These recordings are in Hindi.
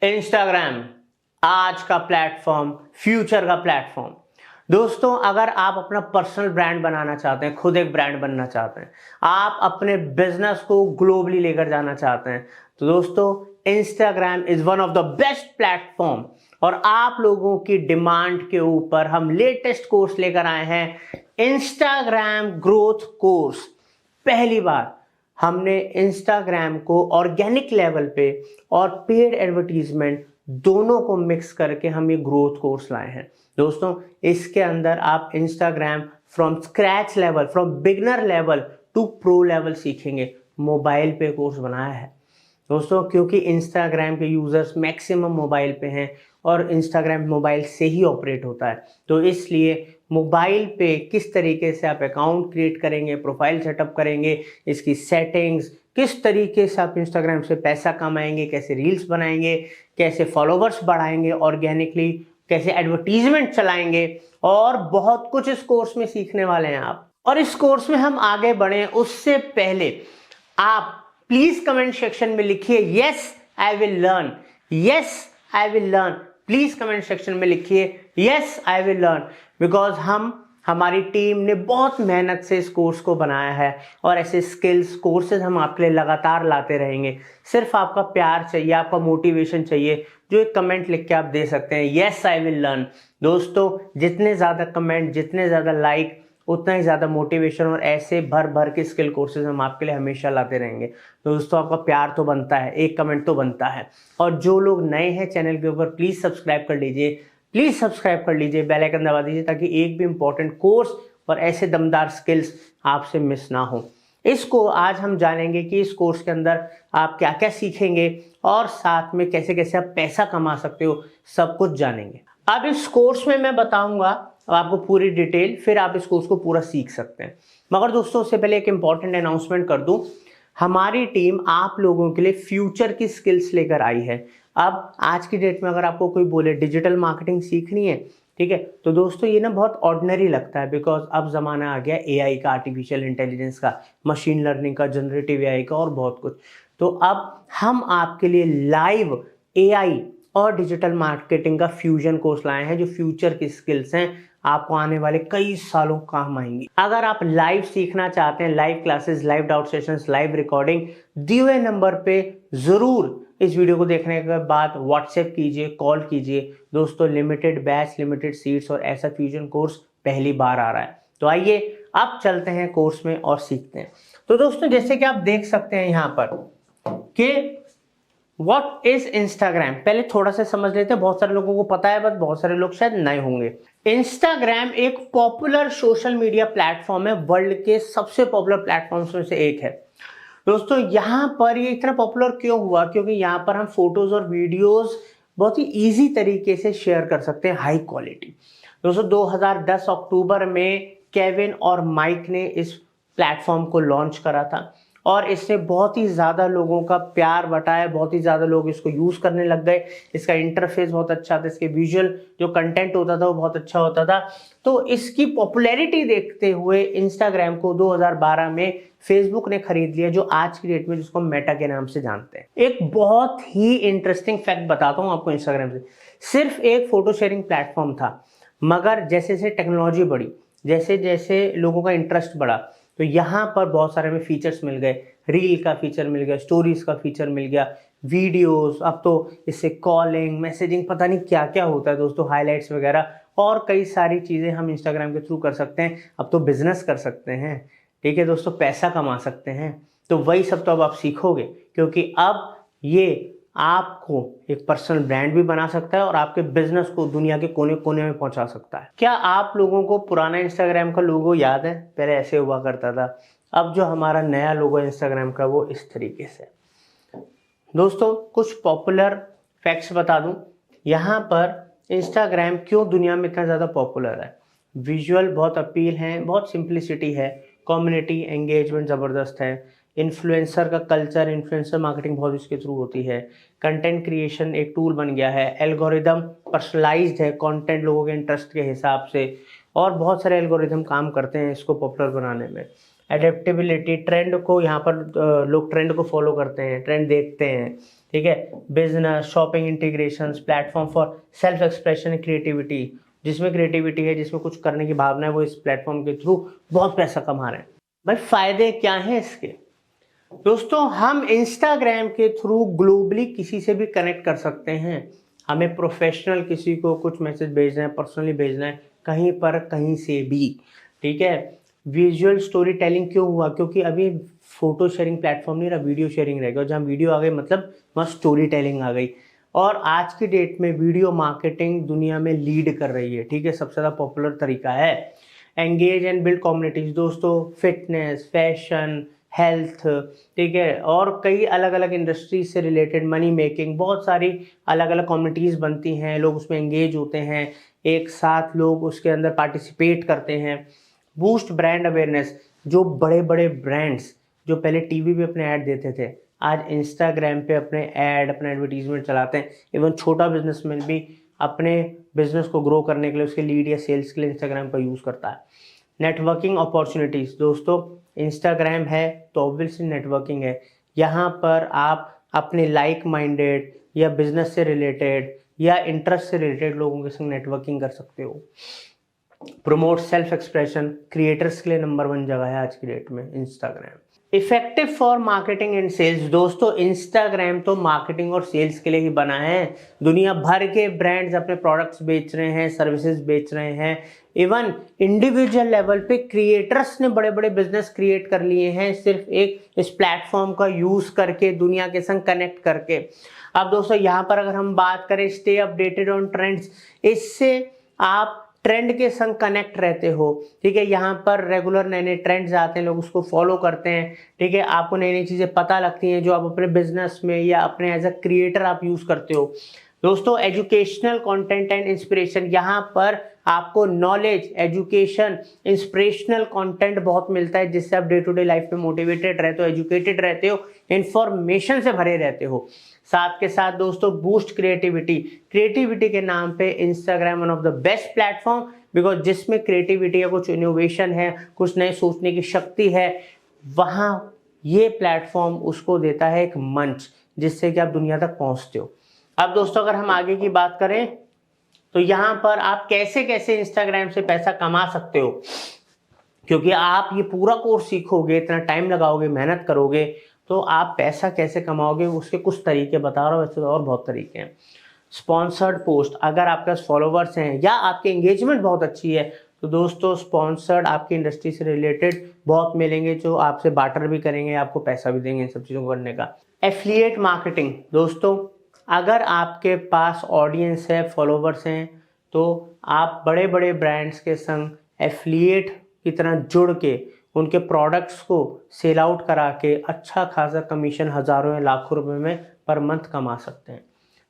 इंस्टाग्राम आज का प्लेटफॉर्म, फ्यूचर का प्लेटफॉर्म। दोस्तों, अगर आप अपना पर्सनल ब्रांड बनाना चाहते हैं, खुद एक ब्रांड बनना चाहते हैं, आप अपने बिजनेस को ग्लोबली लेकर जाना चाहते हैं, तो दोस्तों Instagram is one of the best platform. और आप लोगों की डिमांड के ऊपर हम लेटेस्ट कोर्स लेकर आए हैं, इंस्टाग्राम ग्रोथ कोर्स। पहली बार हमने इंस्टाग्राम को ऑर्गेनिक लेवल पे और पेड एडवर्टीजमेंट दोनों को मिक्स करके हम ये ग्रोथ कोर्स लाए हैं। दोस्तों, इसके अंदर आप Instagram from scratch level, from beginner level to pro level सीखेंगे। मोबाइल पे कोर्स बनाया है दोस्तों, क्योंकि इंस्टाग्राम के यूजर्स मैक्सिमम मोबाइल पे हैं और इंस्टाग्राम मोबाइल से ही ऑपरेट होता है। तो इसलिए मोबाइल पे किस तरीके से आप अकाउंट क्रिएट करेंगे, प्रोफाइल सेटअप करेंगे, इसकी सेटिंग्स, किस तरीके से आप इंस्टाग्राम से पैसा कमाएंगे, कैसे रील्स बनाएंगे, कैसे फॉलोवर्स बढ़ाएंगे ऑर्गेनिकली, कैसे एडवर्टीजमेंट चलाएंगे, और बहुत कुछ इस कोर्स में सीखने वाले हैं आप। और इस कोर्स में हम आगे बढ़े उससे पहले आप प्लीज कमेंट सेक्शन में लिखिए yes I will learn, yes I will learn. Please comment section में लिखिए yes I will learn, because हमारी टीम ने बहुत मेहनत से इस कोर्स को बनाया है और ऐसे स्किल्स कोर्सेज हम आपके लिए लगातार लाते रहेंगे। सिर्फ आपका प्यार चाहिए, आपका मोटिवेशन चाहिए, जो एक कमेंट लिख के आप दे सकते हैं यस आई विल लर्न। दोस्तों, जितने ज़्यादा कमेंट, जितने ज़्यादा लाइक, उतना ही ज़्यादा मोटिवेशन, और ऐसे भर भर के स्किल कोर्सेज हम आपके लिए हमेशा लाते रहेंगे। तो दोस्तों, आपका प्यार तो बनता है, एक कमेंट तो बनता है। और जो लोग नए हैं चैनल के ऊपर, प्लीज़ सब्सक्राइब कर लीजिए, प्लीज़ सब्सक्राइब कर लीजिए, बेल आइकन दबा दीजिए, ताकि एक भी इंपॉर्टेंट कोर्स और ऐसे दमदार स्किल्स आपसे मिस ना हो। इसको आज हम जानेंगे कि इस कोर्स के अंदर आप क्या क्या सीखेंगे और साथ में कैसे कैसे आप पैसा कमा सकते हो, सब कुछ जानेंगे। अब इस कोर्स में मैं बताऊंगा आपको पूरी डिटेल, फिर आप इस कोर्स को पूरा सीख सकते हैं। मगर दोस्तों, उससे पहले एक इंपॉर्टेंट अनाउंसमेंट कर दूं, हमारी टीम आप लोगों के लिए फ्यूचर की स्किल्स लेकर आई है। अब आज की डेट में अगर आपको कोई बोले डिजिटल मार्केटिंग सीखनी है, ठीक है, तो दोस्तों ये ना बहुत ऑर्डिनरी लगता है, बिकॉज अब ज़माना आ गया एआई का, आर्टिफिशियल इंटेलिजेंस का, मशीन लर्निंग का, जनरेटिव एआई का और बहुत कुछ। तो अब हम आपके लिए लाइव एआई और डिजिटल मार्केटिंग का फ्यूजन कोर्स लाए हैं, जो फ्यूचर की स्किल्स हैं, आपको आने वाले कई सालों काम आएंगी। अगर आप लाइव सीखना चाहते हैं, live classes, live doubt sessions, live recording, दिए हुए नंबर पे जरूर इस वीडियो को देखने के बाद व्हाट्सएप कीजिए, कॉल कीजिए। दोस्तों, लिमिटेड बैच, लिमिटेड सीट्स और ऐसा फ्यूजन कोर्स पहली बार आ रहा है। तो आइए अब चलते हैं कोर्स में और सीखते हैं। तो दोस्तों, जैसे कि आप देख सकते हैं यहाँ पर कि व्हाट इज इंस्टाग्राम, पहले थोड़ा सा समझ लेते हैं। बहुत सारे लोगों को पता है, बट बहुत सारे लोग शायद नए होंगे। इंस्टाग्राम एक पॉपुलर सोशल मीडिया प्लेटफॉर्म है, वर्ल्ड के सबसे पॉपुलर प्लेटफॉर्म्स में से एक है। दोस्तों, यहाँ पर ये इतना पॉपुलर क्यों हुआ? क्योंकि यहाँ पर हम फोटोज और वीडियोस बहुत ही इजी तरीके से शेयर कर सकते हैं, हाई क्वालिटी। दोस्तों, 2010 अक्टूबर में केविन और माइक ने इस प्लेटफॉर्म को लॉन्च करा था और इसने बहुत ही ज़्यादा लोगों का प्यार बटाया, बहुत ही ज़्यादा लोग इसको यूज़ करने लग गए। इसका इंटरफेस बहुत अच्छा था, इसके विजुअल जो कंटेंट होता था वो बहुत अच्छा होता था। तो इसकी पॉपुलैरिटी देखते हुए इंस्टाग्राम को 2012 में फेसबुक ने खरीद लिया, जो आज की डेट में जिसको मेटा के नाम से जानते हैं। एक बहुत ही इंटरेस्टिंग फैक्ट बताता हूँ आपको इंस्टाग्राम से। सिर्फ एक फोटो शेयरिंग प्लेटफॉर्म था, मगर जैसे जैसे टेक्नोलॉजी बढ़ी, जैसे जैसे लोगों का इंटरेस्ट बढ़ा, तो यहाँ पर बहुत सारे हमें फीचर्स मिल गए। रील का फीचर मिल गया, स्टोरीज का फीचर मिल गया, वीडियोस, अब तो इससे कॉलिंग, मैसेजिंग, पता नहीं क्या क्या होता है दोस्तों, हाइलाइट्स वगैरह, और कई सारी चीज़ें हम इंस्टाग्राम के थ्रू कर सकते हैं। अब तो बिजनेस कर सकते हैं, ठीक है दोस्तों, पैसा कमा सकते हैं। तो वही सब तो अब आप सीखोगे, क्योंकि अब ये आपको एक पर्सनल ब्रांड भी बना सकता है और आपके बिजनेस को दुनिया के कोने कोने में पहुंचा सकता है। क्या आप लोगों को पुराना इंस्टाग्राम का लोगो याद है? पहले ऐसे हुआ करता था। अब जो हमारा नया लोगो है इंस्टाग्राम का, वो इस तरीके से। दोस्तों, कुछ पॉपुलर फैक्ट्स बता दूं। यहाँ पर इंस्टाग्राम क्यों दुनिया में इतना ज़्यादा पॉपुलर है। विजुअल बहुत अपील है, बहुत सिंप्लिसिटी है, कम्युनिटी एंगेजमेंट ज़बरदस्त है, इन्फ्लुएंसर का कल्चर, इन्फ्लुएंसर मार्केटिंग बहुत इसके थ्रू होती है, कंटेंट क्रिएशन एक टूल बन गया है, एल्गोरिदम पर्सनलाइज्ड है कंटेंट लोगों के इंटरेस्ट के हिसाब से, और बहुत सारे एल्गोरिदम काम करते हैं इसको पॉपुलर बनाने में। एडेप्टेबिलिटी, ट्रेंड को यहाँ पर लोग ट्रेंड को फॉलो करते हैं, ट्रेंड देखते हैं, ठीक है, business, shopping integrations, platform for self expression and creativity, जिसमें क्रिएटिविटी है, जिसमें कुछ करने की भावना है, वो इस प्लेटफॉर्म के थ्रू बहुत पैसा कमा रहे हैं। भाई फायदे क्या हैं इसके? दोस्तों, हम इंस्टाग्राम के थ्रू ग्लोबली किसी से भी कनेक्ट कर सकते हैं। हमें प्रोफेशनल किसी को कुछ मैसेज भेजना है, पर्सनली भेजना है, कहीं पर कहीं से भी, ठीक है। विजुअल स्टोरी टेलिंग क्यों हुआ? क्योंकि अभी फोटो शेयरिंग प्लेटफॉर्म नहीं रहा, वीडियो शेयरिंग रहेगा। जहाँ वीडियो आ गई मतलब वहाँ स्टोरी टेलिंग आ गई। और आज की डेट में वीडियो मार्केटिंग दुनिया में लीड कर रही है, ठीक है, सबसे ज़्यादा पॉपुलर तरीका है। एंगेज एंड बिल्ड कम्युनिटीज दोस्तों, फिटनेस, फैशन, हेल्थ, ठीक है, और कई अलग अलग इंडस्ट्रीज से रिलेटेड मनी मेकिंग, बहुत सारी अलग अलग कम्युनिटीज़ बनती हैं, लोग उसमें एंगेज होते हैं, एक साथ लोग उसके अंदर पार्टिसिपेट करते हैं। बूस्ट ब्रांड अवेयरनेस, जो बड़े बड़े ब्रांड्स जो पहले टीवी पे अपने ऐड देते थे, आज इंस्टाग्राम पे अपने ऐड, अपने एडवर्टीजमेंट चलाते हैं। इवन छोटा बिजनेसमैन भी अपने बिजनेस को ग्रो करने के लिए, उसके लीड या सेल्स के लिए इंस्टाग्राम का यूज़ करता है। नेटवर्किंग अपॉर्चुनिटीज़ दोस्तों, इंस्टाग्राम है तो ऑब्वियसली नेटवर्किंग है। यहाँ पर आप अपने लाइक माइंडेड या बिजनेस से रिलेटेड या इंटरेस्ट से रिलेटेड लोगों के संग नेटवर्किंग कर सकते हो। प्रमोट सेल्फ एक्सप्रेशन, क्रिएटर्स के लिए नंबर 1 जगह है आज की डेट में Instagram. Effective for marketing and sales दोस्तों, इंस्टाग्राम तो मार्केटिंग और सेल्स के लिए ही बना है। दुनिया भर के ब्रांड्स अपने प्रोडक्ट्स बेच रहे हैं, सर्विसेज बेच रहे हैं। इवन इंडिविजुअल लेवल पे क्रिएटर्स ने बड़े बड़े बिजनेस क्रिएट कर लिए हैं, सिर्फ एक इस प्लेटफॉर्म का यूज करके, दुनिया के संग कनेक्ट करके। अब दोस्तों यहाँ पर अगर हम बात करें स्टे अपडेटेड ऑन ट्रेंड्स, इससे आप ट्रेंड के संग कनेक्ट रहते हो, ठीक है। यहाँ पर रेगुलर नए नए ट्रेंड्स आते हैं, लोग उसको फॉलो करते हैं, ठीक है। आपको नई नई चीज़ें पता लगती हैं जो आप अपने बिजनेस में या अपने एज अ क्रिएटर आप यूज़ करते हो। दोस्तों, एजुकेशनल कंटेंट एंड इंस्पिरेशन, यहाँ पर आपको नॉलेज, एजुकेशन, इंस्पिरेशनल कंटेंट बहुत मिलता है, जिससे आप डे टू डे लाइफ में मोटिवेटेड रहते हो, एजुकेटेड रहते हो, इंफॉर्मेशन से भरे रहते हो। साथ के साथ दोस्तों, बूस्ट क्रिएटिविटी, क्रिएटिविटी के नाम पे Instagram one of the best platform, because जिसमें क्रिएटिविटी है, कुछ इनोवेशन है, कुछ नए सोचने की शक्ति है, वहाँ ये प्लेटफॉर्म उसको देता है एक मंच, जिससे कि आप दुनिया तक पहुँचते हो। अब दोस्तों, अगर हम आगे की बात करें तो यहाँ पर आप कैसे कैसे इंस्टाग्राम से पैसा कमा सकते हो, क्योंकि आप ये पूरा कोर्स सीखोगे, इतना टाइम लगाओगे, मेहनत करोगे, तो आप पैसा कैसे कमाओगे उसके कुछ तरीके बता रहा हूँ, वैसे तो और बहुत तरीके हैं। स्पॉन्सर्ड पोस्ट, अगर आपके पास फॉलोवर्स हैं या आपकी एंगेजमेंट बहुत अच्छी है तो दोस्तों स्पॉन्सर्ड आपकी इंडस्ट्री से रिलेटेड बहुत मिलेंगे, जो आपसे बार्टर भी करेंगे, आपको पैसा भी देंगे इन सब चीज़ों को करने का। एफिलिएट मार्केटिंग दोस्तों, अगर आपके पास ऑडियंस है, फॉलोवर्स हैं, तो आप बड़े बड़े ब्रांड्स के संग एफिलिएट की तरह जुड़ के उनके प्रोडक्ट्स को सेल आउट करा के अच्छा खासा कमीशन हज़ारों या लाखों रुपए में पर मंथ कमा सकते हैं।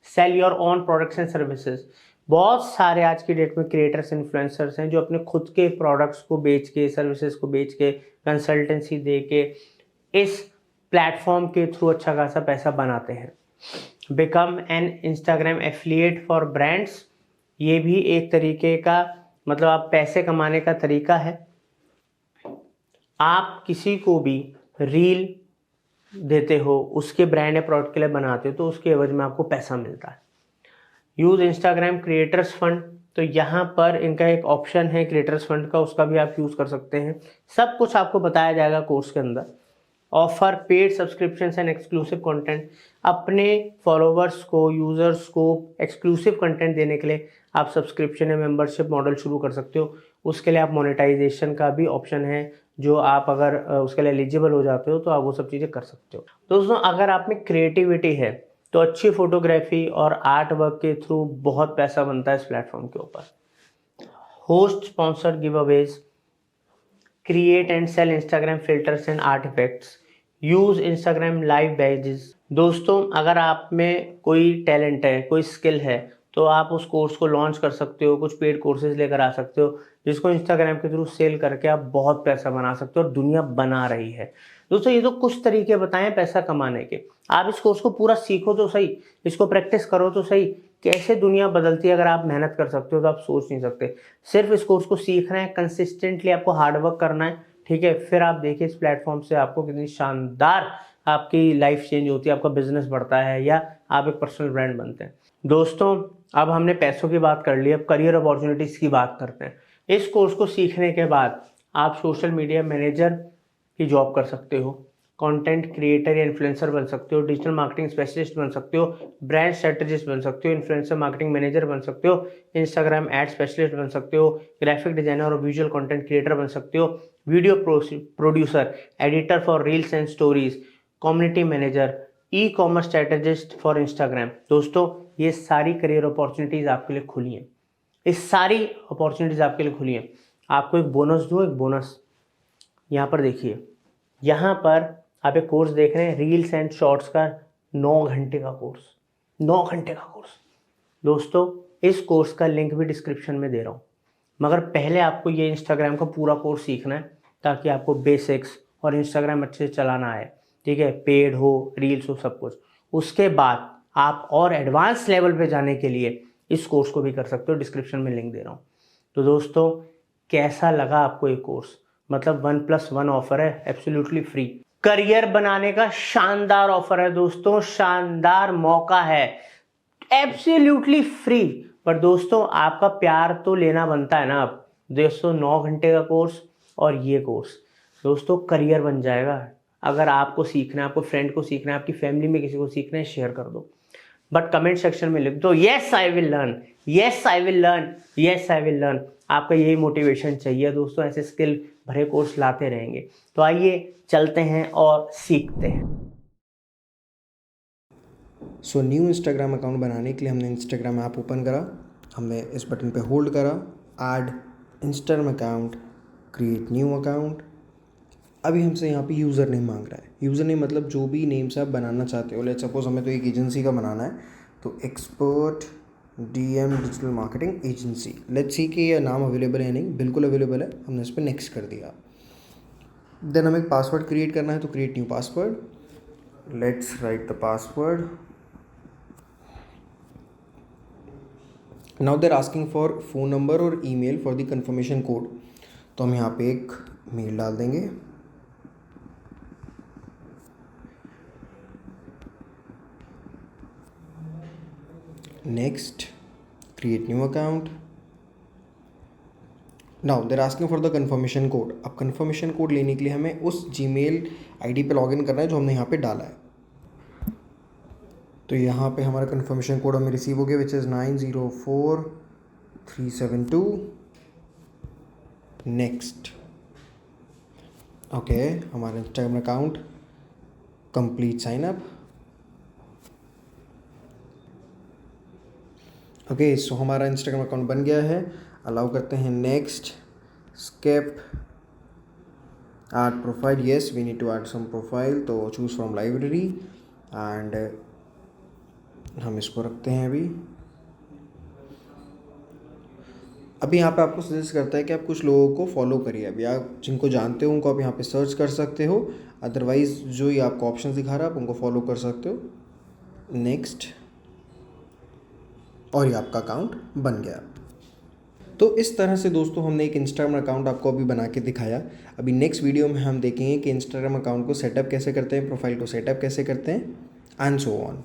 Sell your own products and services, बहुत सारे आज की डेट में क्रिएटर्स, इन्फ्लुएंसर्स हैं जो अपने खुद के प्रोडक्ट्स को बेच के, सर्विसेज को बेच के, कंसल्टेंसी दे के इस प्लेटफॉर्म के थ्रू अच्छा खासा पैसा बनाते हैं। Become an Instagram affiliate for brands, ये भी एक तरीके का मतलब आप पैसे कमाने का तरीका है। आप किसी को भी रील देते हो, उसके ब्रांड या प्रोडक्ट के लिए बनाते हो, तो उसके एवज में आपको पैसा मिलता है। यूज़ इंस्टाग्राम क्रिएटर्स फंड, तो यहाँ पर इनका एक ऑप्शन है क्रिएटर्स फंड का, उसका भी आप यूज़ कर सकते हैं। सब कुछ आपको बताया जाएगा कोर्स के अंदर। Offer paid subscription and exclusive content, अपने फॉलोवर्स को, यूज़र्स को एक्सक्लूसिव कंटेंट देने के लिए आप सब्सक्रिप्शन या मेंबरशिप मॉडल शुरू कर सकते हो। उसके लिए आप मोनेटाइजेशन का भी ऑप्शन है, जो आप अगर उसके लिए एलिजिबल हो जाते हो तो आप वो सब चीज़ें कर सकते हो। दोस्तों, अगर आप में क्रिएटिविटी है तो अच्छी फोटोग्राफी और आर्ट वर्क के थ्रू बहुत पैसा बनता है इस प्लेटफॉर्म के ऊपर। Host sponsored giveaways, create and sell Instagram filters and art effects, use Instagram live badges. दोस्तों, अगर आप में कोई टैलेंट है, कोई स्किल है, तो आप उस कोर्स को लॉन्च कर सकते हो, कुछ पेड कोर्सेज लेकर आ सकते हो, जिसको इंस्टाग्राम के थ्रू सेल करके आप बहुत पैसा बना सकते हो, और दुनिया बना रही है। दोस्तों, ये तो कुछ तरीके बताएं पैसा कमाने के। आप इस कोर्स को पूरा सीखो तो सही, इसको प्रैक्टिस करो तो सही। कैसे दुनिया बदलती है अगर आप मेहनत कर सकते हो तो आप सोच नहीं सकते। सिर्फ इस कोर्स को सीखना है, कंसिस्टेंटली आपको हार्डवर्क करना है, ठीक है। फिर आप देखिए इस प्लेटफॉर्म से आपको कितनी शानदार आपकी लाइफ चेंज होती है, आपका बिजनेस बढ़ता है या आप एक पर्सनल ब्रांड बनते हैं। दोस्तों अब हमने पैसों की बात कर ली, अब करियर अपॉर्चुनिटीज़ की बात करते हैं। इस कोर्स को सीखने के बाद आप सोशल मीडिया मैनेजर की जॉब कर सकते हो, कंटेंट क्रिएटर या इन्फ्लुएंसर बन सकते हो, डिजिटल मार्केटिंग स्पेशलिस्ट बन सकते हो, ब्रांड स्ट्रेटेजिस्ट बन सकते हो, इन्फ्लुएंसर मार्केटिंग मैनेजर बन सकते हो, इंस्टाग्राम एड स्पेशलिस्ट बन सकते हो, ग्राफिक डिजाइनर और विजुअल कंटेंट क्रिएटर बन सकते हो, video producer, editor for reels and stories, community manager, e commerce strategist for Instagram. दोस्तों ये सारी करियर अपॉर्चुनिटीज़ आपके लिए खुली हैं, इस सारी अपॉर्चुनिटीज़ आपके लिए खुली हैं। आपको एक बोनस दूँ, एक बोनस यहाँ पर देखिए, यहाँ पर आप एक कोर्स देख रहे हैं रील्स एंड शॉर्ट्स का 9 घंटे का कोर्स, 9 घंटे का कोर्स। दोस्तों इस कोर्स का लिंक भी डिस्क्रिप्शन में दे रहा हूँ, मगर पहले आपको ये इंस्टाग्राम का पूरा कोर्स सीखना है ताकि आपको बेसिक्स और इंस्टाग्राम अच्छे से चलाना आए, ठीक है, पेड हो, रील्स हो, सब कुछ। उसके बाद आप और एडवांस लेवल पे जाने के लिए इस कोर्स को भी कर सकते हो, डिस्क्रिप्शन में लिंक दे रहा हूँ। तो दोस्तों कैसा लगा आपको ये कोर्स? मतलब 1+1 ऑफर है, एब्सोल्युटली फ्री। करियर बनाने का शानदार ऑफर है दोस्तों, शानदार मौका है, एब्सोल्युटली फ्री। पर दोस्तों आपका प्यार तो लेना बनता है ना। अब दोस्तों 9 घंटे का कोर्स और ये कोर्स, दोस्तों करियर बन जाएगा। अगर आपको सीखना है, आपको फ्रेंड को सीखना है, आपकी फैमिली में किसी को सीखना है, शेयर कर दो, बट कमेंट सेक्शन में लिख दो yes I will learn, yes I will learn, yes I will learn. आपका यही मोटिवेशन चाहिए दोस्तों, ऐसे स्किल भरे कोर्स लाते रहेंगे। तो आइए चलते हैं और सीखते हैं। सो न्यू इंस्टाग्राम अकाउंट बनाने के लिए हमने इंस्टाग्राम ऐप ओपन करा, हमने इस बटन पे होल्ड करा, add Instagram account, create new account. अभी हमसे यहाँ पे यूज़र नेम मांग रहा है। यूज़र नेम मतलब जो भी नेम से आप बनाना चाहते हो। लेट्स सपोज हमें तो एक एजेंसी का बनाना है, तो expert DM digital marketing agency. Let's see कि ये नाम अवेलेबल है नहीं, बिल्कुल अवेलेबल है। हमने इस पर नेक्स्ट कर दिया। देन हमें एक पासवर्ड क्रिएट करना है, तो create new password. Let's write the password. Now there asking for phone number और email for the confirmation code. तो हम यहाँ पे एक मेल डाल देंगे। Next, create new account. Now there asking for the confirmation code. अब कन्फर्मेशन कोड लेने के लिए हमें उस जीमेल आईडी पे लॉगिन करना है जो हमने यहाँ पे डाला है। तो यहाँ पे हमारा कन्फर्मेशन कोड हमें रिसीव हो गया, विच इज़ 904372। नेक्स्ट, ओके, हमारा Instagram account complete sign up. Okay, so हमारा इंस्टाग्राम अकाउंट बन गया है। अलाउ करते हैं next, skip, add profile. Yes we need to add some profile, तो चूज़ फ्रॉम लाइब्रेरी एंड हम इसको रखते हैं। अभी यहाँ पे आपको सजेस्ट करता है कि आप कुछ लोगों को फॉलो करिए। अभी आप जिनको जानते हो उनको आप यहाँ पे सर्च कर सकते हो, अदरवाइज़ जो ये आपको ऑप्शन दिखा रहा है आप उनको फॉलो कर सकते हो। नेक्स्ट, और ये आपका अकाउंट बन गया। तो इस तरह से दोस्तों हमने एक इंस्टाग्राम अकाउंट आपको अभी बना के दिखाया। अभी नेक्स्ट वीडियो में हम देखेंगे कि इंस्टाग्राम अकाउंट को सेटअप कैसे करते हैं, प्रोफाइल को सेटअप कैसे करते हैं, and so on.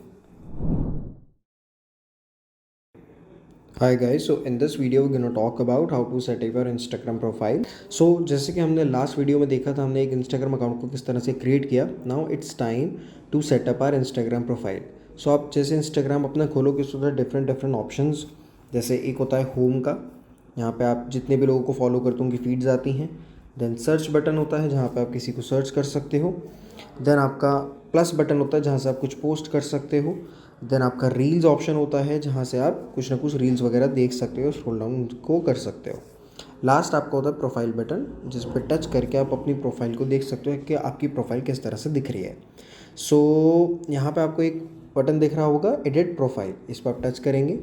Hi guys, so in this video we're going to talk about how to set up your Instagram profile. So जैसे कि हमने लास्ट वीडियो में देखा था, हमने एक इंस्टाग्राम अकाउंट को किस तरह से क्रिएट किया। Now it's time to set up our Instagram profile. So आप जैसे इंस्टाग्राम अपना खोलोगे उसके साथ डिफरेंट ऑप्शंस, जैसे एक होता है होम का, यहाँ पे आप जितने भी लोगों को फॉलो करते हो उनकी फीड्स आती हैं। देन सर्च बटन होता है जहाँ पे आप किसी को सर्च कर सकते हो। देन आपका प्लस बटन होता है जहाँ से आप कुछ पोस्ट कर सकते हो। देन आपका रील्स ऑप्शन होता है जहाँ से आप कुछ ना कुछ रील्स वगैरह देख सकते हो, स्क्रॉल डाउन को कर सकते हो। लास्ट आपका होता है प्रोफाइल बटन, जिस पर टच करके आप अपनी प्रोफाइल को देख सकते हो कि आपकी प्रोफाइल किस तरह से दिख रही है। सो यहाँ पे आपको एक बटन दिख रहा होगा एडिट प्रोफाइल, इस पर आप टच करेंगे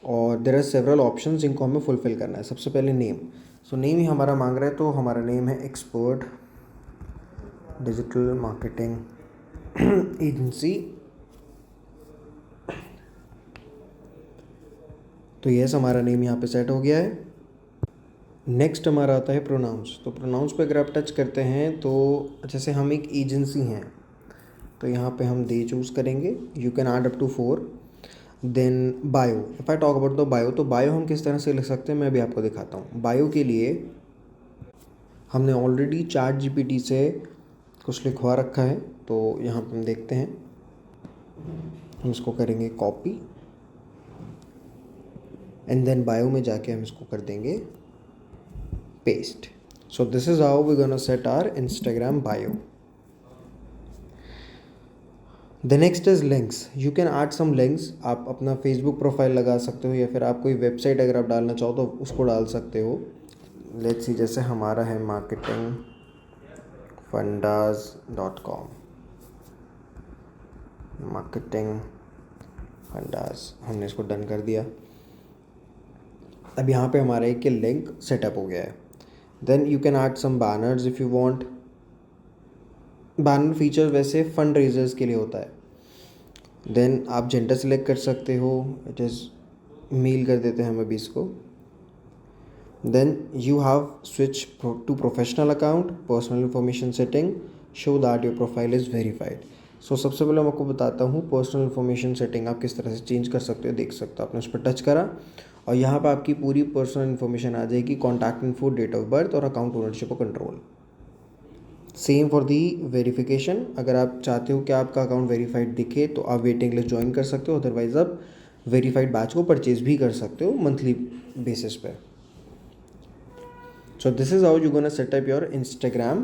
और देयर आर सेवरल ऑप्शंस जिनको हमें फुलफिल करना है। सबसे पहले नेम, सो नेम ही हमारा मांग रहा है, तो हमारा नेम है एक्सपर्ट डिजिटल मार्केटिंग एजेंसी। तो यस, हमारा नेम यहाँ पे सेट हो गया है। नेक्स्ट हमारा आता है प्रोनाउंस। तो प्रोनाउंस पे अगर आप टच करते हैं तो जैसे हम एक एजेंसी हैं, तो यहाँ पे हम दे चूज़ करेंगे. You can add up to 4. Then bio. If I talk about the bio, तो बायो हम किस तरह से लिख सकते हैं मैं भी आपको दिखाता हूँ. बायो के लिए हमने ऑलरेडी चैट जीपीटी से कुछ लिखवा रखा है, तो यहाँ पे हम देखते हैं. हम इसको करेंगे कॉपी एंड देन बायो में जाके हम इसको कर देंगे paste. So this is how we gonna set our Instagram bio. The next is links. You can add some links. आप अपना फेसबुक प्रोफाइल लगा सकते हो या फिर आप कोई वेबसाइट अगर आप डालना चाहो तो उसको डाल सकते हो. लेट्स सी, जैसे हमारा है marketingfundas.com. marketingfundas, हमने इसको डन कर दिया. अब यहाँ पे हमारा एक लिंक सेटअप हो गया है. Then you can add some banners if you want. Banner feature वैसे फंड रेजर्स के लिए होता है. देन आप जेंडर सेलेक्ट कर सकते हो. इट इज़ मेल कर देते हैं हम अभी इसको. Then you have switch to professional account, personal information setting, show that your profile is verified. So सबसे पहले मैं आपको बताता हूँ पर्सनल इन्फॉर्मेशन सेटिंग आप किस तरह से चेंज कर सकते हो. देख सकते हो, आपने उस पर टच करा और यहाँ पर आपकी पूरी पर्सनल इन्फॉर्मेशन आ जाएगी. Contact info, date of birth और अकाउंट ओनरशिप और control. Same for the verification. अगर आप चाहते हो कि आपका अकाउंट वेरीफाइड दिखे तो आप वेटिंग लिस्ट ज्वाइन कर सकते हो. अदरवाइज़ आप वेरीफाइड बैच को परचेज भी कर सकते हो मंथली बेसिस पे. So this is how you're gonna set up your Instagram.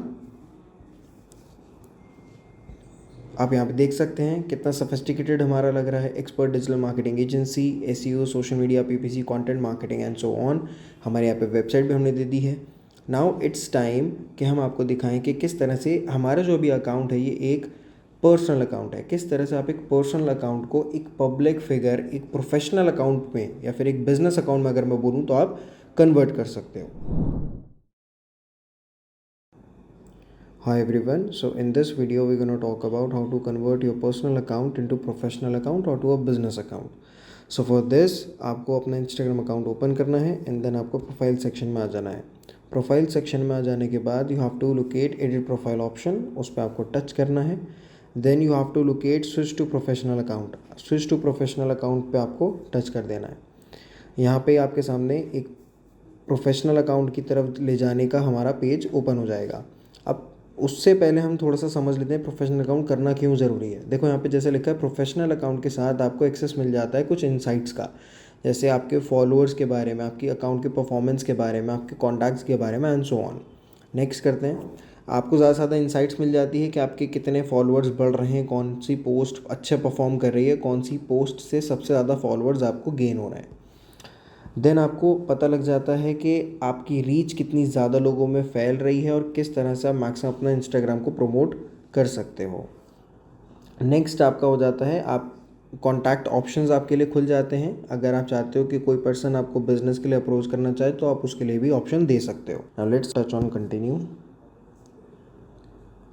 आप यहाँ पे देख सकते हैं कितना सफिस्टिकेटेड हमारा लग रहा है. Expert digital marketing agency, SEO, social media, PPC, content marketing and so on. हमारे यहाँ पे वेबसाइट भी हमने दे दी है. नाउ इट्स टाइम कि हम आपको दिखाएं कि किस तरह से हमारा जो भी अकाउंट है ये एक पर्सनल अकाउंट है. किस तरह से आप एक पर्सनल अकाउंट को एक पब्लिक फिगर, एक प्रोफेशनल अकाउंट में या फिर एक बिजनेस अकाउंट में अगर मैं बोलूँ तो आप कन्वर्ट कर सकते हो. Hi everyone, so in this video we're going to talk about how to convert your personal account into professional account or to a business account. So for this आपको अपना Instagram अकाउंट ओपन करना है एंड देन आपको प्रोफाइल सेक्शन में आ जाना है. प्रोफाइल सेक्शन में आ जाने के बाद you have to locate edit profile option, उस पर आपको टच करना है. Then you have to locate switch to professional account. Switch to professional account पे आपको टच कर देना है. यहाँ पे आपके सामने एक प्रोफेशनल अकाउंट की तरफ ले जाने का हमारा पेज ओपन हो जाएगा. अब उससे पहले हम थोड़ा सा समझ लेते हैं प्रोफेशनल अकाउंट करना क्यों ज़रूरी है. देखो यहाँ पे जैसे लिखा है प्रोफेशनल अकाउंट के साथ आपको एक्सेस मिल जाता है कुछ इनसाइट्स का, जैसे आपके फॉलोअर्स के बारे में, आपकी अकाउंट के परफॉर्मेंस के बारे में, आपके कॉन्टैक्ट्स के बारे में एंड सो ऑन. नेक्स्ट करते हैं. आपको ज़्यादा से ज़्यादा इनसाइट्स मिल जाती है कि आपके कितने फॉलोअर्स बढ़ रहे हैं, कौन सी पोस्ट अच्छे परफॉर्म कर रही है, कौन सी पोस्ट से सबसे ज़्यादा फॉलोअर्स आपको गेन हो रहे हैं. देन आपको पता लग जाता है कि आपकी रीच कितनी ज़्यादा लोगों में फैल रही है और किस तरह से आप मैक्सिमम अपना इंस्टाग्राम को प्रमोट कर सकते हो. नेक्स्ट आपका हो जाता है, आप कॉन्टैक्ट ऑप्शंस आपके लिए खुल जाते हैं. अगर आप चाहते हो कि कोई पर्सन आपको बिजनेस के लिए अप्रोच करना चाहे तो आप उसके लिए भी ऑप्शन दे सकते हो. Now let's touch on continue.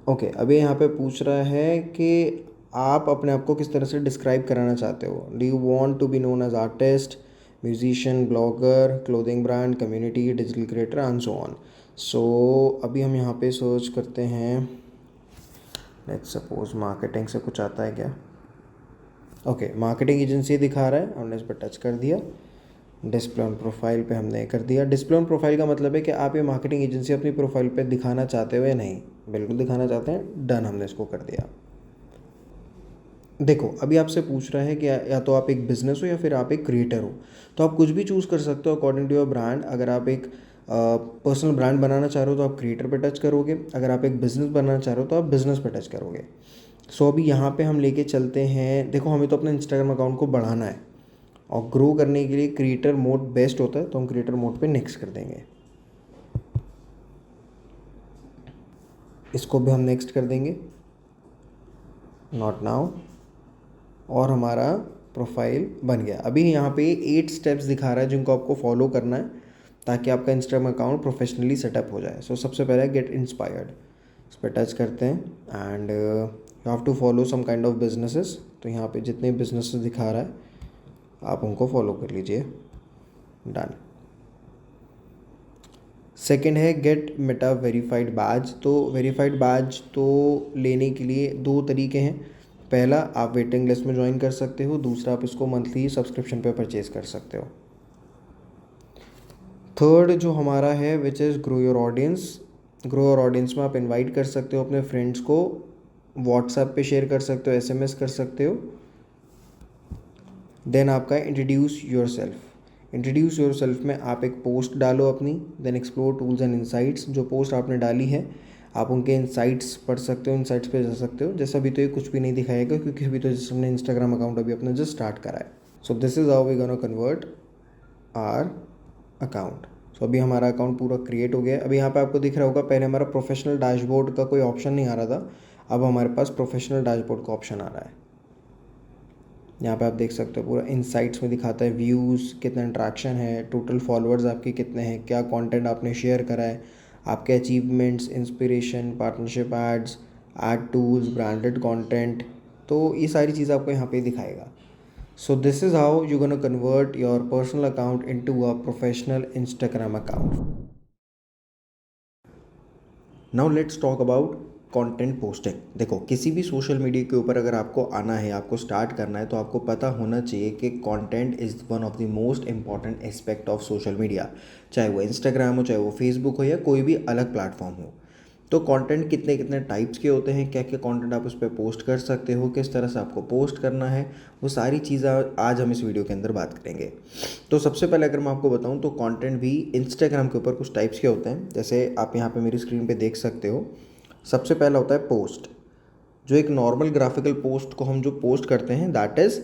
Okay, अभी यहाँ पे पूछ रहा है कि आप अपने आप को किस तरह से डिस्क्राइब कराना चाहते हो. Do you want to be known as artist, musician, blogger, clothing brand, community, digital creator and so on. So अभी हम यहाँ पे सर्च करते हैं. लेट्स सपोज मार्केटिंग से कुछ आता है क्या. ओके, मार्केटिंग एजेंसी दिखा रहा है, हमने इस पर टच कर दिया. डिस्प्ले ऑन प्रोफाइल पे हमने कर दिया. डिस्प्ले ऑन प्रोफाइल का मतलब है कि आप ये मार्केटिंग एजेंसी अपनी प्रोफाइल पे दिखाना चाहते हो या नहीं. बिल्कुल दिखाना चाहते हैं. डन, हमने इसको कर दिया. देखो अभी आपसे पूछ रहा है कि या तो आप एक बिज़नेस हो या फिर आप एक क्रिएटर हो, तो आप कुछ भी चूज़ कर सकते हो अकॉर्डिंग टू योर ब्रांड. अगर आप एक पर्सनल ब्रांड बनाना चाह रहे हो तो आप क्रिएटर पे टच करोगे. अगर आप एक बिज़नेस बनाना चाह रहे हो तो आप बिज़नेस पे टच करोगे. सो अभी यहाँ पे हम लेके चलते हैं. देखो हमें तो अपना इंस्टाग्राम अकाउंट को बढ़ाना है और ग्रो करने के लिए क्रिएटर मोड बेस्ट होता है, तो हम क्रिएटर मोड पे नेक्स्ट कर देंगे. इसको भी हम नेक्स्ट कर देंगे, नॉट नाउ, और हमारा प्रोफाइल बन गया. अभी यहाँ पे 8 स्टेप्स दिखा रहा है जिनको आपको फॉलो करना है ताकि आपका इंस्टाग्राम अकाउंट प्रोफेशनली सेटअप हो जाए. सो सबसे पहले गेट इंस्पायर्ड, इस पर टच करते हैं and you have to follow some kind of businesses. तो यहाँ पे जितने बिजनेसेस दिखा रहा है आप उनको फॉलो कर लीजिए. डन. सेकेंड है गेट मेटा वेरीफाइड बैज. तो वेरीफाइड बैज तो लेने के लिए 2 तरीके हैं. पहला, आप वेटिंग लिस्ट में ज्वाइन कर सकते हो। दूसरा, आप इसको मंथली सब्सक्रिप्शन पे परचेज कर सकते हो। थर्ड जो हमारा है which is grow your audience. Grow your audience में आप इनवाइट कर सकते हो अपने फ्रेंड्स को, व्हाट्सएप पे शेयर कर सकते हो, एसएमएस कर सकते हो। देन आपका introduce yourself. Introduce yourself में आप एक पोस्ट डालो अपनी, then explore tools and insights. जो पोस्ट आपने डाली है आप उनके इंसाइट्स पढ़ सकते हो, इंसाइट्स पे जा सकते हो। जैसे अभी तो ये कुछ भी नहीं दिखाएगा क्योंकि अभी तो जैसे हमने इंस्टाग्राम अकाउंट अभी अपना जस्ट स्टार्ट करा है। So this is how we gonna convert our account. So अभी हमारा अकाउंट पूरा क्रिएट हो गया है। अभी यहाँ पे आपको दिख रहा होगा पहले हमारा प्रोफेशनल डैशबोर्ड का कोई ऑप्शन नहीं आ रहा था, अब हमारे पास प्रोफेशनल डैशबोर्ड का ऑप्शन आ रहा है। यहाँ पे आप देख सकते हो पूरा इनसाइट्स में दिखाता है व्यूज़, कितना इंट्रैक्शन है, टोटल फॉलोअर्स आपके कितने हैं, क्या कंटेंट आपने शेयर करा है, आपके achievements, inspiration, partnership ads, ad tools, branded content. तो ये सारी चीज़ आपको यहाँ पे दिखाएगा। So this is how you gonna convert your personal account into a professional Instagram account. Now let's talk about content posting. देखो, किसी भी सोशल मीडिया के ऊपर अगर आपको आना है, आपको स्टार्ट करना है, तो आपको पता होना चाहिए कि content is one of the most important aspect of social media. चाहे वो इंस्टाग्राम हो, चाहे वो फेसबुक हो, या कोई भी अलग प्लेटफॉर्म हो। तो कंटेंट कितने कितने टाइप्स के होते हैं, क्या क्या कंटेंट आप उस पर पोस्ट कर सकते हो, किस तरह से आपको पोस्ट करना है, वो सारी चीज़ें आज हम इस वीडियो के अंदर बात करेंगे। तो सबसे पहले अगर मैं आपको बताऊं तो कंटेंट भी इंस्टाग्राम के ऊपर कुछ टाइप्स के होते हैं। जैसे आप यहाँ पे मेरी स्क्रीन पे देख सकते हो, सबसे पहला होता है पोस्ट। जो एक नॉर्मल ग्राफिकल पोस्ट को हम जो पोस्ट करते हैं दैट इज़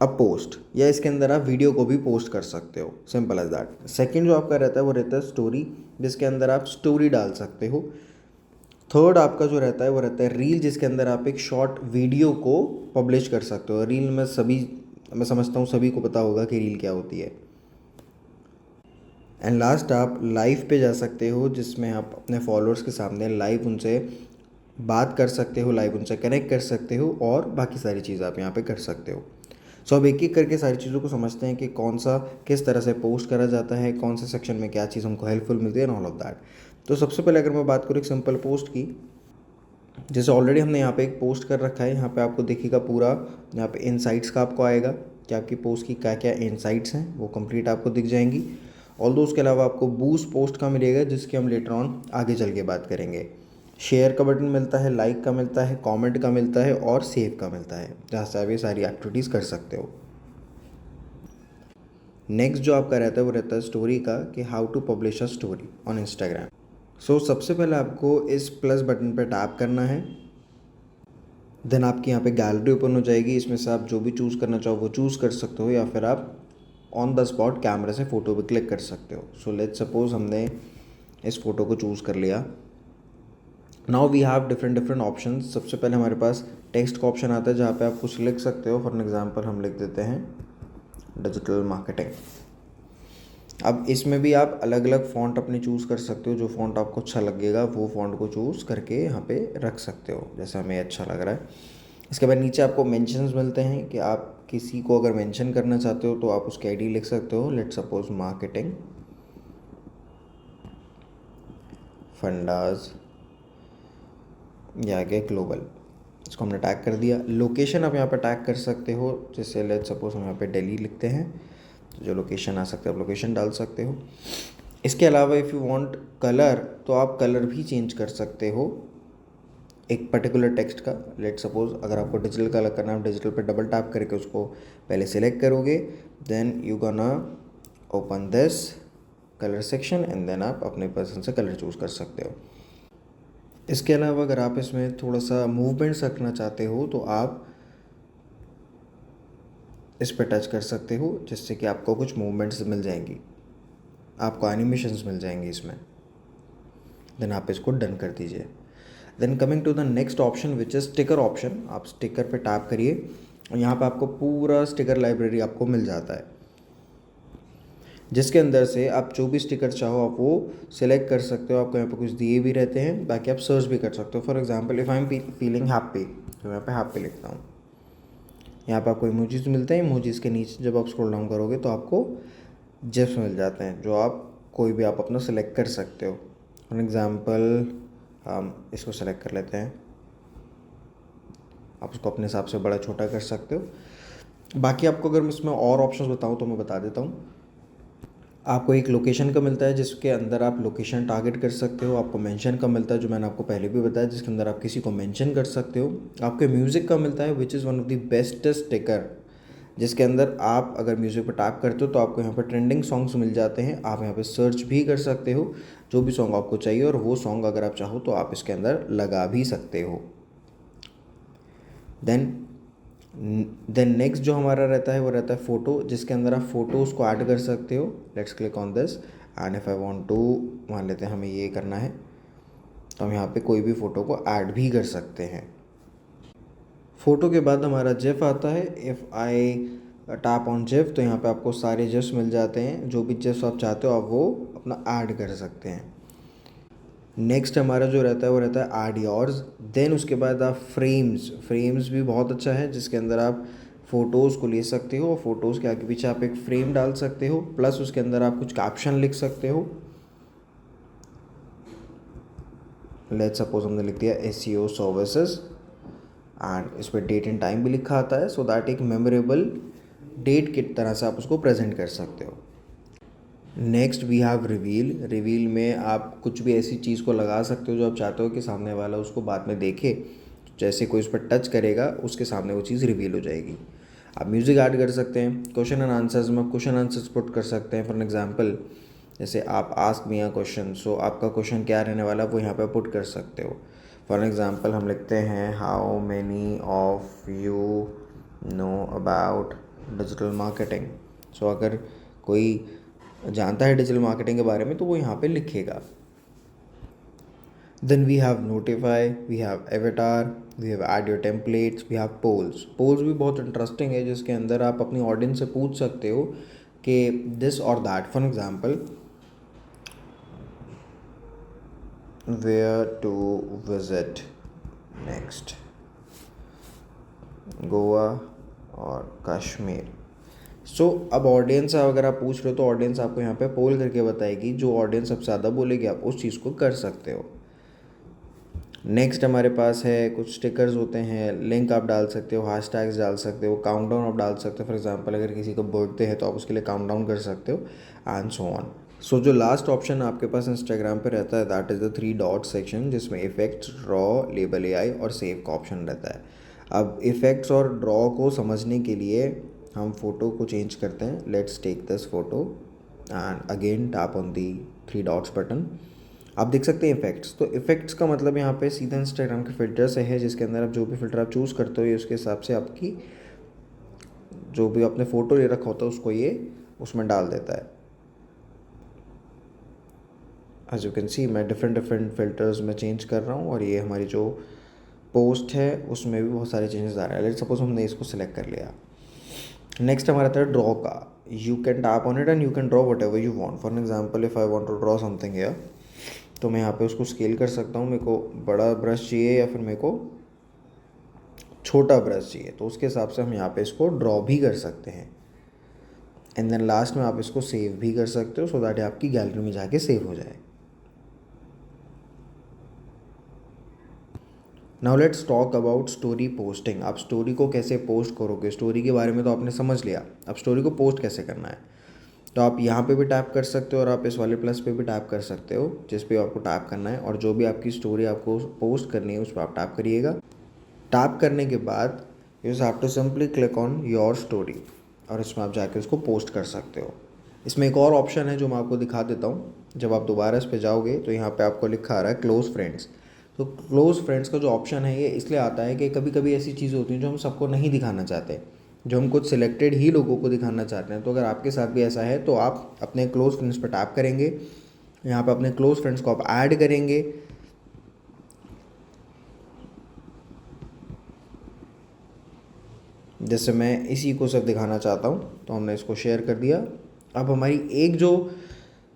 अ पोस्ट, या इसके अंदर आप वीडियो को भी पोस्ट कर सकते हो, सिंपल एज दैट। सेकंड जो आपका रहता है वो रहता है स्टोरी, जिसके अंदर आप स्टोरी डाल सकते हो। थर्ड आपका जो रहता है वो रहता है रील, जिसके अंदर आप एक शॉर्ट वीडियो को पब्लिश कर सकते हो। रील में मैं समझता हूँ सभी को पता होगा कि रील क्या होती है। एंड लास्ट आप लाइव पे जा सकते हो, जिसमें आप अपने फॉलोअर्स के सामने लाइव उनसे बात कर सकते हो, लाइव उनसे कनेक्ट कर सकते हो, और बाकी सारी चीज़ आप यहाँ पे कर सकते हो। सो अब एक एक करके सारी चीज़ों को समझते हैं कि कौन सा किस तरह से पोस्ट करा जाता है, कौन से सेक्शन में क्या चीज़ हमको हेल्पफुल मिलती है, एंड ऑल ऑफ दैट। तो सबसे पहले अगर मैं बात करूँ एक सिंपल पोस्ट की, जैसे ऑलरेडी हमने यहाँ पे एक पोस्ट कर रखा है, यहाँ पे आपको दिखेगा पूरा, यहाँ पे इनसाइट्स का आपको आएगा कि आपकी पोस्ट की क्या क्या इनसाइट्स हैं, वो कंप्लीट आपको दिख जाएंगी। ऑल्दो उसके अलावा आपको बूस्ट पोस्ट का मिलेगा, जिसकी हम लेटर ऑन आगे चल के बात करेंगे। शेयर का बटन मिलता है, लाइक का मिलता है, कमेंट का मिलता है, और सेव का मिलता है, जहाँ से आप ये सारी एक्टिविटीज़ कर सकते हो। नेक्स्ट जो आपका रहता है वो रहता है स्टोरी का, कि how to publish a story on Instagram. So सबसे पहले आपको इस प्लस बटन पर टैप करना है। देन आपकी यहाँ पे गैलरी ओपन हो जाएगी, इसमें से आप जो भी चूज़ करना चाहो वो चूज़ कर सकते हो, या फिर आप ऑन द स्पॉट कैमरे से फ़ोटो पे क्लिक कर सकते हो। सो लेट्स सपोज हमने इस फ़ोटो को चूज़ कर लिया। Now we have different option. सबसे पहले हमारे पास टेक्स्ट का ऑप्शन आता है, जहाँ पे आप कुछ लिख सकते हो। फॉर एन एग्जांपल हम लिख देते हैं डिजिटल मार्केटिंग। अब इसमें भी आप अलग अलग फ़ॉन्ट अपने चूज़ कर सकते हो, जो फ़ॉन्ट आपको अच्छा लगेगा वो फ़ॉन्ट को चूज़ करके यहाँ पे रख सकते हो, जैसे हमें अच्छा लग रहा है। इसके बाद नीचे आपको मेंशंस मिलते हैं, कि आप किसी को अगर मेंशन करना चाहते हो तो आप उसकी आईडी लिख सकते हो। लेट्स सपोज मार्केटिंग फंडाज, या आगे ग्लोबल, इसको हमने टैग कर दिया। लोकेशन आप यहाँ पे टैग कर सकते हो, जैसे लेट्स सपोज हम यहाँ पे दिल्ली लिखते हैं, तो जो लोकेशन आ सकता है आप लोकेशन डाल सकते हो। इसके अलावा इफ़ यू वांट कलर, तो आप कलर भी चेंज कर सकते हो एक पर्टिकुलर टेक्स्ट का। लेट्स सपोज अगर आपको डिजिटल कलर करना है, डिजिटल पे डबल टैप करके उसको पहले सिलेक्ट करोगे, then you gonna open this colour section, and then आप अपने पसंद से कलर चूज़ कर सकते हो। इसके अलावा अगर आप इसमें थोड़ा सा मूवमेंट्स रखना चाहते हो, तो आप इस पर टच कर सकते हो, जिससे कि आपको कुछ मूवमेंट्स मिल जाएंगी, आपको एनिमेशंस मिल जाएंगी इसमें। देन आप इसको डन कर दीजिए। Then coming to the next option which is sticker option. आप स्टिकर पे टैप करिए, और यहाँ पे आपको पूरा स्टिकर लाइब्रेरी आपको मिल जाता है, जिसके अंदर से आप जो भी स्टिकर चाहो आप वो सिलेक्ट कर सकते हो। आपको यहाँ पे कुछ दिए भी रहते हैं, बाकी आप सर्च भी कर सकते हो। For example if I am feeling happy, तो यहाँ पे हैप्पी लिखता हूँ। यहाँ पे आपको इमोजीज मिलते हैं, इमोजीज के नीचे जब आप स्क्रॉल डाउन करोगे तो आपको जिप्स मिल जाते हैं, जो आप कोई भी आप अपना सेलेक्ट कर सकते हो। फॉर एग्ज़ाम्पल हम इसको सेलेक्ट कर लेते हैं, आप उसको अपने हिसाब से बड़ा छोटा कर सकते हो। बाकी आपको अगर मैं इसमें और ऑप्शंस बताऊँ तो मैं बता देता हूँ। आपको एक लोकेशन का मिलता है जिसके अंदर आप लोकेशन टारगेट कर सकते हो। आपको मेंशन का मिलता है जो मैंने आपको पहले भी बताया, जिसके अंदर आप किसी को मेंशन कर सकते हो। आपके म्यूज़िक का मिलता है which is one of the bestest sticker, जिसके अंदर आप अगर म्यूज़िक पर टैप करते हो तो आपको यहाँ पर ट्रेंडिंग सॉन्ग्स मिल जाते हैं। आप यहाँ पर सर्च भी कर सकते हो जो भी सॉन्ग आपको चाहिए, और वो सॉन्ग अगर आप चाहो तो आप इसके अंदर लगा भी सकते हो। देन नेक्स्ट जो हमारा रहता है वो रहता है फ़ोटो, जिसके अंदर आप फ़ोटोज़ को ऐड कर सकते हो। Let's click on this and if I want to, मान लेते हैं हमें ये करना है, तो हम यहाँ पे कोई भी फ़ोटो को ऐड भी कर सकते हैं। फ़ोटो के बाद हमारा जिफ आता है। If I tap on GIF तो यहाँ पे आपको सारे जिफ्स मिल जाते हैं। जो भी जिफ्स आप चाहते हो आप वो अपना ऐड कर सकते हैं। नेक्स्ट हमारा जो रहता है वो रहता है ऐड योर्स। देन उसके बाद आप फ्रेम्स भी बहुत अच्छा है, जिसके अंदर आप फ़ोटोज़ को ले सकते हो और फ़ोटोज़ के आगे पीछे आप एक फ्रेम डाल सकते हो, प्लस उसके अंदर आप कुछ कैप्शन लिख सकते हो। लेट्स सपोज हमने लिख दिया SEO सर्विसेज एंड इस पर डेट एंड टाइम भी लिखा आता है, सो दैट एक मेमोरेबल डेट की तरह से आप उसको प्रेजेंट कर सकते हो। नेक्स्ट वी हैव रिवील में आप कुछ भी ऐसी चीज़ को लगा सकते हो जो आप चाहते हो कि सामने वाला उसको बाद में देखे। जैसे कोई उस पर टच करेगा उसके सामने वो चीज़ रिवील हो जाएगी। आप म्यूज़िक ऐड कर सकते हैं। क्वेश्चन एंड आंसर्स में क्वेश्चन आंसर्स पुट कर सकते हैं। फॉर एग्जांपल जैसे आप आस्क मी अ क्वेश्चन, सो आपका क्वेश्चन क्या रहने वाला है वो यहाँ पे पुट कर सकते हो। फॉर एग्जांपल हम लिखते हैं how many of you know about digital marketing. So अगर कोई जानता है डिजिटल मार्केटिंग के बारे में तो वो यहाँ पे लिखेगा। Then we have notify, we have avatar, we have add your templates, we have polls भी बहुत इंटरेस्टिंग है, जिसके अंदर आप अपनी ऑडियंस से पूछ सकते हो कि दिस और that. For example where to visit next, Goa और कश्मीर। अब ऑडियंस अगर आप पूछ रहे हो तो ऑडियंस आपको यहाँ पे पोल करके बताएगी। जो ऑडियंस सबसे ज़्यादा बोलेगी आप उस चीज़ को कर सकते हो। नेक्स्ट हमारे पास है कुछ स्टिकर्स होते हैं, लिंक आप डाल सकते हो, हैशटैग्स डाल सकते हो, काउंटडाउन आप डाल सकते हो। फॉर एग्जांपल अगर किसी का बर्थडे है तो आप उसके लिए काउंटडाउन कर सकते हो एंड सो ऑन। सो जो लास्ट ऑप्शन आपके पास इंस्टाग्राम पे रहता है that is the 3 dot section, जिसमें इफेक्ट्स, ड्रॉ, लेबल AI और सेव का ऑप्शन रहता है। अब इफेक्ट्स और ड्रॉ को समझने के लिए हम फ़ोटो को चेंज करते हैं। Let's take this photo and again tap on the 3 dots button. आप देख सकते हैं इफेक्ट्स। तो इफेक्ट्स का मतलब यहाँ पे सीधा इंस्टाग्राम के फ़िल्टर से है, जिसके अंदर आप जो भी फ़िल्टर आप चूज़ करते हो ये उसके हिसाब से आपकी जो भी आपने फ़ोटो ले रखा होता है उसको ये उसमें डाल देता है। एज यू कैन सी मैं डिफरेंट फ़िल्टर्स में चेंज कर रहा हूँ और ये हमारी जो पोस्ट है उसमें भी बहुत सारे चेंजेस आ रहे हैं। लेट्स सपोज हमने इसको सिलेक्ट कर लिया। नेक्स्ट हमारा था ड्रॉ का। You can tap on it and you can draw whatever you want. For example if I want to draw something here, तो मैं यहाँ पे उसको स्केल कर सकता हूँ। मेरे को बड़ा ब्रश चाहिए या फिर मेरे को छोटा ब्रश चाहिए, तो उसके हिसाब से हम यहाँ पे इसको ड्रॉ भी कर सकते हैं। एंड देन लास्ट में आप इसको सेव भी कर सकते हो सो दैट आपकी गैलरी में जाके सेव हो जाए। Now let's talk about story posting. आप स्टोरी को कैसे पोस्ट करोगे, स्टोरी के बारे में तो आपने समझ लिया। अब स्टोरी को पोस्ट कैसे करना है, तो आप यहाँ पे भी टैप कर सकते हो और आप इस वाले प्लस पे भी टैप कर सकते हो जिस पे आपको टैप करना है, और जो भी आपकी स्टोरी आपको पोस्ट करनी है उस पर आप टैप करिएगा। टैप करने के बाद you have to simply click on your story और इसमें आप जाके उसको पोस्ट कर सकते हो। इसमें एक और ऑप्शन है जो मैं आपको दिखा देता हूँ। जब आप दोबारा इस पर जाओगे तो यहाँ पे आपको लिखा आ रहा है क्लोज फ्रेंड्स। तो क्लोज फ्रेंड्स का जो ऑप्शन है ये इसलिए आता है कि कभी कभी ऐसी चीज़ें होती हैं जो हम सबको नहीं दिखाना चाहते, जो हम कुछ सिलेक्टेड ही लोगों को दिखाना चाहते हैं। तो अगर आपके साथ भी ऐसा है तो आप अपने क्लोज फ्रेंड्स पर टैप करेंगे, यहाँ पे अपने क्लोज फ्रेंड्स को आप ऐड करेंगे। जैसे मैं इसी को सब दिखाना चाहता हूँ तो हमने इसको शेयर कर दिया। अब हमारी एक जो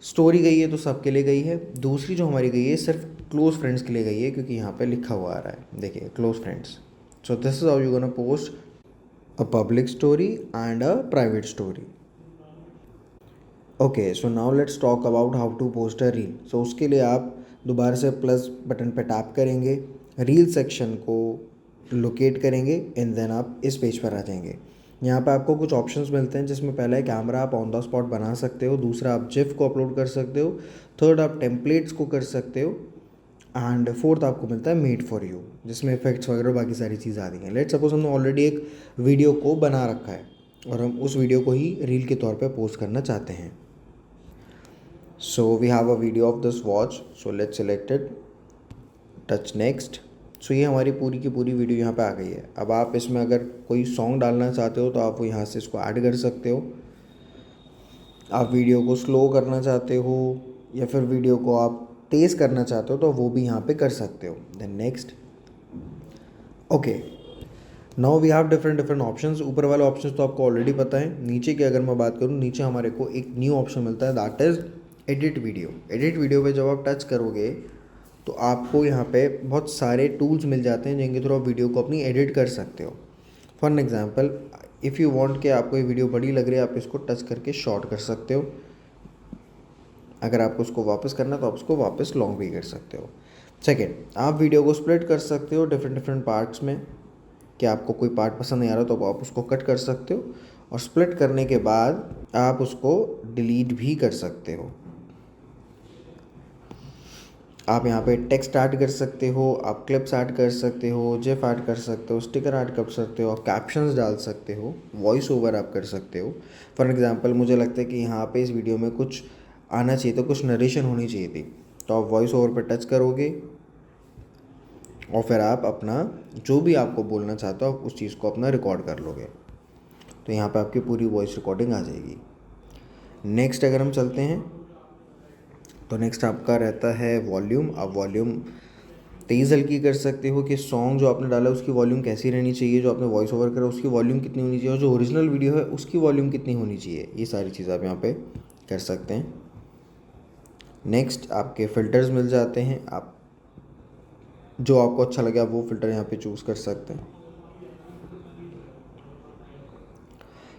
स्टोरी गई है तो सबके लिए गई है, दूसरी जो हमारी गई है सिर्फ क्लोज फ्रेंड्स के लिए गई है, क्योंकि यहाँ पे लिखा हुआ आ रहा है, देखिए close friends. So this is how you gonna post a public story and a private story. Okay, so now let's talk about how to post a reel. So उसके लिए आप दोबारा से प्लस बटन पे टैप करेंगे, रील सेक्शन को लोकेट करेंगे एंड देन आप इस पेज पर आ जाएंगे। यहाँ पे आपको कुछ ऑप्शंस मिलते हैं, जिसमें पहला है कैमरा, आप ऑन द स्पॉट बना सकते हो। दूसरा, आप जिफ को अपलोड कर सकते हो। थर्ड, आप टेम्पलेट्स को कर सकते हो। एंड फोर्थ आपको मिलता है मेड फॉर यू, जिसमें इफेक्ट्स वगैरह बाकी सारी चीज़ आ रही हैं। लेट सपोज हमने ऑलरेडी एक वीडियो को बना रखा है और हम उस वीडियो को ही रील के तौर पे पोस्ट करना चाहते हैं। So we have a video of this watch, so let's select it, touch next. So ये हमारी पूरी की पूरी वीडियो यहाँ पे आ गई है। अब आप इसमें अगर कोई सॉन्ग डालना चाहते हो तो आप वो यहाँ से इसको ऐड कर सकते हो। आप वीडियो को स्लो करना चाहते हो या फिर वीडियो को आप तेज़ करना चाहते हो तो वो भी यहाँ पे कर सकते हो। Then next. Okay, now we have different options. ऊपर वाले ऑप्शंस तो आपको ऑलरेडी पता है। नीचे की अगर मैं बात करूँ, नीचे हमारे को एक न्यू ऑप्शन मिलता है, that is edit video. Edit video पे जब आप टच करोगे तो आपको यहाँ पे बहुत सारे टूल्स मिल जाते हैं जिनके थ्रू आप वीडियो को अपनी एडिट कर सकते हो। For an example, if you want कि आपको ये वीडियो बड़ी लग रही है, आप इसको टच करके शॉर्ट कर सकते हो। अगर आपको उसको वापस करना है तो आप उसको वापस लॉन्ग भी कर सकते हो। सेकेंड, आप वीडियो को स्प्लिट कर सकते हो डिफरेंट पार्ट्स में, कि आपको कोई पार्ट पसंद नहीं आ रहा तो आप उसको कट कर सकते हो, और स्प्लिट करने के बाद आप उसको डिलीट भी कर सकते हो। आप यहाँ पे टेक्स्ट ऐड कर सकते हो, आप क्लिप्स ऐड कर सकते हो, जिफ ऐड कर सकते हो, स्टिकर ऐड कर सकते हो, आप कैप्शंस डाल सकते हो, वॉइस ओवर आप कर सकते हो। फॉर एग्जांपल, मुझे लगता है कि यहाँ पे इस वीडियो में कुछ आना चाहिए, तो कुछ नरेशन होनी चाहिए थी, तो आप वॉइस ओवर पर टच करोगे और फिर आप अपना जो भी आपको बोलना चाहते हो आप उस चीज़ को अपना रिकॉर्ड कर लोगे, तो यहाँ पर आपकी पूरी वॉइस रिकॉर्डिंग आ जाएगी। नेक्स्ट अगर हम चलते हैं तो नेक्स्ट आपका रहता है वॉल्यूम। आप वॉल्यूम तेज़ हल्की कर सकते हो कि सॉन्ग जो आपने डाला उसकी वॉल्यूम कैसी रहनी चाहिए, जो आपने वॉइस ओवर करा उसकी वॉल्यूम कितनी होनी चाहिए, और जो ओरिजिनल वीडियो है उसकी वॉल्यूम कितनी होनी चाहिए। ये सारी चीज़ आप यहाँ पे कर सकते हैं। नेक्स्ट, आपके फ़िल्टर्स मिल जाते हैं, आप जो आपको अच्छा लगे आप वो फ़िल्टर यहाँ पे चूज़ कर सकते हैं।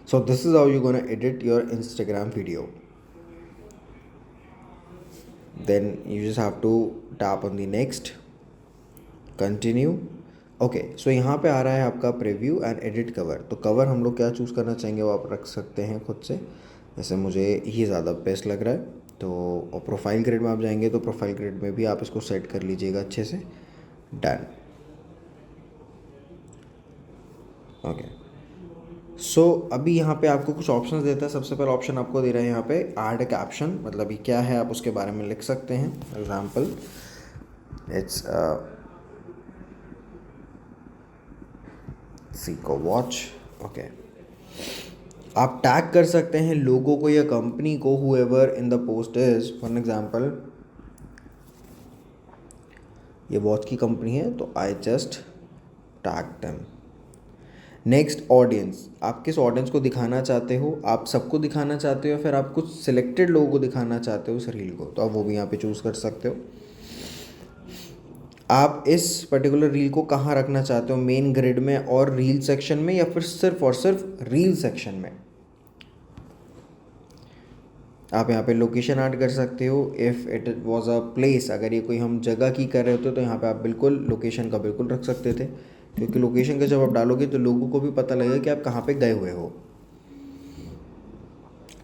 So this is how you gonna edit your Instagram video. Then you just have to tap on the next, continue। Okay, so यहाँ पे आ रहा है आपका प्रीव्यू एंड एडिट कवर। तो कवर हम लोग क्या चूज़ करना चाहेंगे वो आप रख सकते हैं खुद से, जैसे मुझे ये ज़्यादा बेस्ट लग रहा है। तो और प्रोफाइल ग्रिड में आप जाएंगे तो प्रोफाइल ग्रिड में भी आप इसको सेट कर लीजिएगा अच्छे से। डन। ओके, सो अभी यहाँ पे आपको कुछ ऑप्शंस देता है। सबसे पहला ऑप्शन आपको दे रहा है यहाँ पे ऐड कैप्शन, मतलब ये क्या है आप उसके बारे में लिख सकते हैं। Example, it's Seiko watch. ओके, आप टैग कर सकते हैं लोगों को या कंपनी को, however in the post is. For example, ये वॉच की कंपनी है तो I just tag them. Next, audience. आप किस ऑडियंस को दिखाना चाहते हो, आप सबको दिखाना चाहते हो या फिर आप कुछ सिलेक्टेड लोगों को दिखाना चाहते हो उस रील को, तो आप वो भी यहाँ पे चूज़ कर सकते हो। आप इस पर्टिकुलर रील को कहाँ रखना चाहते हो, मेन ग्रिड में और रील सेक्शन में, या फिर सिर्फ और सिर्फ रील सेक्शन में। आप यहाँ पे लोकेशन ऐड कर सकते हो। If it was a place, अगर ये कोई हम जगह की कर रहे होते तो यहाँ पे आप बिल्कुल लोकेशन का बिल्कुल रख सकते थे, क्योंकि लोकेशन का जब आप डालोगे तो लोगों को भी पता लगेगा कि आप कहाँ पे गए हुए हो।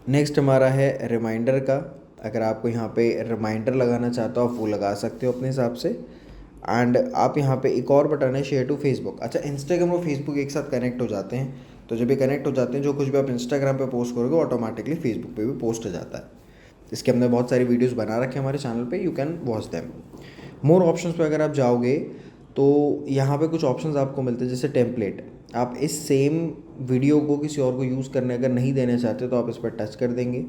नेक्स्ट हमारा है रिमाइंडर का। अगर आपको यहाँ पे रिमाइंडर लगाना चाहते हो आप वो लगा सकते हो अपने हिसाब से। एंड आप यहाँ पे एक और बटन है शेयर टू फेसबुक। अच्छा, इंस्टाग्राम और फेसबुक एक साथ कनेक्ट हो जाते हैं, तो जब ये कनेक्ट हो जाते हैं जो कुछ भी आप इंस्टाग्राम पे पोस्ट करोगे ऑटोमेटिकली फेसबुक पे भी पोस्ट हो जाता है। इसके हमने बहुत सारी वीडियोस बना रखे हैं हमारे चैनल पे, you can watch them. More options पे अगर आप जाओगे तो यहाँ पे कुछ ऑप्शंस आपको मिलते हैं, जैसे टेम्पलेट। आप इस सेम वीडियो को किसी और को यूज़ करने अगर नहीं देना चाहते तो आप इस पर टच कर देंगे।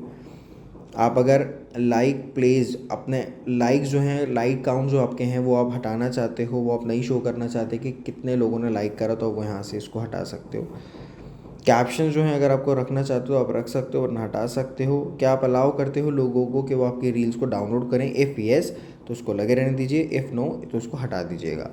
आप अगर लाइक प्लेज, अपने लाइक्स जो हैं, लाइक काउंट जो आपके हैं वो आप हटाना चाहते हो, वो आप नहीं शो करना चाहते कि कितने लोगों ने लाइक करा, तो वो यहाँ से इसको हटा सकते हो। कैप्शन जो हैं अगर आपको रखना चाहते हो आप रख सकते हो वरना हटा सकते हो। क्या आप अलाउ करते हो लोगों को कि वो आपकी रील्स को डाउनलोड करें? इफ़ येस तो उसको लगे रहने दीजिए, इफ़ नो तो उसको हटा दीजिएगा।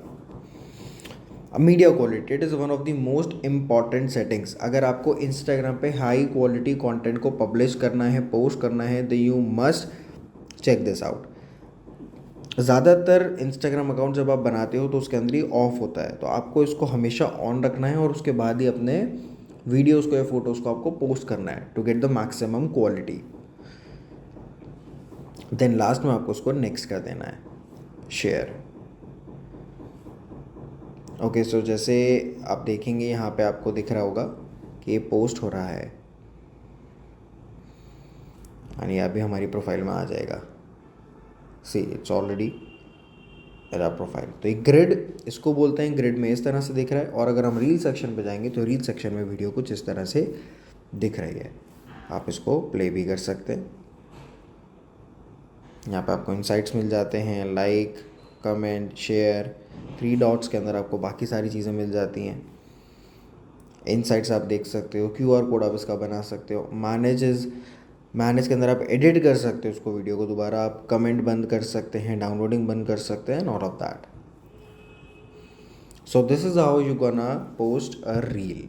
Media quality, it is one of the most important settings. अगर आपको इंस्टाग्राम पे हाई क्वालिटी कंटेंट को पब्लिश करना है, पोस्ट करना है, तो you must check this out. ज़्यादातर इंस्टाग्राम अकाउंट जब आप बनाते हो तो उसके अंदर ही ऑफ होता है, तो आपको इसको हमेशा ऑन रखना है और उसके बाद ही अपने वीडियोस को या फोटोज़ को आपको पोस्ट करना है to get the maximum quality. Then last में आपको उसको नेक्स्ट कर देना है, शेयर। ओके, सो जैसे आप देखेंगे यहाँ पे आपको दिख रहा होगा कि ये पोस्ट हो रहा है और ये अभी हमारी प्रोफाइल में आ जाएगा। सी इट्स ऑलरेडी मेरा प्रोफाइल। तो एक ग्रिड इसको बोलते हैं, ग्रिड में इस तरह से दिख रहा है। और अगर हम रील सेक्शन पे जाएंगे तो रील सेक्शन में वीडियो कुछ इस तरह से दिख रही है। आप इसको प्ले भी कर सकते हैं। यहाँ पे आपको इनसाइट्स मिल जाते हैं, लाइक, कमेंट, शेयर। 3 डॉट्स के अंदर आपको बाकी सारी चीज़ें मिल जाती हैं। इनसाइट्स आप देख सकते हो, QR कोड आप इसका बना सकते हो। मैनेज के अंदर आप एडिट कर सकते हो उसको, वीडियो को दोबारा आप कमेंट बंद कर सकते हैं, डाउनलोडिंग बंद कर सकते हैं, all of that. So this is how you gonna post a reel.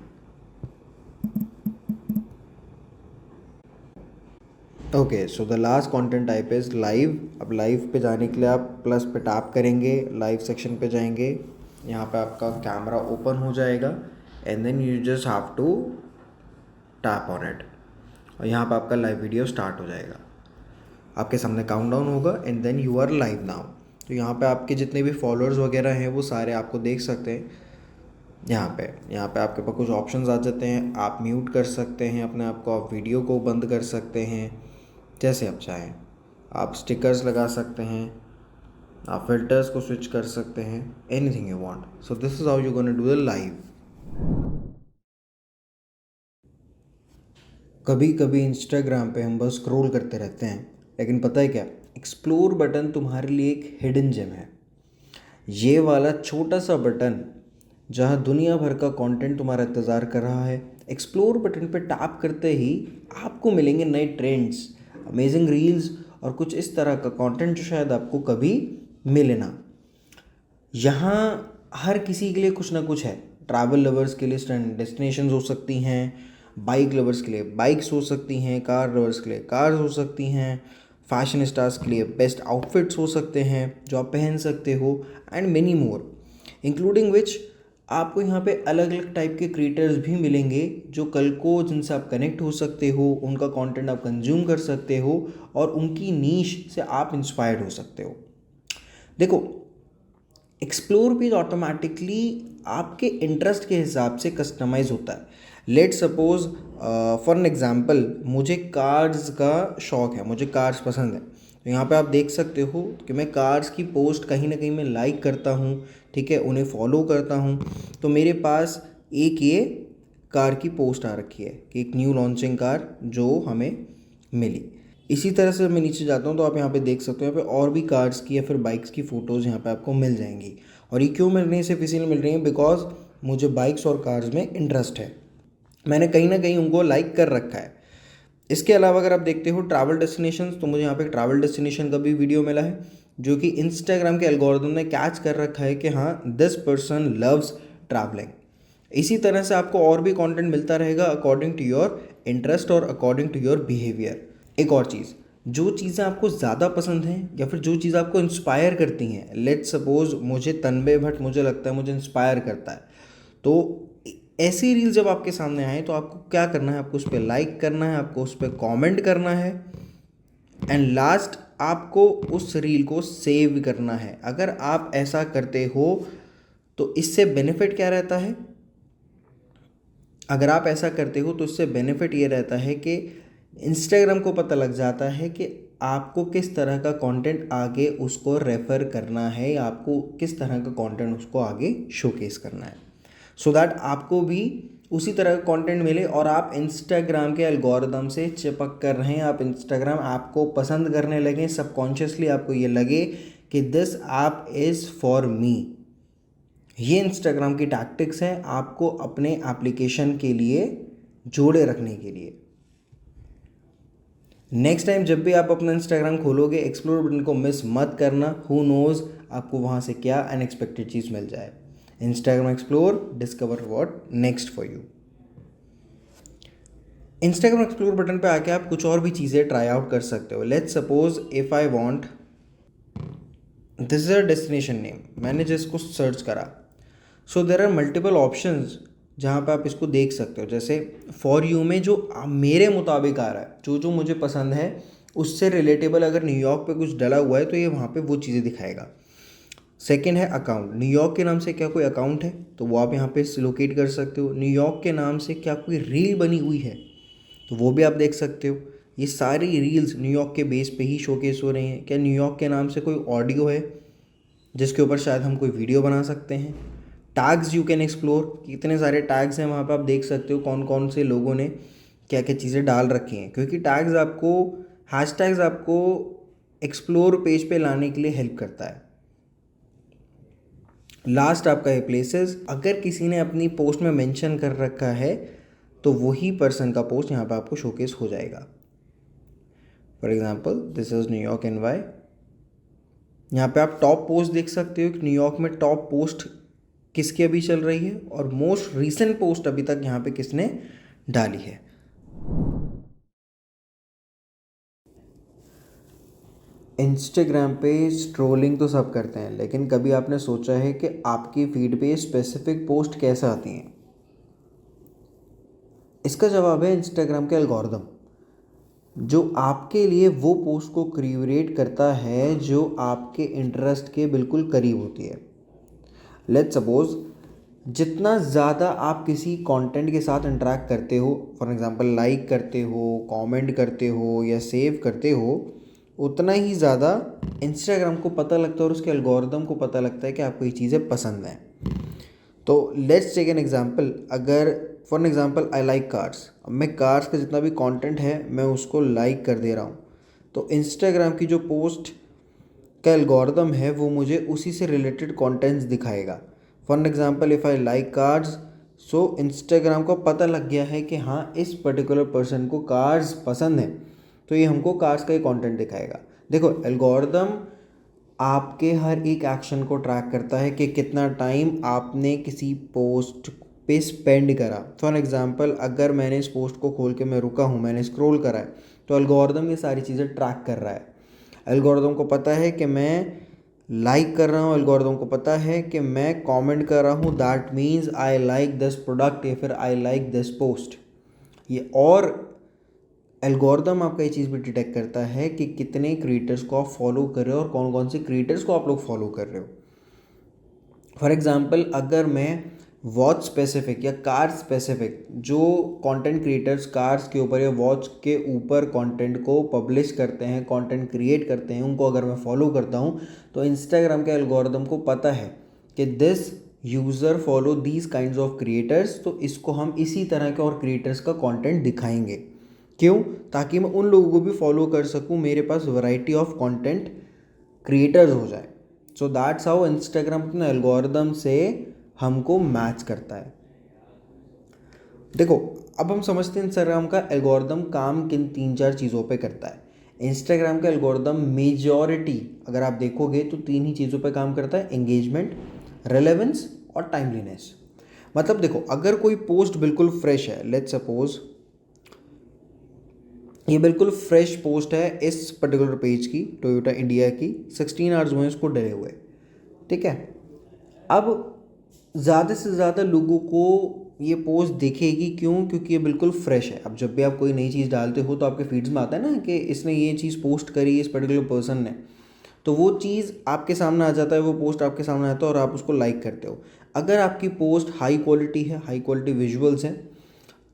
Okay, so the last content type is live. अब लाइव पे जाने के लिए आप प्लस पे टैप करेंगे, लाइव सेक्शन पे जाएंगे, यहाँ पे आपका कैमरा ओपन हो जाएगा and then you just have to tap on it और यहाँ पे आपका लाइव वीडियो स्टार्ट हो जाएगा। आपके सामने काउंटडाउन होगा and then you are live now. तो यहाँ पे आपके जितने भी फॉलोअर्स वगैरह हैं वो सारे आपको देख सकते हैं। यहाँ पे आपके पास कुछ ऑप्शंस आ जाते हैं। आप म्यूट कर सकते हैं अपने आप को, आप वीडियो को बंद कर सकते हैं जैसे आप चाहें। आप स्टिकर्स लगा सकते हैं, आप फिल्टर्स को स्विच कर सकते हैं, anything you want. So this is how you gonna do the live. कभी कभी इंस्टाग्राम पे हम बस स्क्रॉल करते रहते हैं, लेकिन पता है क्या, एक्सप्लोर बटन तुम्हारे लिए एक हिडन जेम है। ये वाला छोटा सा बटन जहाँ दुनिया भर का कंटेंट तुम्हारा इंतज़ार कर रहा है, एक्सप्लोर बटन पे टैप करते ही आपको मिलेंगे नए ट्रेंड्स, अमेजिंग रील्स और कुछ इस तरह का कंटेंट जो शायद आपको कभी मिले ना। यहाँ हर किसी के लिए कुछ ना कुछ है। ट्रैवल लवर्स के लिए डेस्टिनेशंस हो सकती हैं, बाइक लवर्स के लिए बाइक्स हो सकती हैं, कार लवर्स के लिए कार्स हो सकती हैं, फैशन स्टार्स के लिए बेस्ट आउटफिट्स हो सकते हैं जो आप पहन सकते हो, एंड मेनी मोर, इंक्लूडिंग विच आपको यहाँ पे अलग अलग टाइप के क्रिएटर्स भी मिलेंगे जो कल को जिनसे आप कनेक्ट हो सकते हो, उनका कंटेंट आप कंज्यूम कर सकते हो और उनकी नीश से आप इंस्पायर्ड हो सकते हो। देखो, एक्सप्लोर पेज ऑटोमेटिकली आपके इंटरेस्ट के हिसाब से कस्टमाइज होता है। Let suppose for an example, मुझे कार्स का शौक़ है, मुझे कार्स पसंद है, तो यहाँ पे आप देख सकते हो कि मैं कार्स की पोस्ट कहीं ना कहीं मैं लाइक करता हूँ, ठीक है, उन्हें फॉलो करता हूँ। तो मेरे पास एक ये कार की पोस्ट आ रखी है कि एक न्यू लॉन्चिंग कार जो हमें मिली। इसी तरह से मैं नीचे जाता हूँ तो आप यहाँ पे देख सकते हो, यहाँ पे और भी कार्स की या फिर बाइक्स की फ़ोटोज़ यहाँ पे आपको मिल जाएंगी। और ये क्यों मिल रही है, सिर्फ इसीलिए मिल रही है बिकॉज मुझे बाइक्स और कार्स में इंटरेस्ट है, मैंने कहीं ना कहीं उनको लाइक कर रखा है। इसके अलावा अगर आप देखते हो ट्रैवल डेस्टिनेशंस, तो मुझे यहाँ पे ट्रैवल डेस्टिनेशन का भी वीडियो मिला है जो कि इंस्टाग्राम के एल्गोरिथम ने कैच कर रखा है कि हाँ, दिस पर्सन लव्स ट्रैवलिंग। इसी तरह से आपको और भी कंटेंट मिलता रहेगा अकॉर्डिंग टू योर इंटरेस्ट और अकॉर्डिंग टू योर बिहेवियर। एक और चीज़, जो चीज़ें आपको ज़्यादा पसंद हैं या फिर जो चीज़ आपको इंस्पायर करती हैं, लेट सपोज मुझे तन्मय भट्ट मुझे लगता है मुझे इंस्पायर करता है, तो ऐसी रील जब आपके सामने आए तो आपको क्या करना है, आपको उस पर लाइक करना है, आपको उस पर कॉमेंट करना है एंड लास्ट आपको उस रील को सेव करना है। अगर आप ऐसा करते हो तो इससे बेनिफिट क्या रहता है, अगर आप ऐसा करते हो तो इससे बेनिफिट ये रहता है कि इंस्टाग्राम को पता लग जाता है कि आपको किस तरह का कंटेंट आगे उसको रेफ़र करना है या आपको किस तरह का कंटेंट उसको आगे शोकेस करना है, सो दैट आपको भी उसी तरह का कंटेंट मिले और आप इंस्टाग्राम के एल्गोरिदम से चिपक कर रहें, आप इंस्टाग्राम ऐप को पसंद करने लगें, सबकॉन्शियसली आपको ये लगे कि this app is for me. ये इंस्टाग्राम की टैक्टिक्स हैं आपको अपने एप्लीकेशन के लिए जोड़े रखने के लिए। नेक्स्ट टाइम जब भी आप अपना इंस्टाग्राम खोलोगे, एक्सप्लोर बटन को मिस मत करना, हु नोज़ आपको वहाँ से क्या अनएक्सपेक्टेड चीज़ मिल जाए। Instagram explore, discover what next for you. Instagram explore button पे आके आप कुछ और भी चीज़ें ट्राई आउट कर सकते हो। Let's suppose if I want this is a destination name, मैंने जिसको सर्च करा। सो देर आर मल्टीपल ऑप्शंस जहाँ पे आप इसको देख सकते हो। जैसे फॉर यू में जो मेरे मुताबिक आ रहा है, जो जो मुझे पसंद है उससे रिलेटेबल अगर न्यूयॉर्क पे कुछ डला हुआ है तो ये वहाँ पे वो चीज़ें दिखाएगा। सेकेंड है अकाउंट, न्यूयॉर्क के नाम से क्या कोई अकाउंट है तो वो आप यहाँ पे लोकेट कर सकते हो। न्यूयॉर्क के नाम से क्या कोई रील बनी हुई है तो वो भी आप देख सकते हो। ये सारी रील्स न्यूयॉर्क के बेस पे ही शोकेस हो रही हैं। क्या न्यूयॉर्क के नाम से कोई ऑडियो है जिसके ऊपर शायद हम कोई वीडियो बना सकते हैं। टैग्स यू कैन एक्सप्लोर, कितने सारे टैग्स हैं वहाँ पे आप देख सकते हो कौन कौन से लोगों ने क्या क्या चीज़ें डाल रखी हैं, क्योंकि टैग्स आपको, हैशटैग्स आपको एक्सप्लोर पेज पे लाने के लिए हेल्प करता है। लास्ट आपका है प्लेसेस, अगर किसी ने अपनी पोस्ट में मेंशन कर रखा है तो वही पर्सन का पोस्ट यहाँ पे आपको शोकेस हो जाएगा। For example this is New York NY. यहाँ पे आप टॉप पोस्ट देख सकते हो कि न्यूयॉर्क में टॉप पोस्ट किसकी अभी चल रही है और मोस्ट रीसेंट पोस्ट अभी तक यहाँ पे किसने डाली है। इंस्टाग्राम पे स्ट्रोलिंग तो सब करते हैं, लेकिन कभी आपने सोचा है कि आपकी फीड पे स्पेसिफिक पोस्ट कैसे आती हैं? इसका जवाब है इंस्टाग्राम के एल्गोरिदम, जो आपके लिए वो पोस्ट को क्यूरेट करता है जो आपके इंटरेस्ट के बिल्कुल करीब होती है। लेट्स सपोज जितना ज़्यादा आप किसी कंटेंट के साथ इंटरेक्ट करते हो, फॉर एग्जांपल लाइक करते हो, कमेंट करते हो या सेव करते हो, उतना ही ज़्यादा इंस्टाग्राम को पता लगता है और उसके एल्गोरिदम को पता लगता है कि आपको ये चीज़ें पसंद हैं। तो लेट्स टेक एन एग्जांपल, अगर for example I like cars, अब मैं कार्स का जितना भी कंटेंट है मैं उसको लाइक कर दे रहा हूँ, तो इंस्टाग्राम की जो पोस्ट का एल्गोरिदम है वो मुझे उसी से रिलेटेड कंटेंट्स दिखाएगा। For example if I like cars, so Instagram को पता लग गया है कि हाँ इस पर्टिकुलर पर्सन को कार्स पसंद है, तो ये हमको कार्स का ही कंटेंट दिखाएगा। देखो एल्गोरिदम आपके हर एक एक्शन को ट्रैक करता है कि कितना टाइम आपने किसी पोस्ट पे स्पेंड करा। फॉर एग्जांपल अगर मैंने इस पोस्ट को खोल के मैं रुका हूँ, मैंने स्क्रॉल करा है, तो एल्गोरिदम ये सारी चीज़ें ट्रैक कर रहा है। एल्गोरिदम को पता है कि मैं लाइक कर रहा हूँ, एल्गोरिदम को पता है कि मैं कमेंट कर रहा हूँ, that means I like this product या फिर आई लाइक दिस पोस्ट। ये और एल्गोरिदम आपका ये चीज़ भी डिटेक्ट करता है कि कितने क्रिएटर्स को आप फॉलो कर रहे हो और कौन कौन से क्रिएटर्स को आप लोग फॉलो कर रहे हो। फॉर एग्जांपल अगर मैं वॉच स्पेसिफिक या कार स्पेसिफिक जो कंटेंट क्रिएटर्स कार्स के ऊपर या वॉच के ऊपर कंटेंट को पब्लिश करते हैं, कंटेंट क्रिएट करते हैं, उनको अगर मैं फॉलो करता हूं, तो इंस्टाग्राम के एल्गोरिदम को पता है कि this user follow these kinds of creators, तो इसको हम इसी तरह के और क्रिएटर्स का कंटेंट दिखाएंगे। क्यों? ताकि मैं उन लोगों को भी फॉलो कर सकूं, मेरे पास वैरायटी ऑफ कंटेंट क्रिएटर्स हो जाए। सो दैट्स हाउ इंस्टाग्राम अपने एल्गोरिदम से हमको मैच करता है। देखो अब हम समझते हैं इंस्टाग्राम का एल्गोरिदम काम किन 3-4 चीज़ों पे करता है। इंस्टाग्राम का एल्गोरिदम मेजॉरिटी अगर आप देखोगे तो 3 ही चीज़ों पे काम करता है, एंगेजमेंट, रेलेवेंस और टाइमलीनेस। मतलब देखो अगर कोई पोस्ट बिल्कुल फ्रेश है, लेट्स सपोज ये बिल्कुल फ्रेश पोस्ट है इस पर्टिकुलर पेज की, टोयोटा इंडिया की, 16 आवर्स हुए इसको डले हुए, ठीक है। अब ज़्यादा से ज़्यादा लोगों को ये पोस्ट दिखेगी, क्यों? क्योंकि ये बिल्कुल फ्रेश है। अब जब भी आप कोई नई चीज़ डालते हो तो आपके फीड्स में आता है ना कि इसने ये चीज़ पोस्ट करी इस पर्टिकुलर पर्सन ने, तो वो चीज़ आपके सामने आ जाता है, वो पोस्ट आपके सामने आता है और आप उसको लाइक करते हो। अगर आपकी पोस्ट हाई क्वालिटी है, हाई क्वालिटी विजुअल्स हैं,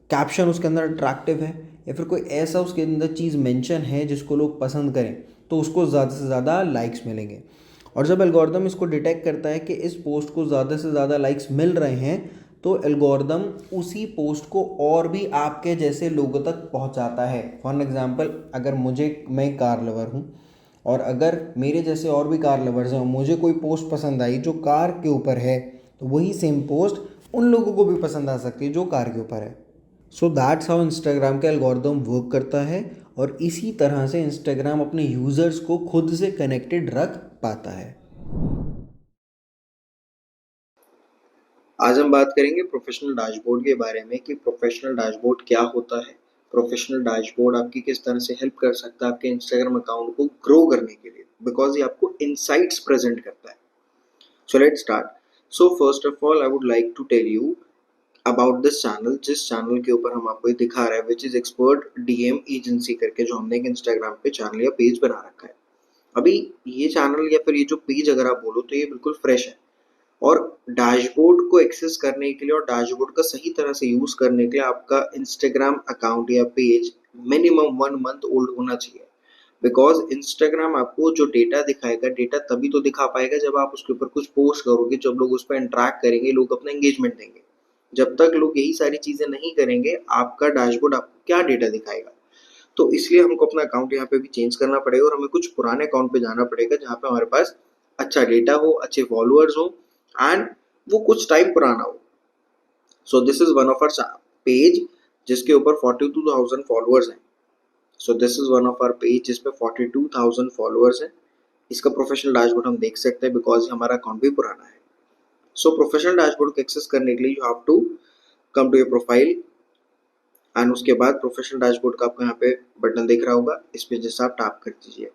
कैप्शन उसके अंदर अट्रैक्टिव है या फिर कोई ऐसा उसके अंदर चीज़ मेंशन है जिसको लोग पसंद करें, तो उसको ज़्यादा से ज़्यादा लाइक्स मिलेंगे। और जब एल्गोरिदम इसको डिटेक्ट करता है कि इस पोस्ट को ज़्यादा से ज़्यादा लाइक्स मिल रहे हैं, तो एल्गोरिदम उसी पोस्ट को और भी आपके जैसे लोगों तक पहुंचाता है। फॉर एग्जांपल अगर मैं कार लवर हूं और अगर मेरे जैसे और भी कार लवर्स हैं, मुझे कोई पोस्ट पसंद आई जो कार के ऊपर है, तो वही सेम पोस्ट उन लोगों को भी पसंद आ सकती है जो कार के ऊपर है। सो दैट्स हाउ इंस्टाग्राम का एल्गोरिदम वर्क करता है और इसी तरह से इंस्टाग्राम अपने यूज़र्स को खुद से कनेक्टेड रख पाता है। आज हम बात करेंगे प्रोफेशनल डैशबोर्ड के बारे में कि प्रोफेशनल डैशबोर्ड क्या होता है, प्रोफेशनल डैशबोर्ड आपकी किस तरह से हेल्प कर सकता है आपके इंस्टाग्राम अकाउंट को ग्रो करने के लिए। बिकॉज ये आपको इनसाइट्स प्रेजेंट करता है. So let's start. So first of all I would like to tell you about this channel, जिस चैनल के ऊपर हम आपको दिखा रहे हैं, which is expert DM agency करके, जो हमने एक इंस्टाग्राम पे चैनल या पेज बना रखा है. अभी ये चैनल या फिर ये जो पेज अगर आप बोलो तो ये बिल्कुल फ्रेश है, और डैशबोर्ड को एक्सेस करने के लिए और डैशबोर्ड का सही तरह से यूज करने के लिए आपका इंस्टाग्राम अकाउंट या पेज मिनिमम 1 मंथ ओल्ड होना चाहिए. बिकॉज इंस्टाग्राम आपको जो डेटा दिखाएगा, डेटा तभी तो दिखा पाएगा जब आप उसके ऊपर कुछ पोस्ट करोगे, जब लोग उस पर इंटरेक्ट करेंगे, लोग अपना एंगेजमेंट देंगे. जब तक लोग यही सारी चीजें नहीं करेंगे, आपका डैशबोर्ड आपको क्या डेटा दिखाएगा. तो इसलिए हमको अपना अकाउंट यहाँ पे भी चेंज करना पड़ेगा, और हमें कुछ पुराने अकाउंट पे जाना पड़ेगा जहाँ पे हमारे पास अच्छा डेटा हो, अच्छे फॉलोअर्स हो, एंड वो कुछ टाइम पुराना हो. So this is one of our page जिसके ऊपर 42,000 फॉलोअर्स हैं. So this is one of our page जिसपे 42,000 फॉलोअर्स हैं. इसका प्रोफेशनल डैशबोर्ड हम देख सकते हैं बिकॉज हमारा अकाउंट भी पुराना है. सो प्रोफेशनल डैशबोर्ड को एक्सेस करने के लिए you have to come to your profile, and उसके बाद प्रोफेशनल डैशबोर्ड का आपको यहाँ पे बटन दिख रहा होगा, इस पे जैसे आप टैप कर दीजिए.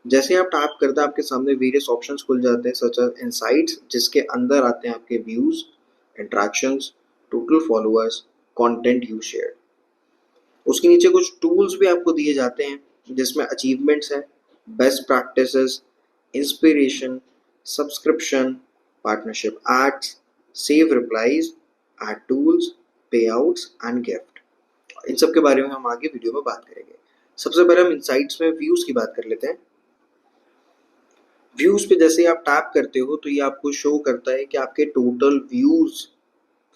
जैसे आप टैप करते हैं आपके सामने वेरियस ऑप्शंस खुल जाते हैं, सच एज इनसाइट्स, जिसके अंदर आते हैं आपके views, interactions, total followers, content you share. उसके नीचे कुछ टूल्स भी आपको दिए जाते हैं जिसमें अचीवमेंट्स है, best practices, inspiration, subscription, partnership ads, save replies, ad tools, payouts and gift. इन सब के बारे में हम आगे वीडियो में बात करेंगे. सबसे पहले हम इनसाइट्स में व्यूज की बात कर लेते हैं. व्यूज पे जैसे आप टैप करते हो तो ये आपको शो करता है कि आपके total views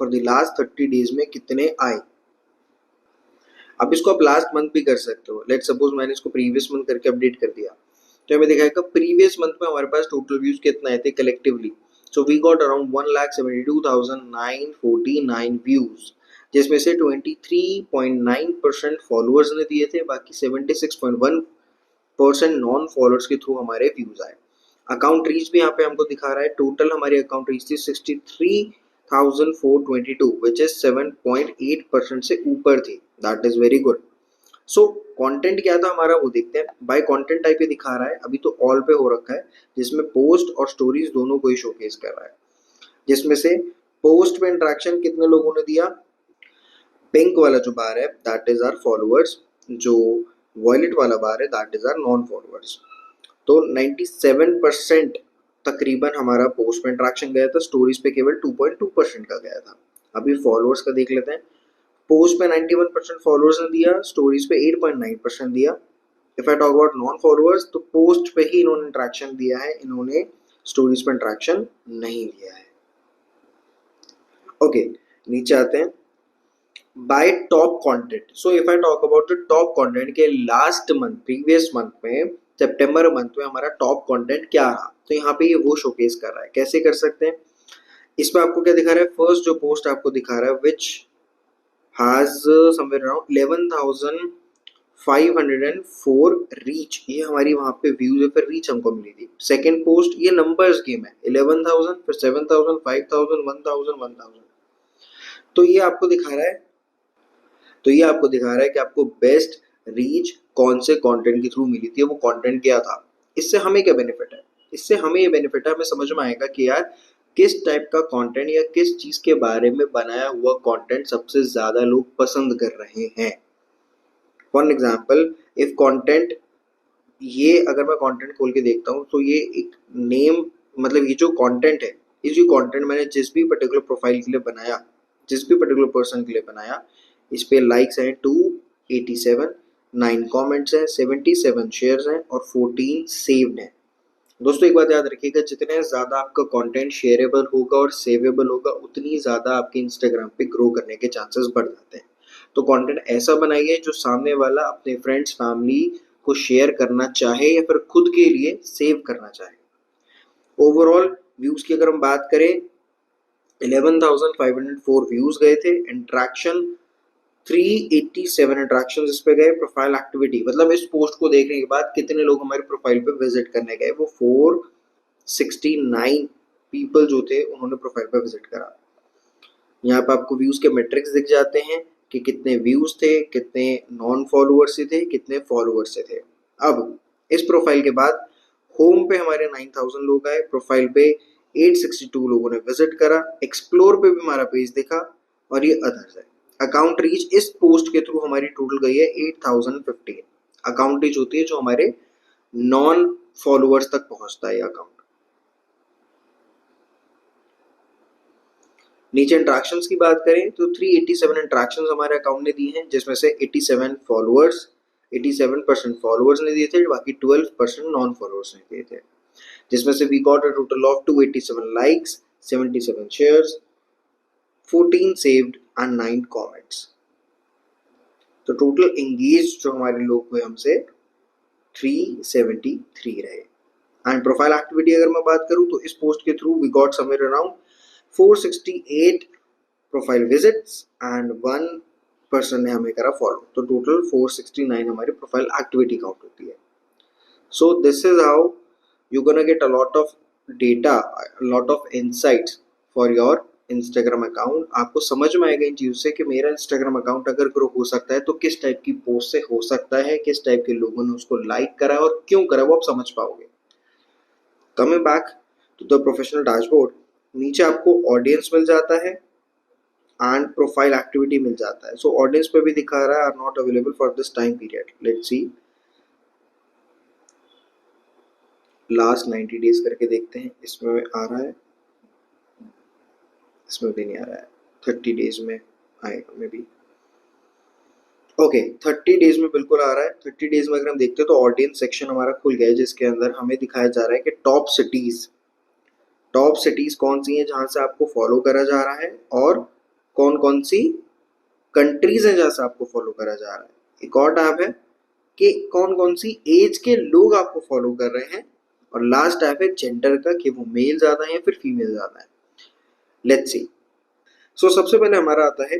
for the last 30 days में कितने आए. अब इसको आप लास्ट मंथ भी कर सकते हो. लेट्स सपोज मैंने इसको प्रीवियस मंथ करके अपडेट कर दिया, तो हमें दिखाएगा प्रीवियस मंथ में हमारे पास टोटल व्यूज कितना आए थे collectively. So we got around 1,72,949 views, जिसमें से 23.9% फॉलोअर्स ने दिए थे, बाकी 76.1% नॉन फॉलोअर्स के थ्रू हमारे व्यूज आए. अकाउंट रीच भी यहाँ पे हमको दिखा रहा है. टोटल हमारी अकाउंट रीच थी 63,422 विच इज 7.8% से ऊपर थी. That is very good. So content क्या था हमारा वो देखते हैं. बाय कंटेंट टाइप ये दिखा रहा है, अभी तो ऑल पे हो रखा है, जिसमें पोस्ट और स्टोरीज दोनों को ही शोकेस कर रहा है. जिसमें से पोस्ट पे इंटरेक्शन कितने लोगों ने दिया, पिंक वाला जो बार है दैट इज आवर फॉलोअर्स, जो वॉयलेट वाला बार है that is our non followers. तो 97% तकरीबन हमारा पोस्ट पे इंटरेक्शन गया था, स्टोरीज पे केवल 2.2% का गया था. अभी फॉलोअर्स का देख लेते हैं. पोस्ट पे 91% फॉलोअर्स ने दिया, स्टोरीज पे 8.9% दिया. If I talk about non followers, तो पोस्ट पे ही इन्होंने इंटरेक्शन दिया है, इन्होंने स्टोरीज पे इंटरेक्शन नहीं दिया है. ओके, नीचे आते हैं. Bye top content. So if I talk about the top content के लास्ट मंथ, प्रीवियस मंथ में, सितंबर मंथ में हमारा टॉप कंटेंट क्या रहा, तो यहाँ पे ये वो शोकेस कर रहा है. कैसे कर सकते हैं, इसमें आपको क्या दिखा रहा है. फर्स्ट जो पोस्ट आपको दिखा रहा है which has somewhere around 11,504 reach, ये हमारी वहां पे व्यूज है, फिर रीच हमको मिली थी. सेकंड पोस्ट, ये नंबर्स गेम है, 11,000, फिर 7,000, 5,000, 1,000, 1,000. तो ये आपको दिखा रहा है, कि आपको बेस्ट रीच कौन से कंटेंट के थ्रू मिली थी, वो कंटेंट क्या था. इससे हमें क्या बेनिफिट है, हमें समझ में आएगा कि यार किस टाइप का कंटेंट या किस चीज के बारे में बनाया हुआ कंटेंट सबसे ज्यादा लोग पसंद कर रहे हैं. फॉर एग्जाम्पल, इफ कंटेंट, ये अगर मैं कंटेंट खोल के देखता हूँ तो ये एक नेम, मतलब ये जो कंटेंट है, ये जो कंटेंट मैंने जिस भी पर्टिकुलर प्रोफाइल के लिए बनाया, जिस भी पर्टिकुलर पर्सन के लिए बनाया, इस पे लाइक्स हैं 287, 9 कमेंट्स हैं, 77 शेयर्स हैं और 14 सेव्ड हैं. दोस्तों एक बात याद रखिएगा, जितने ज़्यादा आपका कंटेंट शेयरेबल होगा और सेवेबल होगा, उतनी ज़्यादा आपके इंस्टाग्राम पे ग्रो करने के चांसेस बढ़ जाते हैं. तो कंटेंट ऐसा बनाइए जो सामने वाला अपने फ्रेंड्स, फैमिली को शेयर करना चाहे या फिर खुद के लिए सेव करना चाहे. ओवरऑल व्यूज की अगर हम बात करें, 11,504 व्यूज गए थे. इंट्रैक्शन 387 इंट्रैक्शन इस पे गए. प्रोफाइल एक्टिविटी, मतलब इस पोस्ट को देखने के बाद कितने लोग हमारे प्रोफाइल पे विजिट करने गए, वो 469 पीपल जो थे उन्होंने प्रोफाइल पे विजिट करा. यहाँ पे आपको व्यूज के मेट्रिक्स दिख जाते हैं कि कितने व्यूज थे, कितने नॉन फॉलोअर्स से थे, कितने फॉलोअर्स से थे. अब इस प्रोफाइल के बाद होम पे हमारे 9000 लोग आए, प्रोफाइल पे 862 लोगों ने विजिट करा, एक्सप्लोर पे भी हमारा पेज दिखा, और ये अदर्स है। अकाउंट रीच इस पोस्ट के थ्रू हमारी टोटल गई है 8015। अकाउंट रीच होती है जो हमारे नॉन फॉलोअर्स तक पहुंचता है अकाउंट। नीचे इंट्रैक्शंस की बात करें तो 387 इंट्रैक्शंस हमारे अकाउंट ने दी हैं, जिसमें से 87% फॉलोअर्स ने दिए थे, बाकी 12% नॉन फॉलोअर्स ने दिए थे, जिसमें से we got a total of 287 likes, 77 shares, 14 saved and 9 comments. तो टोटल एंगेज जो हमारे लोग हुए हमसे 373 रहे। एंड प्रोफाइल एक्टिविटी अगर मैं बात करूं तो इस पोस्ट के through we got somewhere around 468 profile visits and 1 person ने हमें करा फॉलो। तो टोटल 469 हमारी प्रोफाइल एक्टिविटी काउंट होती है। So this is how you gonna get a lot of data, lot of insights for your Instagram account. आपको समझ में आएगा इन चीज़ों से कि मेरा इंस्टाग्राम अकाउंट अगर ग्रो हो सकता है तो किस टाइप की पोस्ट से हो सकता है, किस टाइप के लोगों ने उसको लाइक करा और क्यों करा, वो आप समझ पाओगे। Coming back to the professional dashboard, नीचे आपको ऑडियंस मिल जाता है एंड प्रोफाइल एक्टिविटी मिल जाता है। सो ऑडियंस पे भी दिखा रहा है are not available for this time period. Let's see last 90 days करके देखते हैं, इसमें आ रहा है, इसमें भी नहीं आ रहा है। 30 डेज में आएगा मे बी। ओके 30 डेज में बिल्कुल आ रहा है। 30 डेज में अगर हम देखते हैं तो ऑडियंस सेक्शन हमारा खुल गया है, जिसके अंदर हमें दिखाया जा रहा है कि टॉप सिटीज कौन सी हैं जहां से आपको फॉलो करा जा रहा है, और कौन कौन सी कंट्रीज हैं जहां से आपको फॉलो करा जा रहा है। एक और टैब है कि कौन कौन सी एज के लोग आपको फॉलो कर रहे हैं, और लास्ट टैब है जेंडर का कि वो मेल ज्यादा है या फिर फीमेल ज्यादा है। Let's see. सो सबसे पहले हमारा आता है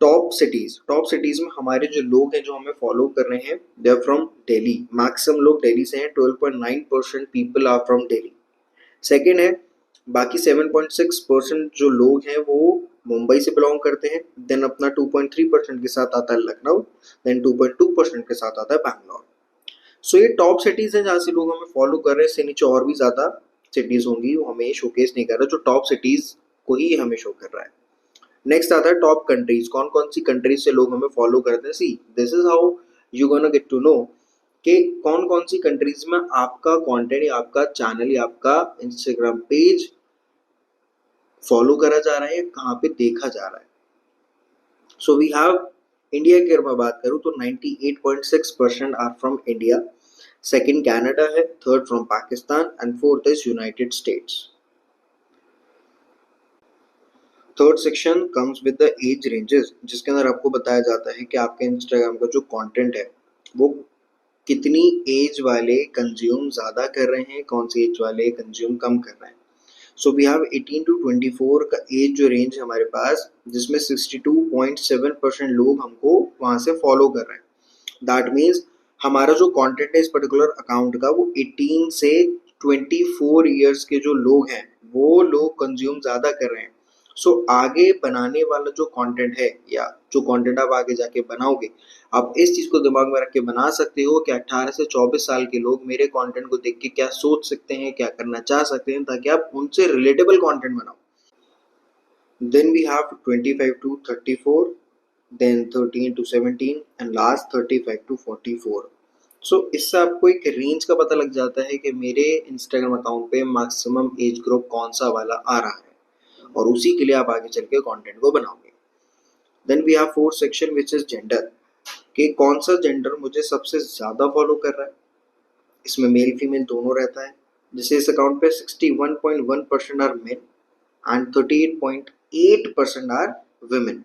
टॉप सिटीज में हमारे जो लोग हैं जो हमें फॉलो कर रहे हैं, they are from Delhi. Maximum लोग दिल्ली से हैं, 12.9% people are from Delhi. Second है बाकी 7.6% जो लोग हैं वो मुंबई से बिलोंग करते हैं। देन अपना 2.3% के साथ आता है लखनऊ, देन 2.2% के साथ आता है बैंगलोर। सो ये टॉप सिटीज हैं जहाँ से लोग हमें फॉलो कर रहे हैं। इससे नीचे और भी ज्यादा सिटीज होंगी, वो हमें शोकेस नहीं कर रहा, जो टॉप सिटीज को ही हमें शो कर रहा है। नेक्स्ट आता है टॉप कंट्रीज, कौन कौन सी कंट्रीज से लोग हमें फॉलो करते हैं। See this is how you gonna get to know कि कौन कौन सी कंट्रीज में आपका कंटेंट या आपका चैनल या आपका इंस्टाग्राम पेज फॉलो करा जा रहा है, कहाँ पे देखा जा रहा है। सो वी हैव इंडिया की अगर मैं बात करूँ तो 98.6% are from India, second Canada है, third from Pakistan and fourth is United States. Third section comes with the age ranges, जिसके अंदर आपको बताया जाता है कि आपके इंस्टाग्राम का जो कंटेंट है वो कितनी एज वाले कंज्यूम ज़्यादा कर रहे हैं, कौन सी एज वाले कंज्यूम कम कर रहे हैं। सो वी हैव 18 to 24 का एज जो रेंज है हमारे पास, जिसमें 62.7% लोग हमको वहाँ से फॉलो कर रहे हैं। दैट मीन्स हमारा जो कंटेंट है इस पर्टिकुलर अकाउंट का वो 18 से 24 ईयर्स के जो लोग हैं वो लोग कंज्यूम ज़्यादा कर रहे हैं। सो आगे बनाने वाला जो कंटेंट है या जो कंटेंट आप आगे जाके बनाओगे, आप इस चीज़ को दिमाग में रख के बना सकते हो कि 18 से 24 साल के लोग मेरे कंटेंट को देख के क्या सोच सकते हैं, क्या करना चाह सकते हैं, ताकि आप उनसे रिलेटेबल कंटेंट बनाओ। Then we have 25 to 34, then 13 to 17 and last 35 to 44। सो इससे आपको एक रेंज का पता लग जाता है कि मेरे इंस्टाग्राम अकाउंट पे मैक्सिमम एज ग्रुप कौन सा वाला आ रहा है, और उसी के लिए आप आगे चल के कॉन्टेंट को बनाओगे। Then we have fourth section which is gender, कि कौन सा जेंडर मुझे सबसे ज़्यादा फॉलो कर रहा है। इसमें मेल फीमेल दोनों रहता है। जैसे इस अकाउंट पे 61.1% are men and 38.8% are women.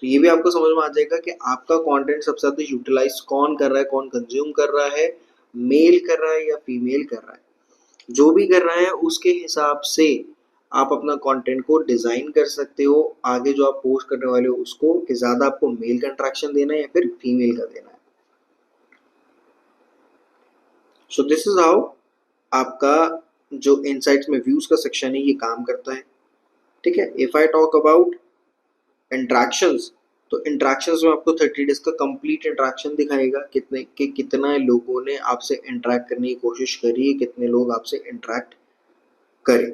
तो ये भी आपको समझ में आ जाएगा कि आपका कंटेंट सबसे ज़्यादा यूटिलाइज कौन कर रहा है, कौन कंज्यूम कर रहा है, मेल कर रहा है या फीमेल कर रहा है। जो भी कर रहा है उसके हिसाब से आप अपना कंटेंट को डिज़ाइन कर सकते हो, आगे जो आप पोस्ट करने वाले हो उसको, कि ज़्यादा आपको मेल का इंट्रैक्शन देना है या फिर फीमेल का देना है। सो दिस इज हाउ आपका जो इनसाइट्स में व्यूज का सेक्शन है ये काम करता है। ठीक है, if I talk about interactions, तो इंट्रैक्शंस में आपको 30 डेज का कंप्लीट इंट्रैक्शन दिखाएगा, कितना लोगों ने आपसे इंटरेक्ट करने की कोशिश करी है, कितने लोग आपसे इंटरेक्ट करें।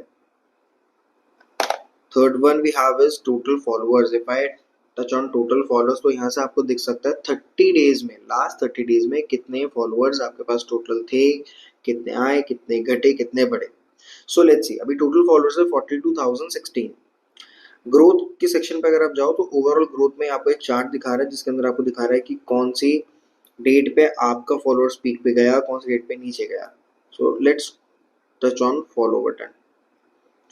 Third one we have is total followers. If I touch on total followers तो यहाँ से आपको दिख सकता है 30 डेज में, लास्ट 30 डेज में कितने फॉलोअर्स आपके पास टोटल थे, कितने आए, कितने घटे, कितने बढ़े। सो लेट्स सी, अभी टोटल फॉलोअर्स है 42,016। ग्रोथ के सेक्शन पे अगर आप जाओ तो ओवरऑल ग्रोथ में आपको एक चार्ट दिखा रहा है जिसके अंदर आपको दिखा रहा है कि कौन सी डेट पे आपका फॉलोअर्स पीक पे गया, कौन सी डेट पे नीचे गया। So let's touch on follow button.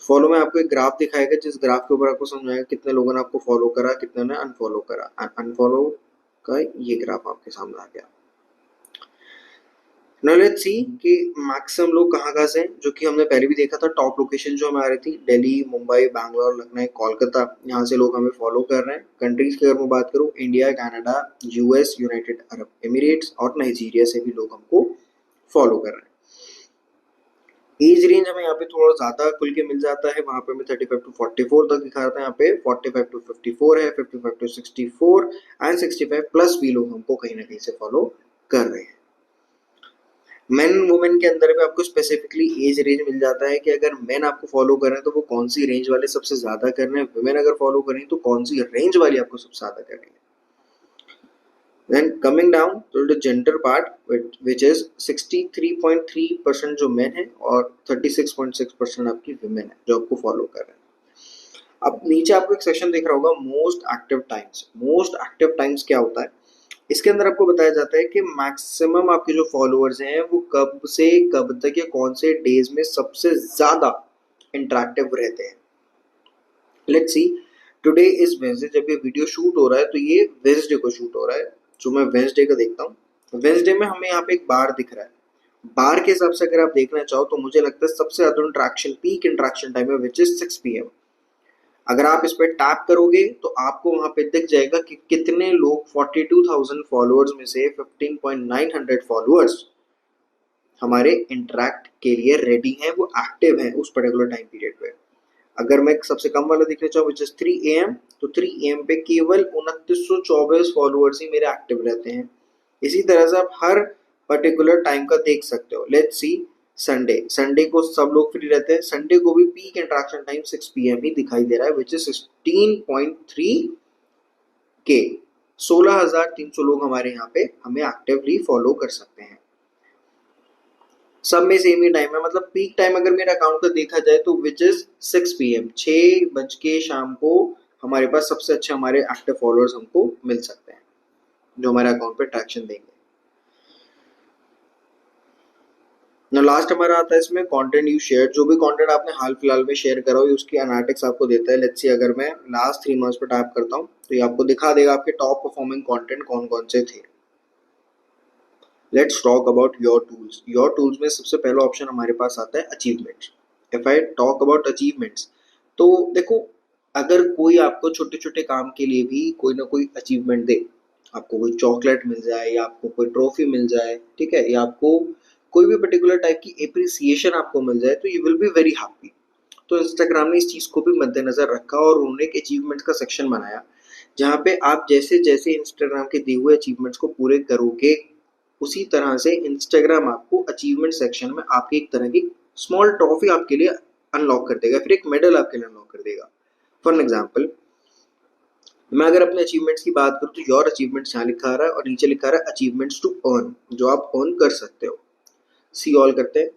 Follow में आपको एक ग्राफ दिखाएगा जिस ग्राफ के ऊपर आपको समझ आएगा कितने लोगों ने आपको फॉलो करा, कितने ने अनफॉलो करा। अनफॉलो का ये ग्राफ आपके सामने आ गया। नाउ लेट्स सी कि मैक्सिमम लोग कहाँ से हैं, जो कि हमने पहले भी देखा था। टॉप लोकेशन जो हमें आ रही थी दिल्ली, मुंबई, बैंगलोर, लखनऊ, कोलकाता, यहाँ से लोग हमें फॉलो कर रहे हैं। कंट्रीज की अगर मैं बात करूँ, India, Canada, US, United Arab Emirates और नाइजीरिया से भी लोग हमको फॉलो कर रहे हैं। एज रेंज हमें यहाँ पे थोड़ा ज्यादा खुल के मिल जाता है, वहां पे हमें 35 to 44 तक दिखा रहा है। यहाँ पे 45 to 54 है, 55 to 64 एंड 65 प्लस भी लोग हमको कहीं ना कहीं से फॉलो कर रहे हैं। मेन वुमेन के अंदर भी आपको स्पेसिफिकली एज रेंज मिल जाता है कि अगर मेन आपको फॉलो कर रहे हैं तो वो कौन सी रेंज वाले सबसे ज्यादा कर रहे हैं, वुमेन अगर फॉलो कर रही है तो कौन सी रेंज वाली आपको सबसे ज्यादा कर रही है। Then coming down to the gender part, which is 63.3% जो men है और 36.6% आपकी women है जो आपको फॉलो कर रहे हैं। अब नीचे आपको एक सेक्शन दिख रहा होगा most active times. Most active times क्या होता है, इसके अंदर आपको बताया जाता है कि मैक्सिमम आपके जो फॉलोअर्स हैं वो कब से कब तक या कौन से डेज में सबसे ज्यादा इंटरेक्टिव रहते हैं। Let's see, today is Wednesday, जब ये वीडियो शूट हो रहा है तो ये वेंसडे को शूट हो रहा है। जो मैं वेंसडे का देखता हूँ, वेंसडे में हमें यहाँ पे एक बार दिख रहा है। बार के हिसाब से अगर आप देखना चाहो तो मुझे लगता है सबसे ज्यादा इंट्रैक्शन, पीक इंट्रैक्शन टाइम है विच इज 6 PM। अगर आप इस पे टैप करोगे तो आपको वहां पे दिख जाएगा कि कितने लोग 42,000 फॉलोअर्स में से 15,900 फॉलोअर्स हमारे इंटरेक्ट के लिए रेडी हैं, वो एक्टिव हैं उस पर्टिकुलर टाइम पीरियड पे। अगर मैं सबसे कम वाला देखना चाहूँ विच इज 3 AM, तो 3 AM पे केवल 2924 फॉलोअर्स ही मेरे एक्टिव रहते हैं। इसी तरह से आप हर पर्टिकुलर टाइम का देख सकते हो। लेट्स सी संडे, संडे को सब लोग फ्री रहते हैं, संडे को भी पीक इंट्रैक्शन टाइम 6 PM ही दिखाई दे रहा है विच इज 16.3K। 16,300 लोग हमारे यहाँ पे हमें एक्टिवली फॉलो कर सकते हैं। सब में सेम ही टाइम है, मतलब पीक टाइम अगर मेरे अकाउंट का देखा जाए तो विच इज 6 PM, 6 बज के शाम को हमारे पास सबसे अच्छे हमारे एक्टिव फॉलोअर्स हमको मिल सकते हैं जो हमारे अकाउंट पे ट्रैक्शन देंगे। ना लास्ट हमारा आता है इसमें कंटेंट यू शेयर। जो भी कंटेंट आपने हाल फिलहाल में शेयर करा हो उसकी एनालिटिक्स आपको देता है। लेट्स सी, अगर मैं लास्ट 3 मंथ्स पे टैप करता हूँ तो ये आपको दिखा देगा आपके टॉप परफॉर्मिंग कंटेंट कौन कौन से थे। Let's talk about your tools. Your tools में सबसे पहला ऑप्शन हमारे पास आता है achievements. If I talk about achievements, तो देखो अगर कोई आपको छोटे छोटे काम के लिए भी कोई ना कोई अचीवमेंट दे, आपको कोई चॉकलेट मिल जाए या आपको कोई ट्रॉफी मिल जाए, ठीक है, या आपको कोई भी पर्टिकुलर टाइप की एप्रिसिएशन आपको मिल जाए तो you will be very happy. तो इंस्टाग्राम ने इस चीज को भी मद्देनजर रखा और उन्होंने एक अचीवमेंट का सेक्शन बनाया जहाँ पे आप जैसे जैसे इंस्टाग्राम के दिए हुए अचीवमेंट्स को पूरे करोगे उसी तरह से इंस्टाग्राम आपको अचीवमेंट सेक्शन में आपकी एक तरह की स्मॉल ट्रॉफी आपके लिए अनलॉक कर देगा, फिर एक मेडल आपके लिए अनलॉक कर देगा। फॉर एग्जाम्पल, मैं अगर अपने अचीवमेंट्स की बात करूँ तो योर अचीवमेंट्स यहाँ लिखा रहा है और नीचे लिखा रहा है अचीवमेंट्स टू अर्न, जो आप अर्न कर सकते हो। सी ऑल करते हैं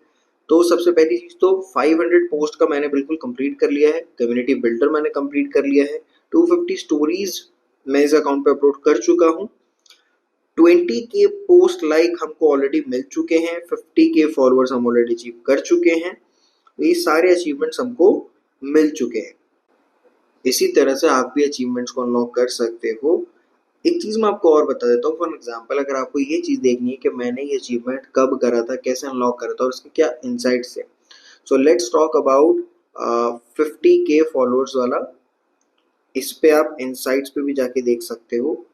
तो सबसे पहली चीज तो 500 पोस्ट का मैंने बिल्कुल कंप्लीट कर लिया है। कम्युनिटी बिल्डर मैंने कंप्लीट कर लिया है। 250 स्टोरीज मैं इस अकाउंट पे अपलोड कर चुका हूँ। 20K पोस्ट लाइक हमको ऑलरेडी मिल चुके हैं। 50K फॉलोअर्स हम ऑलरेडी अचीव कर चुके हैं। ये सारे अचीवमेंट्स हमको मिल चुके हैं। इसी तरह से आप भी अचीवमेंट्स को अनलॉक कर सकते हो। एक चीज मैं आपको और बता देता हूँ। फॉर एग्जाम्पल, अगर आपको ये चीज देखनी है कि मैंने ये अचीवमेंट कब करा था, कैसे अनलॉक करा था और इसके क्या इनसाइट्स है, so let's talk about 50K followers वाला। इस पे आप इनसाइट्स पे भी जाके देख सकते हो,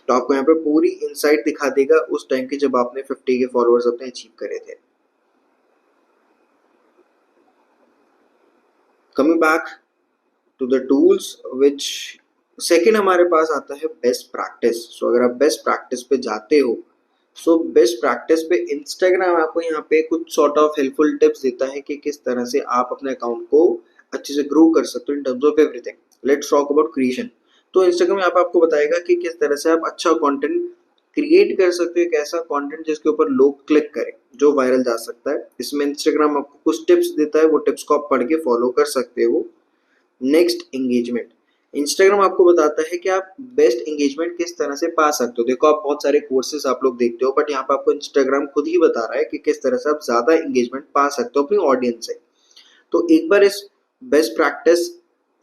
तो आपको यहाँ पे पूरी इनसाइट दिखा देगा उस टाइम की जब आपने 50K फॉलोअर्स अपने अचीव करे थे। Coming back to the tools which second हमारे पास आता है बेस्ट प्रैक्टिस। सो अगर आप बेस्ट प्रैक्टिस पे जाते हो, सो बेस्ट प्रैक्टिस पे इंस्टाग्राम आपको यहाँ पे कुछ सॉर्ट ऑफ हेल्पफुल टिप्स देता है कि किस तरह से आप अपने अकाउंट को अच्छे से ग्रो कर सकते हो in terms of everything. Let's talk about creation. तो इंस्टाग्राम यहाँ पे आपको बताएगा कि किस तरह से आप अच्छा कंटेंट क्रिएट कर सकते हो, एक ऐसा कंटेंट जिसके ऊपर लोग क्लिक करें, जो वायरल जा सकता है। इसमें इंस्टाग्राम आपको कुछ टिप्स देता है, वो टिप्स को आप पढ़ के फॉलो कर सकते हो। Next, engagement. इंस्टाग्राम आपको बताता है कि आप बेस्ट एंगेजमेंट किस तरह से पा सकते हो। देखो, आप बहुत सारे कोर्सेज आप लोग देखते हो, बट यहाँ पे आपको इंस्टाग्राम खुद ही बता रहा है कि किस तरह से आप ज्यादा एंगेजमेंट पा सकते हो अपनी ऑडियंस से। तो एक बार इस बेस्ट प्रैक्टिस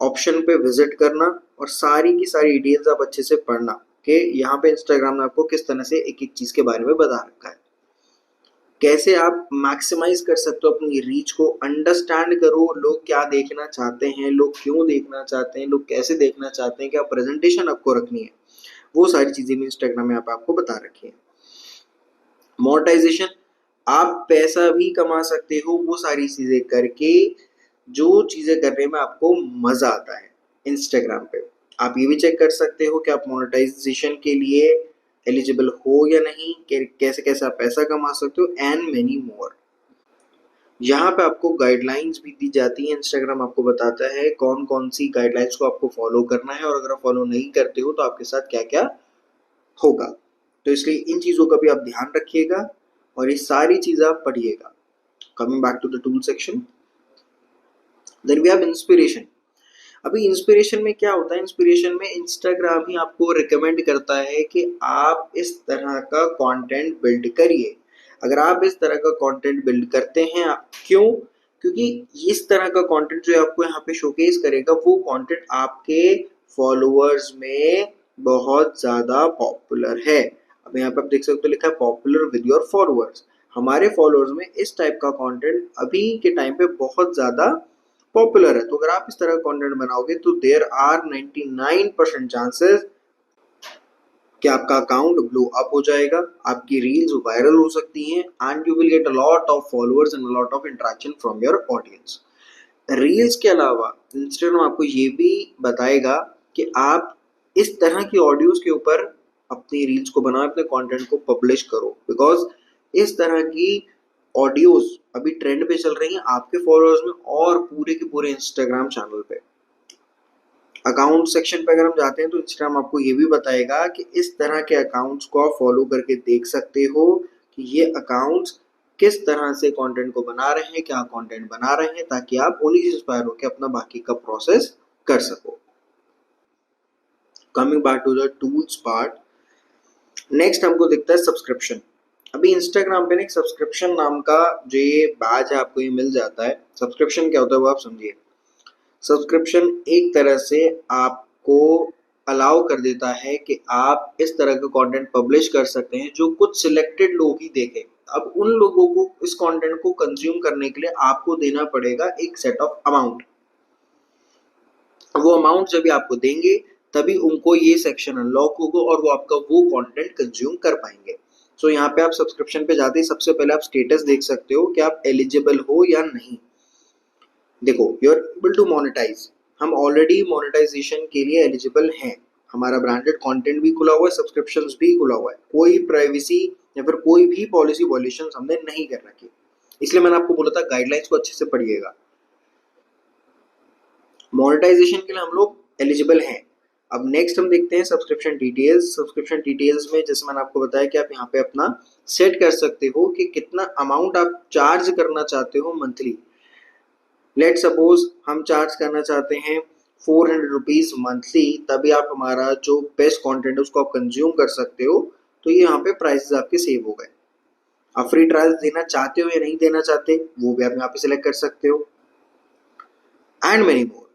ऑप्शन पे विजिट करना और सारी की सारी डिटेल्स आप अच्छे से पढ़ना कि यहाँ पे इंस्टाग्राम ने आपको किस तरह से एक एक चीज के बारे में बता रखा है, कैसे आप मैक्सिमाइज कर सकते हो अपनी रीच को। अंडरस्टैंड करो लोग क्या देखना चाहते हैं, लोग क्यों देखना चाहते हैं, लोग कैसे देखना चाहते हैं, क्या प्रेजेंटेशन आपको रखनी है, वो सारी चीजें भी इंस्टाग्राम में आपको बता रखी है। मोनेटाइजेशन, आप पैसा भी कमा सकते हो वो सारी चीजें करके, जो चीजें करने में आपको मजा आता है इंस्टाग्राम पे। आप ये भी चेक कर सकते हो कि आप मोनेटाइजेशन के लिए एलिजिबल हो या नहीं, कैसे कैसे आप पैसा कमा सकते हो, एंड मेनी मोर। यहाँ पे आपको गाइडलाइंस भी दी जाती है। इंस्टाग्राम आपको बताता है कौन कौन सी गाइडलाइंस को आपको फॉलो करना है, और अगर आप फॉलो नहीं करते हो तो आपके साथ क्या क्या होगा। तो इसलिए इन चीजों का भी आप ध्यान रखिएगा और ये सारी चीजें आप पढ़िएगा। Coming back to the tool section, then we have inspiration. अभी इंस्पिरेशन में क्या होता है, इंस्पिरेशन में इंस्टाग्राम ही आपको रिकमेंड करता है कि आप इस तरह का कंटेंट बिल्ड करिए। अगर आप इस तरह का कंटेंट बिल्ड करते हैं, क्यों? क्योंकि इस तरह का कंटेंट जो आपको यहाँ पे शोकेस करेगा, वो कंटेंट आपके फॉलोअर्स में बहुत ज्यादा पॉपुलर है। अब यहाँ पे आप देख सकते हो लिखा है पॉपुलर विद योर फॉलोअर्स। हमारे फॉलोअर्स में इस टाइप का कंटेंट अभी के टाइम पे बहुत ज्यादा पॉपुलर है। तो अगर आप इस तरह का कंटेंट बनाओगे तो देयर आर 99% चांसेस कि आपका अकाउंट ब्लो अप हो जाएगा, आपकी रील्स वायरल हो सकती हैं, and you will get a lot of followers and a lot of interaction from your audience. Reels के अलावा इंस्टाग्राम आपको ये भी बताएगा कि आप इस तरह की ऑडियोज के ऊपर अपनी रील्स को बनाओ, अपने कंटेंट को पब्लिश करो, बिकॉज इस तरह की ऑडियोज अभी ट्रेंड पे चल रही हैं आपके फॉलोअर्स में और पूरे के पूरे इंस्टाग्राम चैनल पे। अकाउंट सेक्शन पे अगर हम जाते हैं तो इंस्टाग्राम आपको ये भी बताएगा कि इस तरह के अकाउंट्स को आप फॉलो करके देख सकते हो कि ये अकाउंट्स किस तरह से कंटेंट को बना रहे हैं, क्या कंटेंट बना रहे हैं, ताकि आप उन्हीं से इंस्पायर होकर अपना बाकी का प्रोसेस कर सको। Coming back to the tools part, next हमको दिखता है सब्सक्रिप्शन। अभी इंस्टाग्राम पे एक सब्सक्रिप्शन नाम का जो ये बैज है आपको ये मिल जाता है। सब्सक्रिप्शन क्या होता है वो आप समझिए। सब्सक्रिप्शन एक तरह से आपको अलाउ कर देता है कि आप इस तरह का कंटेंट पब्लिश कर सकते हैं जो कुछ सिलेक्टेड लोग ही देखें। अब उन लोगों को इस कंटेंट को कंज्यूम करने के लिए आपको देना पड़ेगा एक सेट ऑफ अमाउंट। वो अमाउंट जब भी आपको देंगे तभी उनको ये सेक्शन अनलॉक होगा और वो आपका वो कंटेंट कंज्यूम कर पाएंगे। सो यहाँ पे आप सब्सक्रिप्शन पे जाते ही सबसे पहले आप स्टेटस देख सकते हो कि आप एलिजिबल हो या नहीं। देखो, you are able to monetize, हम ऑलरेडी मोनेटाइजेशन के लिए एलिजिबल हैं। हमारा ब्रांडेड कंटेंट भी खुला हुआ है, सब्सक्रिप्शंस भी खुला हुआ है, कोई प्राइवेसी या फिर कोई भी पॉलिसी वॉल्यूशन हमने नहीं कर रखी। इसलिए मैंने आपको बोला था गाइडलाइंस को अच्छे से पढ़िएगा। मोनेटाइजेशन के लिए हम लोग एलिजिबल हैं। अब नेक्स्ट हम देखते हैं सब्सक्रिप्शन डिटेल्स। सब्सक्रिप्शन डिटेल्स में जैसे मैंने आपको बताया कि आप यहाँ पे अपना सेट कर सकते हो कि कितना अमाउंट आप चार्ज करना चाहते हो मंथली। लेट सपोज हम चार्ज करना चाहते हैं 400 रुपीज मंथली, तभी आप हमारा जो बेस्ट कंटेंट है उसको आप कंज्यूम कर सकते हो। तो ये यहाँ पे प्राइसेस आपके सेव हो गए। आप फ्री ट्रायल देना चाहते हो या नहीं देना चाहते वो भी आप यहाँ पे सिलेक्ट कर सकते हो, and many more.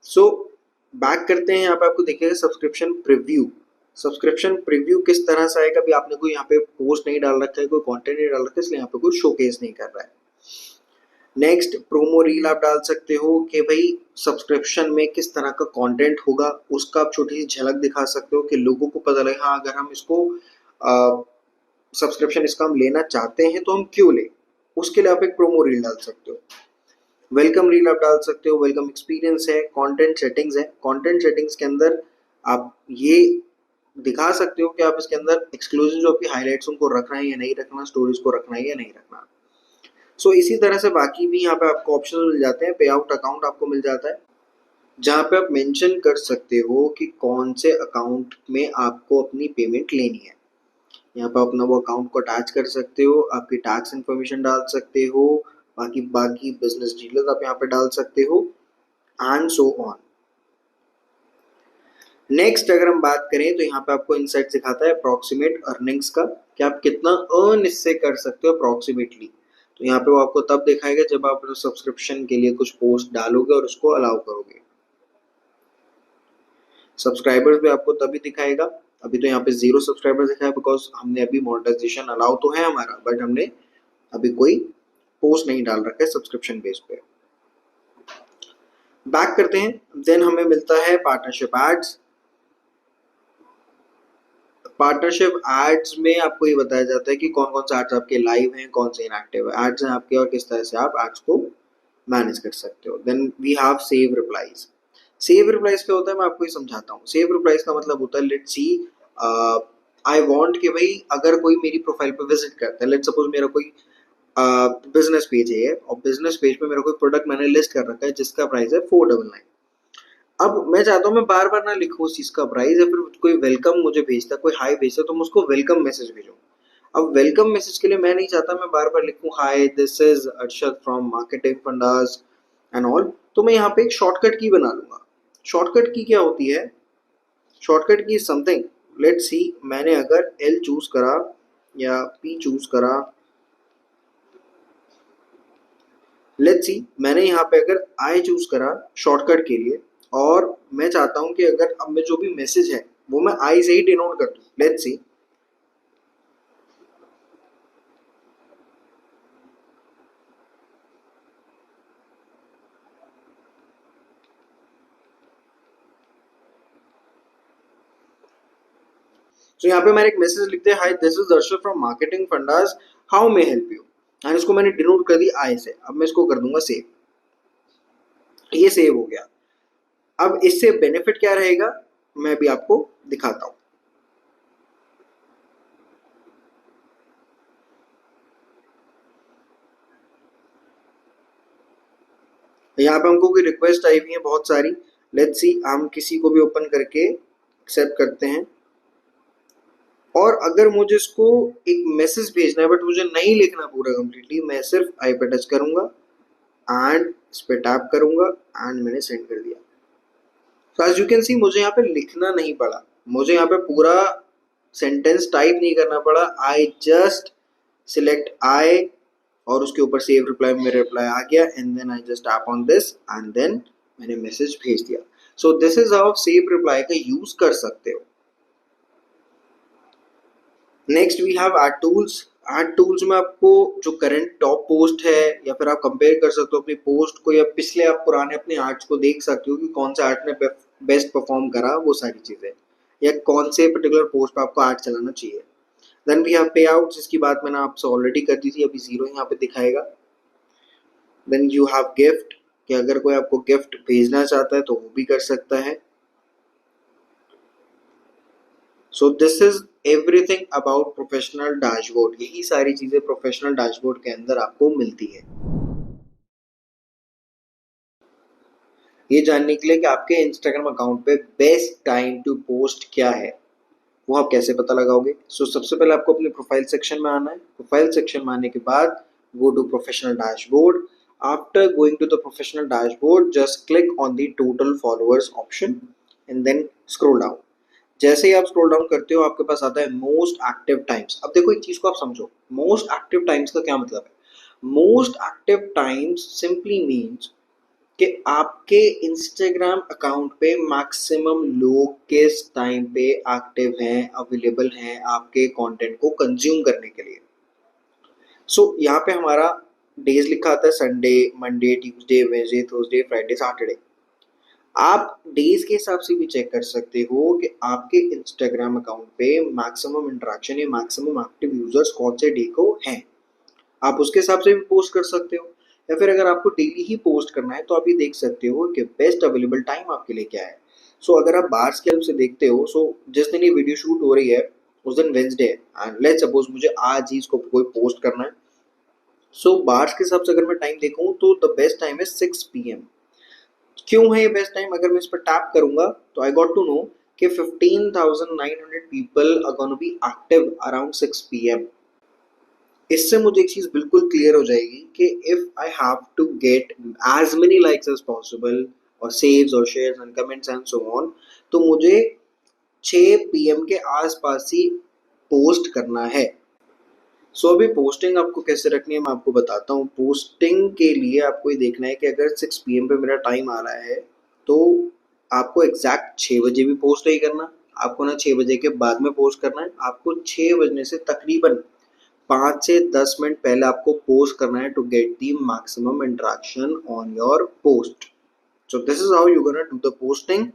So back करते हैं, यहाँ पे आपको देखिएगा सब्सक्रिप्शन प्रीव्यू। सब्सक्रिप्शन प्रीव्यू किस तरह से आएगा, अभी आपने कोई यहाँ पे पोस्ट नहीं डाल रखा है, कोई कंटेंट नहीं डाल रखा है, इसलिए यहाँ पे कोई शोकेस नहीं कर रहा है। नेक्स्ट, प्रोमो रील आप डाल सकते हो कि भाई सब्सक्रिप्शन में किस तरह का कंटेंट होगा, उसका आप छोटी सी झलक दिखा सकते हो कि लोगों को पता लगे हाँ अगर हम इसको सब्सक्रिप्शन इसका हम लेना चाहते हैं तो हम क्यों ले, उसके लिए आप एक प्रोमो रील डाल सकते हो। वेलकम रील आप डाल सकते हो, वेलकम एक्सपीरियंस है, कंटेंट सेटिंग्स है। कंटेंट सेटिंग्स के अंदर आप ये दिखा सकते हो कि आप इसके अंदर एक्सक्लूसिव जो आपकी हाइलाइट्स उनको रखना है या नहीं रखना, स्टोरीज को रखना है या नहीं रखना। सो इसी तरह से बाकी भी यहाँ पे आपको ऑप्शन मिल जाते हैं। पे आउट अकाउंट आपको मिल जाता है जहाँ पे आप मेंशन कर सकते हो कि कौन से अकाउंट में आपको अपनी पेमेंट लेनी है। यहाँ पे अपना वो अकाउंट को अटैच कर सकते हो, आपकी टैक्स इन्फॉर्मेशन डाल सकते हो, बाकी बाकी बिजनेस डिटेल्स आप यहाँ पे डाल सकते हो एंड सो ऑन। नेक्स्ट अगर हम बात करें तो यहाँ पे आपको इनसाइट दिखाता है अप्रोक्सीमेट अर्निंग्स का, कि आप कितना अर्न इससे कर सकते हो अप्रोक्सीमेटली। तो यहाँ पे वो आपको तब दिखाएगा जब आप सब्सक्रिप्शन के लिए कुछ पोस्ट डालोगे और उसको अलाउ करोगे। सब्सक्राइबर्स भी आपको तभी दिखाएगा। अभी तो यहाँ पे 0 सब्सक्राइबर दिखा है बिकॉज हमने अभी मोनेटाइजेशन अलाउ तो है हमारा, बट हमने अभी कोई पोस्ट नहीं डाल रखा है सब्सक्रिप्शन बेस पे। बैक करते हैं, देन हमें मिलता है पार्टनरशिप एड्स। पार्टनरशिप एड्स में आपको ये बताया जाता है कि कौन कौन से एड्स आपके लाइव हैं, कौन से इनएक्टिव है एड्स हैं आपके, और किस तरह से आप एड्स को मैनेज कर सकते हो। Then we have save replies. Save replies क्या होता है मैं आपको ये समझाता हूँ। सेव रिप्लाईज का मतलब होता है, लेट्स सी आई वांट कि भाई अगर कोई मेरी प्रोफाइल पे विजिट करता है, लेट्स सपोज मेरा कोई बिजनेस पेज है और बिजनेस पेज पे मेरा कोई प्रोडक्ट मैंने लिस्ट कर रखा है जिसका प्राइस है 499। अब मैं चाहता हूँ मैं बार बार ना लिखूँ उस चीज का प्राइस, या फिर कोई वेलकम मुझे भेजता है, कोई हाई भेजता है तो मैं उसको वेलकम मैसेज भेजूँ। अब वेलकम मैसेज के लिए मैं नहीं चाहता मैं बार बार लिखूँ hi this is Arshad from marketing fundas and all. तो मैं यहाँ पे एक शॉर्टकट की बना लूंगा। शॉर्टकट की क्या होती है? शॉर्टकट की समथिंग, लेट्स सी मैंने अगर एल चूज करा या पी चूज करा, लेट्स सी मैंने यहाँ पे अगर आई चूज करा शॉर्टकट के लिए, और मैं चाहता हूँ कि अगर अब मैं जो भी मैसेज है वो मैं आई से ही डिनोट कर दूँ। लेट्स सी तो यहाँ पे मैंने एक मैसेज लिख दिया hi this is Arshad from marketing fundas, how may help you, and इसको मैंने डिनोट कर दिया आई से। अब मैं इसको कर दूंगा सेव। ये सेव हो गया। अब इससे बेनिफिट क्या रहेगा मैं भी आपको दिखाता हूं। यहाँ पे हमको कोई रिक्वेस्ट आई हुई है बहुत सारी। लेट्स सी हम किसी को भी ओपन करके एक्सेप्ट करते हैं, और अगर मुझे इसको एक मैसेज भेजना है बट मुझे नहीं लिखना पूरा कंप्लीटली, मैं सिर्फ आई पे टच करूंगा एंड इस पे टैप करूंगा एंड मैंने सेंड कर दिया। So as you can see मुझे यहाँ पे लिखना नहीं पड़ा, मुझे यहाँ पे पूरा सेंटेंस टाइप नहीं करना पड़ा। आई जस्ट सिलेक्ट आई और उसके ऊपर सेव रिप्लाई में मेरा रिप्लाई आ गया, and then I just tap on this and then मैंने मैसेज भेज दिया। So this is how save reply का यूज कर सकते हो। Next we have ad tools. Ad tools में आपको जो करंट टॉप पोस्ट है, या फिर आप कंपेयर कर सकते हो अपनी पोस्ट को, या पिछले आप पुराने अपने आर्ट्स को देख सकते हो कि कौन सा आर्ट ने बेस्ट परफॉर्म करा, वो सारी चीजें, या कौन से पर्टिकुलर पोस्ट पे आपको आर्ट चलाना चाहिए। देन वी हैव पे आउट, जिसकी बात मैंने आपसे ऑलरेडी कर दी थी, अभी 0 यहाँ पे दिखाएगा। देन यू हैव गिफ्ट, कि अगर कोई आपको गिफ्ट भेजना चाहता है तो वो भी कर सकता है। So this is everything about professional dashboard. यही सारी चीजें प्रोफेशनल डैशबोर्ड के अंदर आपको मिलती है। ये जानने के लिए कि आपके इंस्टाग्राम अकाउंट पे बेस्ट टाइम टू पोस्ट क्या है, वो आप कैसे पता लगाओगे। सो सबसे पहले आपको अपने प्रोफाइल सेक्शन में आना है। प्रोफाइल सेक्शन में आने के बाद go to professional dashboard. After going to the professional dashboard just click on the total followers option and then scroll down. जैसे ही आप स्क्रॉल डाउन करते हो आपके पास आता है मोस्ट एक्टिव टाइम्स। अब देखो एक चीज को आप समझो, मोस्ट एक्टिव टाइम्स का क्या मतलब है। Most active times simply means कि आपके इंस्टाग्राम अकाउंट पे मैक्सिमम लोग किस टाइम पे एक्टिव हैं, अवेलेबल हैं आपके कंटेंट को कंज्यूम करने के लिए। सो यहाँ पे हमारा डेज लिखा आता है Sunday, Monday, Tuesday, Wednesday, Thursday, Friday, Saturday. आप डेज के हिसाब से भी चेक कर सकते हो कि आपके इंस्टाग्राम अकाउंट पे मैक्सिमम इंटरेक्शन या मैक्सिमम एक्टिव यूजर्स कौन से डे को हैं। आप उसके हिसाब से भी पोस्ट कर सकते हो, या फिर अगर आपको डेली ही पोस्ट करना है तो आप ये देख सकते हो कि बेस्ट अवेलेबल टाइम आपके लिए क्या है। सो अगर आप बार्स के हेल्प से देखते हो, सो जिस दिन ये वीडियो शूट हो रही है उस दिन वेंसडे है, एंड लेट्स सपोज मुझे आज ही इसको कोई पोस्ट करना है। सो बार्स के हिसाब से अगर मैं टाइम देखूं तो द बेस्ट टाइम है 6 PM। क्यों है ये बेस्ट टाइम? अगर मैं इस पर टैप करूंगा तो आई गॉट टू नो कि 15,900 people are gonna be active around 6 PM। इससे मुझे एक चीज बिल्कुल क्लियर हो जाएगी कि if I have to get as many likes as possible और सेव्स और shares and comments and so on, तो मुझे 6 PM के आसपास ही पोस्ट करना है। सो अभी पोस्टिंग आपको कैसे रखनी है मैं आपको बताता हूँ। पोस्टिंग के लिए आपको ये देखना है कि अगर 6 PM पे मेरा टाइम आ रहा है तो आपको एग्जैक्ट 6 बजे भी पोस्ट नहीं करना, आपको ना 6 बजे के बाद में पोस्ट करना है, आपको 6 बजने से तकरीबन 5 से 10 मिनट पहले आपको पोस्ट करना है to get the maximum interaction on your post. So this is how you gonna do the posting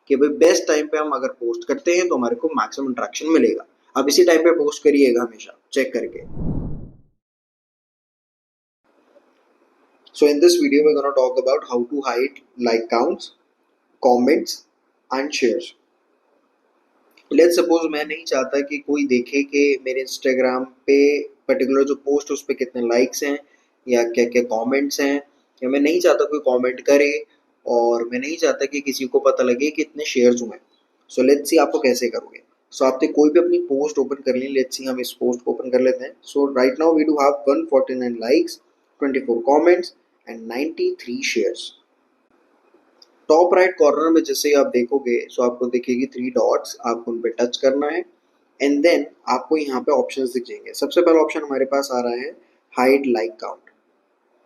कि भाई बेस्ट टाइम पे हम अगर पोस्ट करते हैं तो हमारे को मैक्सिमम इंटरेक्शन मिलेगा। अब इसी टाइम पे पोस्ट करिएगा हमेशा चेक करके। So in this video we're going to talk about how to hide like counts, comments and shares. Let's suppose मैं नहीं चाहता कि कोई देखे कि मेरे इंस्टाग्राम पे पर्टिकुलर जो पोस्ट उस पर कितने लाइक्स हैं या क्या क्या कमेंट्स हैं, या मैं नहीं चाहता कोई कमेंट करे और मैं नहीं चाहता कि किसी को पता लगे कि इतने शेयर्स हुए। सो लेट्स सी आपको कैसे करोगे। सो आपने कोई भी अपनी पोस्ट ओपन कर ली, लेट्स सी हम इस पोस्ट को ओपन कर लेते हैं। So right now we do have 149 likes, 24 comments and 93 shares. Top right corner में जैसे ही आप देखोगे सो आपको दिखेगी 3 डॉट्स, आपको उन पे टच करना है एंड देन आपको यहाँ पे ऑप्शंस दिख जाएंगे। सबसे पहला ऑप्शन हमारे पास आ रहा है हाइड लाइक काउंट।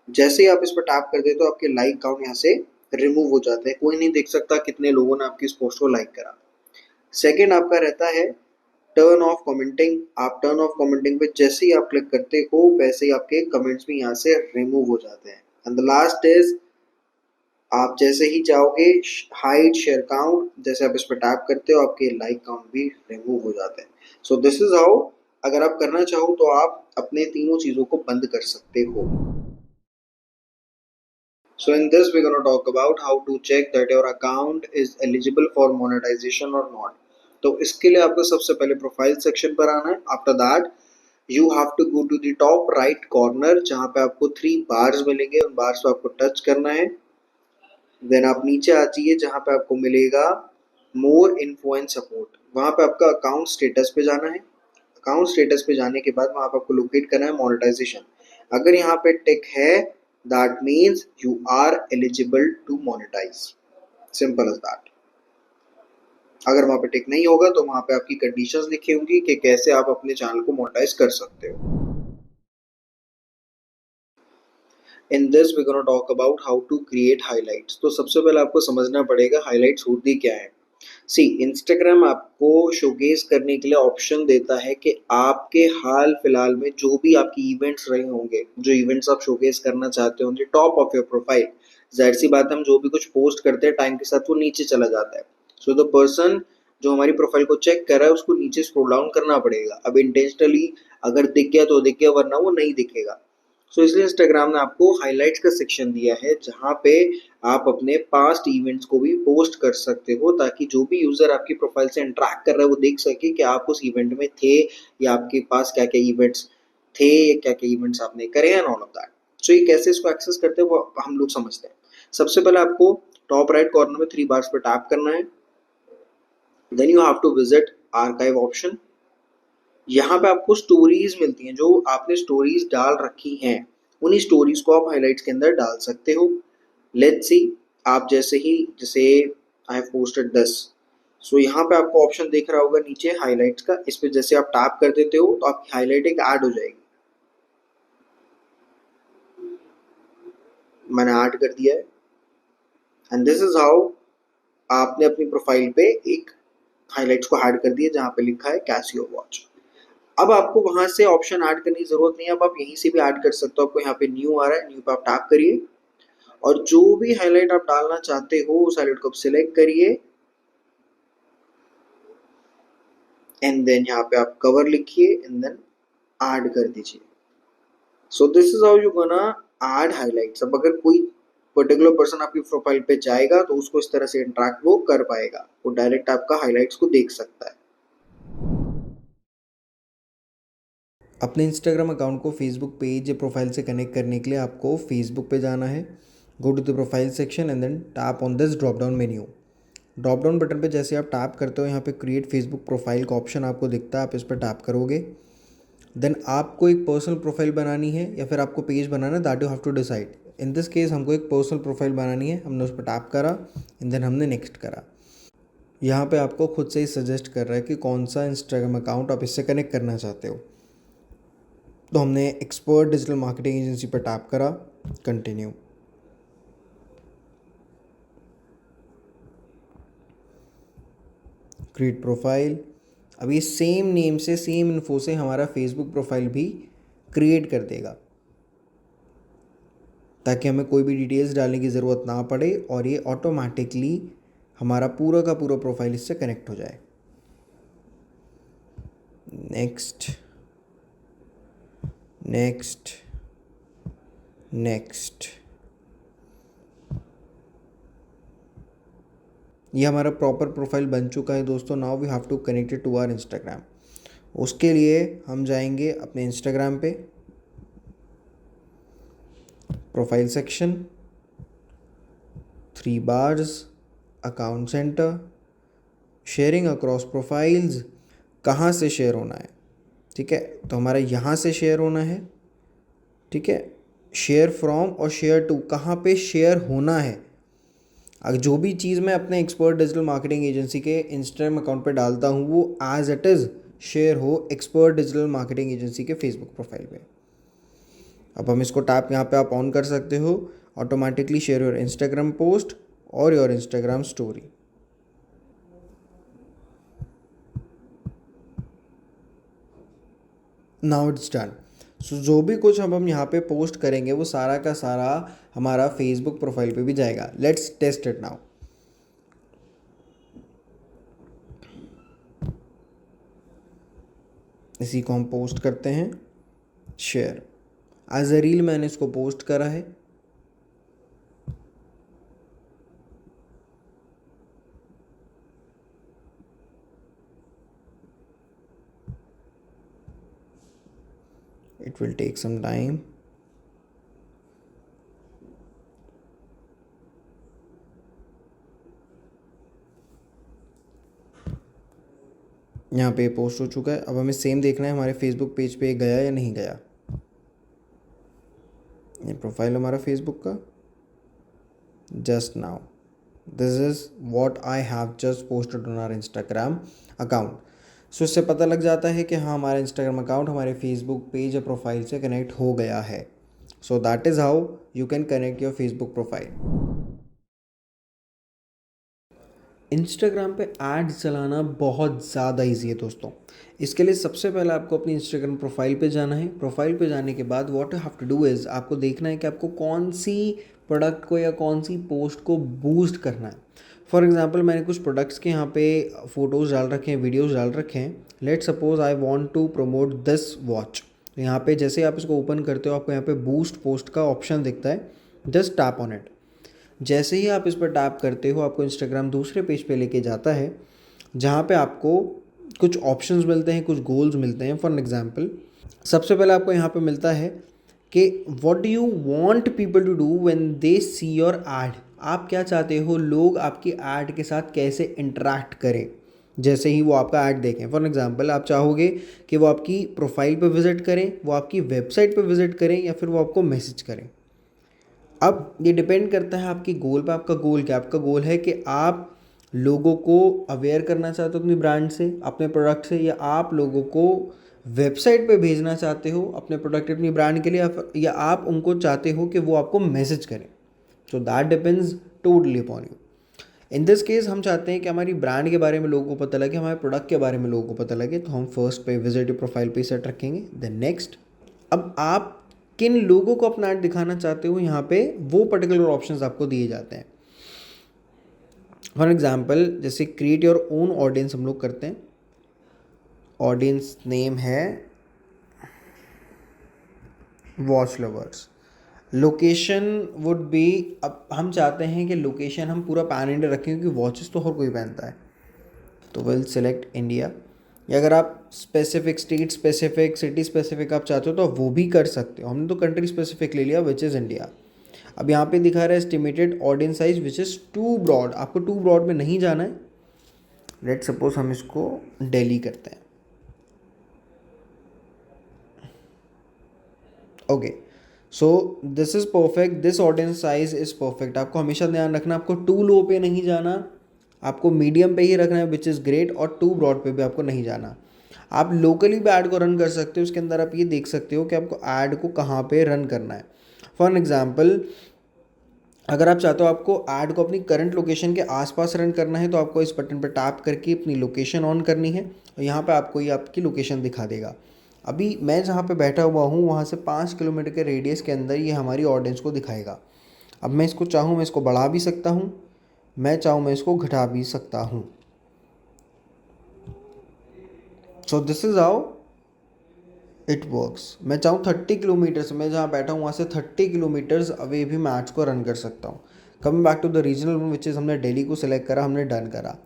जैसे ही आप इस पर टैप करते हैं तो आपके लाइक काउंट यहाँ से रिमूव हो जाते हैं, कोई नहीं देख सकता कितने लोगों ने आपकी इस पोस्ट को लाइक करा। सेकेंड आपका रहता है टर्न ऑफ कमेंटिंग। आप टर्न ऑफ कमेंटिंग पे जैसे ही आप क्लिक करते हो वैसे ही आपके कमेंट्स भी यहाँ से रिमूव हो जाते हैं। एंड द लास्ट इज आप जैसे ही चाहोगे हाइड शेयर काउंट, जैसे आप इस पर टैप करते हो आपके लाइक काउंट भी रिमूव हो जाते हैं। सो दिस इज हाउ अगर आप करना चाहो तो आप अपने तीनों चीजों को बंद कर सकते हो। So in this we're going to talk about how to check that your account is eligible for monetization or not. तो इसके लिए आपको सबसे पहले प्रोफाइल सेक्शन पर आना है। After that you have to go to the top right corner जहाँ पे आपको 3 बार्स मिलेंगे, उन बार्स पे आपको टच करना है। देन आप नीचे आ जाइए जहाँ पे आपको मिलेगा मोर इन्फो एंड सपोर्ट, वहाँ पे आपका अकाउंट स्टेटस पे जाना है। अकाउंट स्टेटस पे जाने के बाद वहाँ पे आपको लोकेट करना है मोनेटाइजेशन। अगर यहाँ पे टिक है that means you are eligible to monetize, simple as that. अगर वहाँ पे टिक नहीं होगा तो वहाँ पे आपकी कंडीशंस लिखी होंगी कि कैसे आप अपने चैनल को मोनेटाइज कर सकते हो। In this we're going to talk about how to create highlights। तो सबसे पहले आपको समझना पड़ेगा हाईलाइट्स होती क्या है। सी इंस्टाग्राम आपको शोकेस करने के लिए ऑप्शन देता है कि आपके हाल फिलहाल में जो भी आपकी इवेंट्स रहे होंगे, जो इवेंट्स आप शोकेस करना चाहते हो टॉप ऑफ योर प्रोफाइल, जाहिर सी बात हम जो भी कुछ पोस्ट करते हैं टाइम के साथ वो नीचे चला जाता है। सो द पर्सन जो हमारी प्रोफाइल को चेक कर रहा है उसको नीचे स्क्रॉल डाउन करना पड़ेगा। अब इंटेंशनली अगर दिख गया तो दिख गया, वरना वो नहीं दिखेगा। सो इसलिए इंस्टाग्राम ने आपको हाइलाइट्स का सेक्शन दिया है जहाँ पे आप अपने पास्ट इवेंट्स को भी पोस्ट कर सकते हो, ताकि जो भी यूजर आपकी प्रोफाइल से इंटरेक्ट कर रहा है वो देख सके कि आप उस इवेंट में थे या आपके पास क्या क्या इवेंट्स थे या क्या क्या इवेंट्स आपने करे एंड ऑल ऑफ दैट। सो ये कैसे इसको एक्सेस करते हैं वो हम लोग समझते हैं। सबसे पहले आपको टॉप राइट कॉर्नर में 3 बार्स पर टैप करना है। Then you have to visit archive option. यहाँ पे आपको स्टोरीज मिलती हैं, जो आपने स्टोरीज डाल रखी हैं उन्हीं स्टोरीज को आप हाइलाइट्स के अंदर डाल सकते हो। लेट्स सी आप जैसे आई हैव पोस्टेड दिस, सो यहाँ पे आपको ऑप्शन दिख रहा होगा नीचे हाइलाइट्स का, इस पे जैसे आप टैप कर देते हो तो आपकी हाइलाइट एक ऐड हो जाएगी। मैंने ऐड कर दिया है एंड दिस इज हाउ आपने अपनी प्रोफाइल पे एक हाइलाइट्स को ऐड कर दिया जहाँ पे लिखा है कैसियो वॉच। अब आपको वहां से ऑप्शन ऐड करने की जरूरत नहीं है, अब आप यहीं से भी ऐड कर सकते हो। आपको यहाँ पे न्यू आ रहा है, न्यू पे आप टैप करिए और जो भी हाईलाइट आप डालना चाहते हो उस हाईलाइट को आप सिलेक्ट करिए एंड देन यहाँ पे आप कवर लिखिए एंड देन ऐड कर दीजिए। सो this is how you gonna add highlights. अब अगर कोई पर्टिकुलर पर्सन आपकी प्रोफाइल पे जाएगा तो उसको इस तरह से इंटरेक्ट वो कर पाएगा, वो डायरेक्ट आपका हाइलाइट्स को देख सकता है। अपने इंस्टाग्राम अकाउंट को फेसबुक पेज या प्रोफाइल से कनेक्ट करने के लिए आपको फेसबुक पे जाना है। Go to the profile section and then tap on this drop down menu. Drop down button पे जैसे आप टैप करते हो, यहाँ पे क्रिएट फेसबुक प्रोफाइल का ऑप्शन आपको दिखता है, आप इस पर टैप करोगे। देन आपको एक पर्सनल प्रोफाइल बनानी है या फिर आपको पेज बनाना है, that you have to decide. In this case हमको एक पर्सनल प्रोफाइल बनानी है, हमने उस पर टैप करा एंड देन हमने नेक्स्ट करा। यहाँ पे आपको खुद से ही सजेस्ट कर रहा है कि कौन सा इंस्टाग्राम अकाउंट आप इससे कनेक्ट करना चाहते हो। तो हमने एक्सपर्ट डिजिटल मार्केटिंग एजेंसी पर टैप करा, कंटिन्यू। Create profile. अभी सेम नेम से सेम इन्फो से हमारा फेसबुक प्रोफाइल भी क्रिएट कर देगा, ताकि हमें कोई भी डिटेल्स डालने की ज़रूरत ना पड़े और ये ऑटोमेटिकली हमारा पूरा का पूरा प्रोफाइल इससे कनेक्ट हो जाए। Next next next. ये हमारा प्रॉपर प्रोफाइल बन चुका है दोस्तों। Now we have to connect it to our Instagram. उसके लिए हम जाएंगे अपने इंस्टाग्राम पे, profile section, 3 bars, account center, sharing across profiles. कहाँ से शेयर होना है, ठीक है, तो हमारा यहाँ से शेयर होना है, ठीक है। शेयर फ्रॉम और शेयर टू, कहाँ पे शेयर होना है। अगर जो भी चीज़ मैं अपने एक्सपर्ट डिजिटल मार्केटिंग एजेंसी के इंस्टाग्राम अकाउंट पे डालता हूँ वो एज इट इज़ शेयर हो एक्सपर्ट डिजिटल मार्केटिंग एजेंसी के फेसबुक प्रोफाइल पे। अब हम इसको टैप यहाँ पे आप ऑन कर सकते हो, automatically share your Instagram post और your Instagram story. Now it's done. So जो भी कुछ हम यहाँ पे पोस्ट करेंगे वो सारा का सारा हमारा फेसबुक प्रोफाइल पे भी जाएगा। Let's test it now. इसी को हम पोस्ट करते हैं, शेयर एज अ रील। मैंने इसको पोस्ट करा है। It will take some time. यहाँ पे पोस्ट हो चुका है। अब हमें सेम देखना है हमारे फेसबुक पेज पे गया या नहीं गया। ये प्रोफाइल हमारा फेसबुक का, just now this is what I have just posted on our Instagram account. So इससे पता लग जाता है कि हाँ हमारा इंस्टाग्राम अकाउंट हमारे फेसबुक पेज या प्रोफाइल से कनेक्ट हो गया है। So that is how you can connect your Facebook profile. Instagram पे एड्स चलाना बहुत ज़्यादा इजी है दोस्तों। इसके लिए सबसे पहले आपको अपनी इंस्टाग्राम प्रोफाइल पे जाना है। प्रोफाइल पे जाने के बाद what you have to do is, आपको देखना है कि आपको कौन सी प्रोडक्ट को या कौन सी पोस्ट को बूस्ट करना है। फॉर एग्जांपल मैंने कुछ प्रोडक्ट्स के यहाँ पे फ़ोटोज़ डाल रखे हैं, वीडियोज़ डाल रखे हैं। Let suppose I want to promote this watch. तो यहाँ पे जैसे आप इसको ओपन करते हो आपको यहाँ पे बूस्ट पोस्ट का ऑप्शन दिखता है, जस्ट टैप ऑन इट। जैसे ही आप इस पर टैप करते हो आपको इंस्टाग्राम दूसरे पेज पे लेके जाता है, जहाँ पे आपको कुछ ऑप्शंस मिलते हैं, कुछ गोल्स मिलते हैं। फॉर एग्जांपल सबसे पहले आपको यहाँ पे मिलता है कि what do you want people to do when they see your ad. आप क्या चाहते हो लोग आपकी ऐड के साथ कैसे इंटरेक्ट करें जैसे ही वो आपका ऐड देखें। फॉर एग्जांपल आप चाहोगे कि वो आपकी प्रोफाइल पे विजिट करें, वो आपकी वेबसाइट पे विजिट करें या फिर वो आपको मैसेज करें। अब ये डिपेंड करता है आपकी गोल पे। आपका गोल क्या, आपका गोल है कि आप लोगों को अवेयर करना चाहते हो अपनी ब्रांड से, अपने प्रोडक्ट से, या आप लोगों को वेबसाइट पे भेजना चाहते हो अपने प्रोडक्ट अपनी ब्रांड के लिए, या आप उनको चाहते हो कि वो आपको मैसेज करें। So that depends totally upon you. In this case हम चाहते हैं कि हमारी ब्रांड के बारे में लोगों को पता लगे, हमारे प्रोडक्ट के बारे में लोगों को पता लगे, तो हम फर्स्ट पे विजिट प्रोफाइल पे सेट रखेंगे। देन नेक्स्ट, अब आप किन लोगों को अपना ऐड दिखाना चाहते हो यहाँ पे वो पर्टिकुलर ऑप्शंस आपको दिए जाते हैं। फॉर एग्जांपल जैसे क्रिएट योर ओन ऑडियंस हम लोग करते हैं। ऑडियंस नेम है watch lovers location would be, अब हम चाहते हैं कि लोकेशन हम पूरा पैन इंडिया रखें क्योंकि वॉचेस तो हर कोई पहनता है, तो विल सेलेक्ट इंडिया। या अगर आप specific state specific city specific आप चाहते हो तो आप वो भी कर सकते हो। हमने तो कंट्री स्पेसिफिक ले लिया विच इज़ इंडिया। अब यहाँ पे दिखा रहा है estimated audience size which is too broad, आपको टू ब्रॉड में नहीं जाना है। लेट सपोज हम इसको दिल्ली करते हैं। Okay, so this is perfect, this audience size is perfect. आपको हमेशा ध्यान रखना, आपको टू लो पे नहीं जाना, आपको मीडियम पे ही रखना है विच इज़ ग्रेट, और टू ब्रॉड पे भी आपको नहीं जाना। आप लोकली भी ऐड को रन कर सकते हो, उसके अंदर आप ये देख सकते हो कि आपको ऐड को कहाँ पे रन करना है। फॉर एग्जांपल, अगर आप चाहते हो आपको ऐड को अपनी करंट लोकेशन के आसपास रन करना है तो आपको इस बटन पर टैप करके अपनी लोकेशन ऑन करनी है और यहाँ पे आपको ये आपकी लोकेशन दिखा देगा। अभी मैं जहाँ पे बैठा हुआ हूँ वहाँ से 5 किलोमीटर के रेडियस के अंदर ये हमारी ऑडियंस को दिखाएगा। अब मैं इसको चाहूँ मैं इसको बढ़ा भी सकता हूँ, मैं चाहूँ मैं इसको घटा भी सकता हूँ। सो this is how it works. मैं चाहूँ 30 किलोमीटर्स, मैं जहाँ बैठा हूँ वहाँ से 30 किलोमीटर्स अवे भी मैं एड्स को रन कर सकता हूँ। Coming back to the regional one which is, हमने दिल्ली को सिलेक्ट करा, हमने डन करा।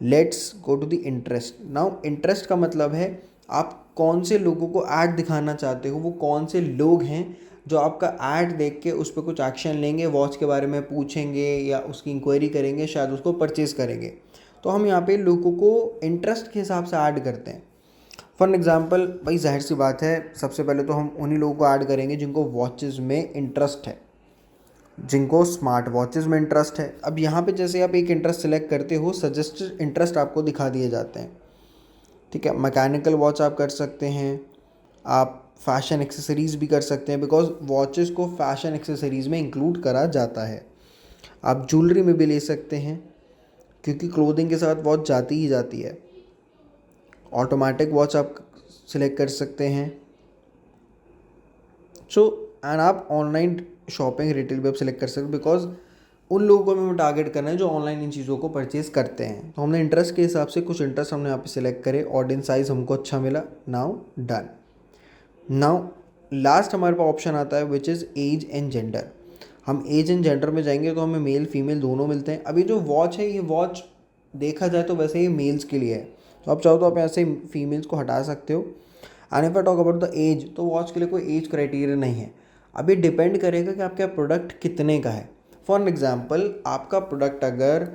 Let's go to the interest. Now interest का मतलब है आप कौन से लोगों को ऐड दिखाना चाहते हो, वो कौन से लोग हैं जो आपका ऐड देख के उस पर कुछ एक्शन लेंगे, वॉच के बारे में पूछेंगे या उसकी इंक्वायरी करेंगे, शायद उसको परचेज करेंगे। तो हम यहाँ पे लोगों को इंटरेस्ट के हिसाब से ऐड करते हैं। फॉर एग्जांपल, भाई जाहिर सी बात है, सबसे पहले तो हम उन्हीं लोगों को ऐड करेंगे जिनको वॉचेज़ में इंटरेस्ट है, जिनको स्मार्ट वॉचेज़ में इंटरेस्ट है। अब यहाँ पे जैसे आप एक इंटरेस्ट सेलेक्ट करते हो, सजेस्टेड इंटरेस्ट आपको दिखा दिए जाते हैं। ठीक है, मैकेनिकल वॉच आप कर सकते हैं, आप फैशन एक्सेसरीज़ भी कर सकते हैं, बिकॉज वॉचेज़ को फैशन एक्सेसरीज़ में इंक्लूड करा जाता है। आप ज्वेलरी में भी ले सकते हैं क्योंकि क्लोथिंग के साथ वॉच जाती ही जाती है। ऑटोमेटिक वॉच आप सिलेक्ट कर सकते हैं। सो एंड आप ऑनलाइन शॉपिंग रिटेल भी आप सिलेक्ट कर सकते हो, बिकॉज उन लोगों को हमें टारगेट करना है जो ऑनलाइन इन चीज़ों को परचेज करते हैं। तो हमने इंटरेस्ट के हिसाब से कुछ इंटरेस्ट हमने यहाँ पे सिलेक्ट करे, ऑडियंस साइज हमको अच्छा मिला, नाउ डन। नाउ लास्ट हमारे पास ऑप्शन आता है which is age and gender. हम एज एंड जेंडर में जाएंगे तो हमें मेल फीमेल दोनों मिलते हैं। अभी जो वॉच है, ये वॉच देखा जाए तो वैसे ही मेल्स के लिए है, तो आप चाहो तो आप ऐसे फीमेल्स को हटा सकते हो। And if I talk about the age, तो वॉच के लिए कोई एज क्राइटेरिया नहीं है। अभी डिपेंड करेगा कि आपका प्रोडक्ट कितने का है। फॉर एग्जाम्पल, आपका प्रोडक्ट अगर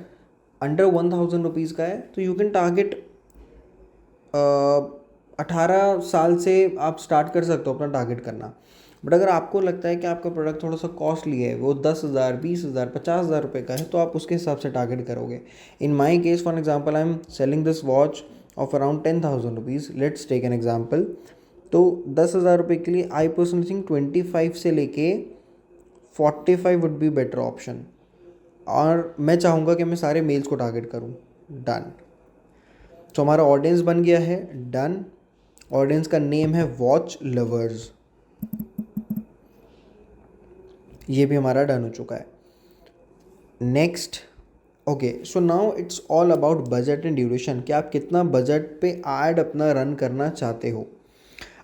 अंडर 1000 रुपीज़ का है तो यू कैन टारगेट 18 साल से आप स्टार्ट कर सकते हो अपना टारगेट करना। बट अगर आपको लगता है कि आपका प्रोडक्ट थोड़ा सा कॉस्टली है, वो 10,000 20,000 50,000 रुपये का है, तो आप उसके हिसाब से टारगेट करोगे। In my case, for example, I am selling this watch of around 10,000 rupees. Let's take an example. तो 10,000 रुपये के लिए आई पर्सनली थिंक 25 से लेके 45 वुड बी बेटर ऑप्शन। और मैं चाहूँगा कि मैं सारे मेल्स को टारगेट करूँ। डन। तो हमारा ऑडियंस बन गया है, डन। ऑडियंस का नेम है वॉच लवर्स, ये भी हमारा डन हो चुका है। Next, okay, so now it's all about budget and duration, कि आप कितना बजट पे ऐड अपना रन करना चाहते हो।